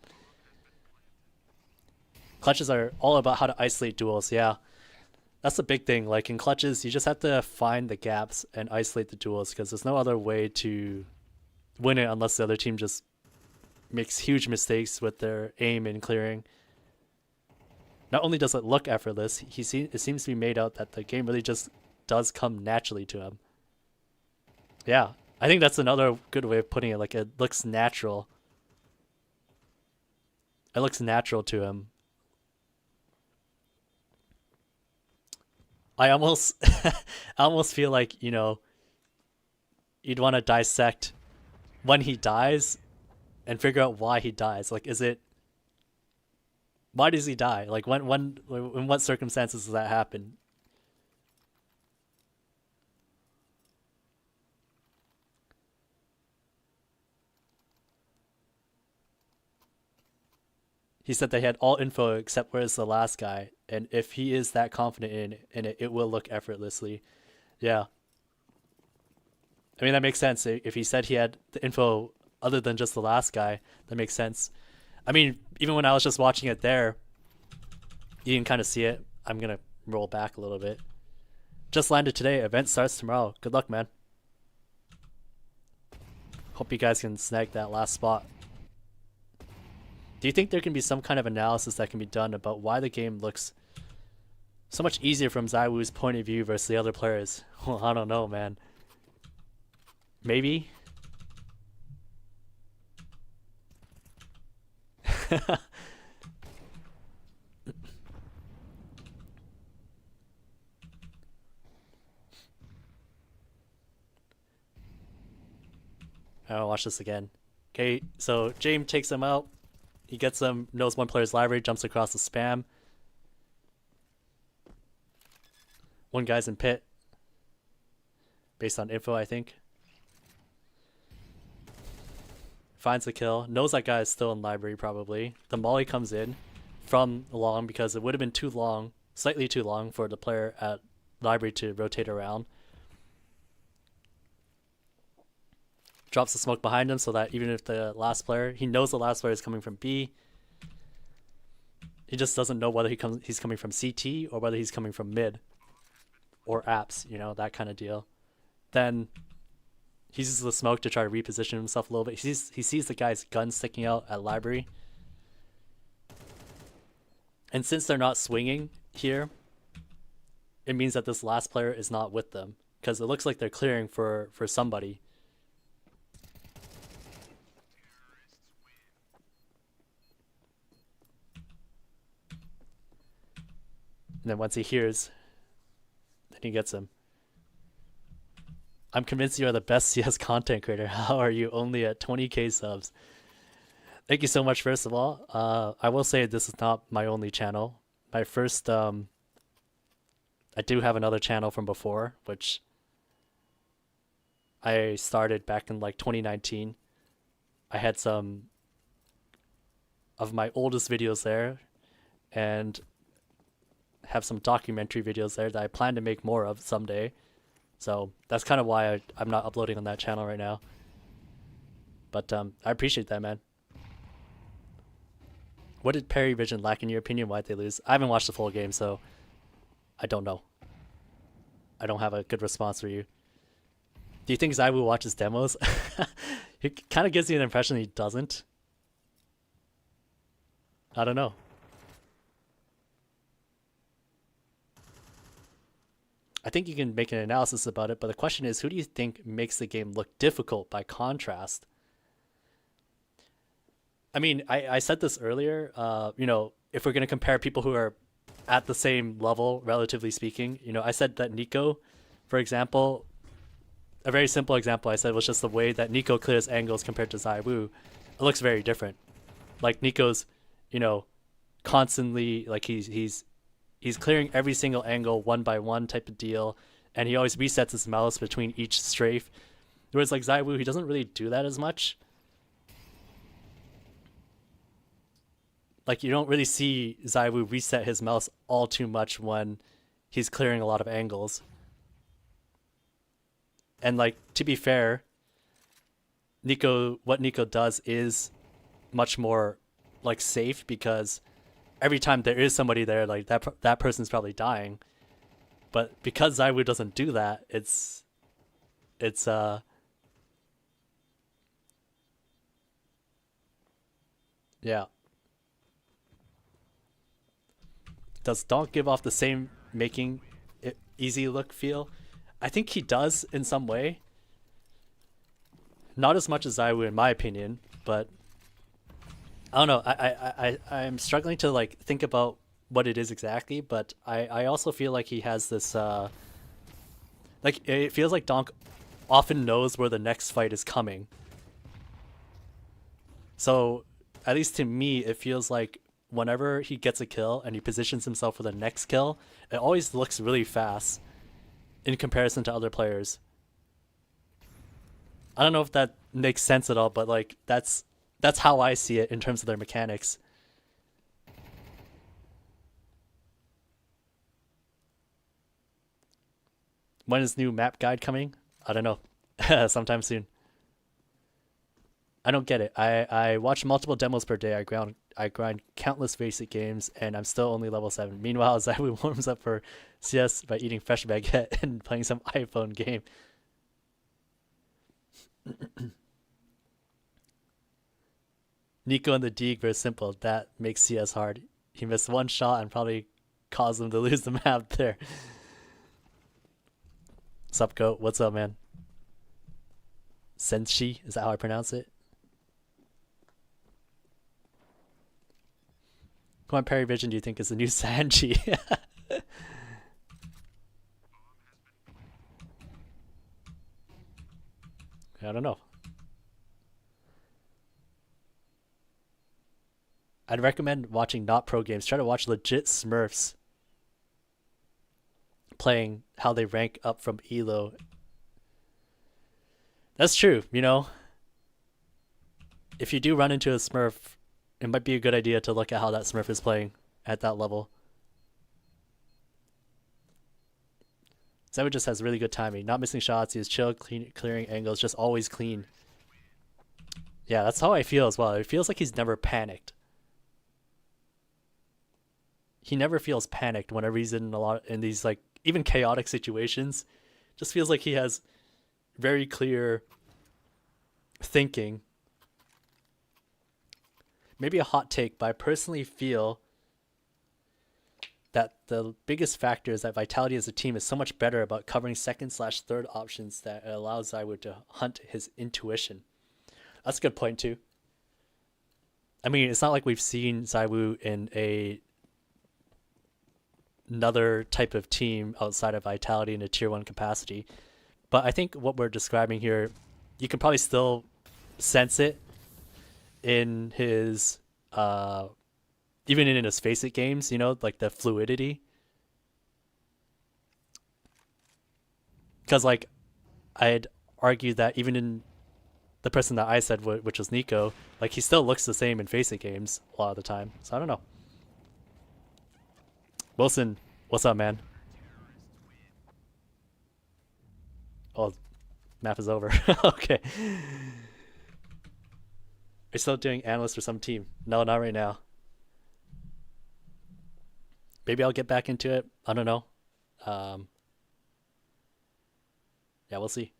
Clutches are all about how to isolate duels, yeah. That's the big thing. Like in clutches, you just have to find the gaps and isolate the duels because there's no other way to win it unless the other team just makes huge mistakes with their aim and clearing. Not only does it look effortless, it seems to be made out that the game really just does come naturally to him. Yeah, I think that's another good way of putting it. Like it looks natural. It looks natural to him. I almost I almost feel like, you know, you'd want to dissect when he dies and figure out why he dies. Like, why does he die? Like in what circumstances does that happen? He said they had all info except where's the last guy, and if he is that confident in it, it will look effortlessly. Yeah. I mean, that makes sense. If he said he had the info other than just the last guy, that makes sense. I mean, even when I was just watching it there, you can kind of see it. I'm going to roll back a little bit. Just landed today. Event starts tomorrow. Good luck, man. Hope you guys can snag that last spot. Do you think there can be some kind of analysis that can be done about why the game looks so much easier from ZywOo's point of view versus the other players? Well, I don't know, man. Maybe? I'll watch this again. Okay, so James takes him out. He gets them, knows one player's library, jumps across the spam. One guy's in pit. Based on info, I think. Finds the kill. Knows that guy is still in library, probably. The molly comes in from long because it would have been too long, slightly too long for the player at library to rotate around. Drops the smoke behind him so that even if the last player, he knows the last player is coming from B. He just doesn't know whether he's coming from CT or whether he's coming from mid or apps, you know, that kind of deal. Then he uses the smoke to try to reposition himself a little bit. He sees the guy's gun sticking out at library. And since they're not swinging here, it means that this last player is not with them because it looks like they're clearing for somebody. And then once he hears, then he gets him. I'm convinced you are the best CS content creator. How are you only at 20k subs? Thank you so much, first of all. I will say this is not my only channel. My first I do have another channel from before, which I started back in like 2019. I had some of my oldest videos there and have some documentary videos there that I plan to make more of someday. So that's kind of why I'm not uploading on that channel right now. But I appreciate that, man. What did Perry Vision lack in your opinion? Why'd they lose? I haven't watched the full game, so I don't know. I don't have a good response for you. Do you think ZywOo watches demos? It kind of gives you an impression he doesn't. I don't know. I think you can make an analysis about it, but the question is, who do you think makes the game look difficult by contrast? I mean, I said this earlier. If we're going to compare people who are at the same level, relatively speaking, I said that Nico, for example, a very simple example I said was just the way that Nico clears angles compared to ZywOo. It looks very different. Like Nico's, constantly like he's clearing every single angle one by one type of deal, and he always resets his mouse between each strafe. Whereas like ZywOo, he doesn't really do that as much. Like you don't really see ZywOo reset his mouse all too much when he's clearing a lot of angles. And like to be fair, what Nico does is much more like safe because every time there is somebody there, like that person's probably dying. But because ZywOo doesn't do that, it's yeah. Does Donk give off the same making it easy look feel? I think he does in some way. Not as much as ZywOo in my opinion, but I don't know. I'm struggling to like think about what it is exactly, but I also feel like he has this like it feels like Donk often knows where the next fight is coming. So at least to me, it feels like whenever he gets a kill and he positions himself for the next kill, it always looks really fast in comparison to other players. I don't know if that makes sense at all, but like that's how I see it in terms of their mechanics. When is new map guide coming? I don't know. Sometime soon. I don't get it. I watch multiple demos per day. I grind countless basic games, and I'm still only level 7. Meanwhile, ZywOo warms up for CS by eating fresh baguette and playing some iPhone game. Nico and the Deeg, very simple. That makes CS hard. He missed one shot and probably caused them to lose the map there. Sup, Goat? What's up, man? Senshi? Is that how I pronounce it? What Perry Vision do you think is the new Sanji? I don't know. I'd recommend watching not pro games. Try to watch legit Smurfs playing how they rank up from Elo. That's true, If you do run into a Smurf, it might be a good idea to look at how that Smurf is playing at that level. ZywOo just has really good timing. Not missing shots. He is chill, clearing angles, just always clean. Yeah, that's how I feel as well. It feels like he's never panicked. He never feels panicked whenever he's in these like even chaotic situations. Just feels like he has very clear thinking. Maybe a hot take, but I personally feel that the biggest factor is that Vitality as a team is so much better about covering second/third options that it allows ZywOo to hunt his intuition. That's a good point too. I mean, it's not like we've seen ZywOo in another type of team outside of Vitality in a tier 1 capacity. But I think what we're describing here, you can probably still sense it in his even in his Face It games, like the fluidity. Because like I'd argue that even in the person that I said, which was Nico, like he still looks the same in Face It games a lot of the time. So I don't know. Wilson, what's up, man? Oh, map is over. Okay. Are you still doing analyst for some team? No, not right now. Maybe I'll get back into it. I don't know. Um, yeah, we'll see.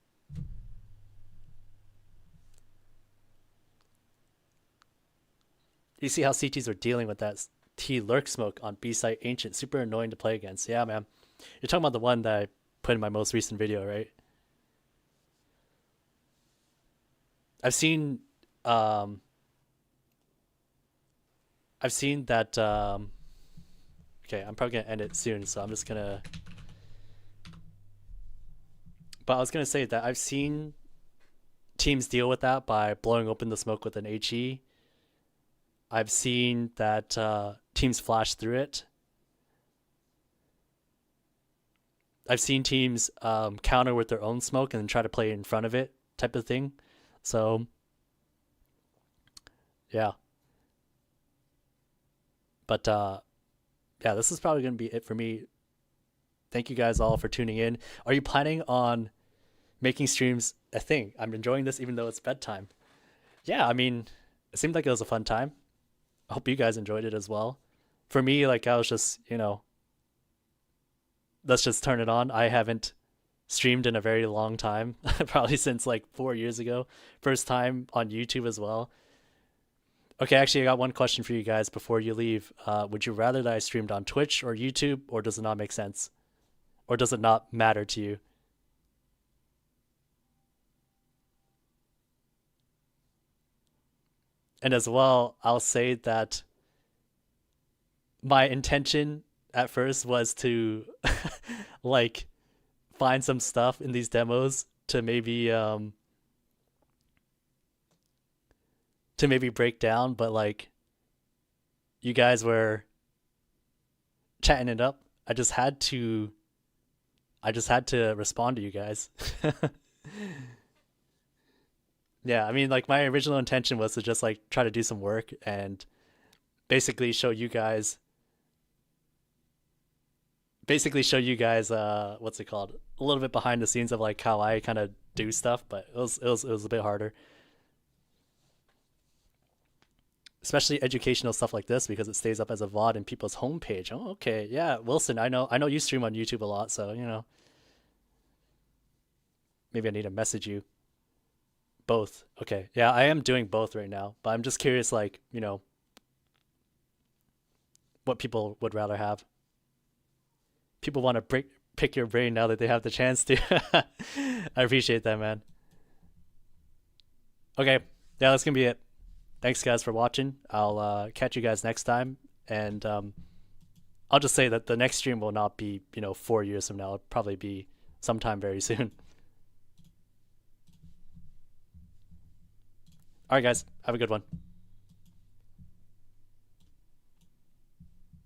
You see how CTs are dealing with that T lurk smoke on B site ancient, super annoying to play against. Yeah, man. You're talking about the one that I put in my most recent video, right? I've seen um I've seen that okay, I'm probably gonna end it soon, so I'm just gonna but I was gonna say that I've seen teams deal with that by blowing open the smoke with an HE. I've seen that teams flash through it. I've seen teams counter with their own smoke and then try to play in front of it, type of thing. So yeah, but yeah, this is probably gonna be it for me. Thank you guys all for tuning in. Are you planning on making streams a thing? I'm enjoying this even though it's bedtime. Yeah, I mean, it seemed like it was a fun time. I hope you guys enjoyed it as well. For me, like I was just, let's just turn it on. I haven't streamed in a very long time, probably since like 4 years ago. First time on YouTube as well. Okay, actually, I got one question for you guys before you leave. Would you rather that I streamed on Twitch or YouTube, or does it not make sense? Or does it not matter to you? And as well, I'll say that my intention at first was to like find some stuff in these demos to maybe break down, but like you guys were chatting it up. I just had to respond to you guys. Yeah, I mean like my original intention was to just like try to do some work and basically show you guys what's it called? A little bit behind the scenes of like how I kind of do stuff, but it was a bit harder. Especially educational stuff like this because it stays up as a VOD in people's homepage. Oh, okay. Yeah, Wilson, I know you stream on YouTube a lot, so maybe I need to message you. Both. Okay. Yeah, I am doing both right now, but I'm just curious like, what people would rather have. People want to pick your brain now that they have the chance to. I appreciate that, man. Okay. Yeah, that's gonna be it. Thanks guys for watching. I'll catch you guys next time, and I'll just say that the next stream will not be 4 years from now. It'll probably be sometime very soon. All right, guys, have a good one.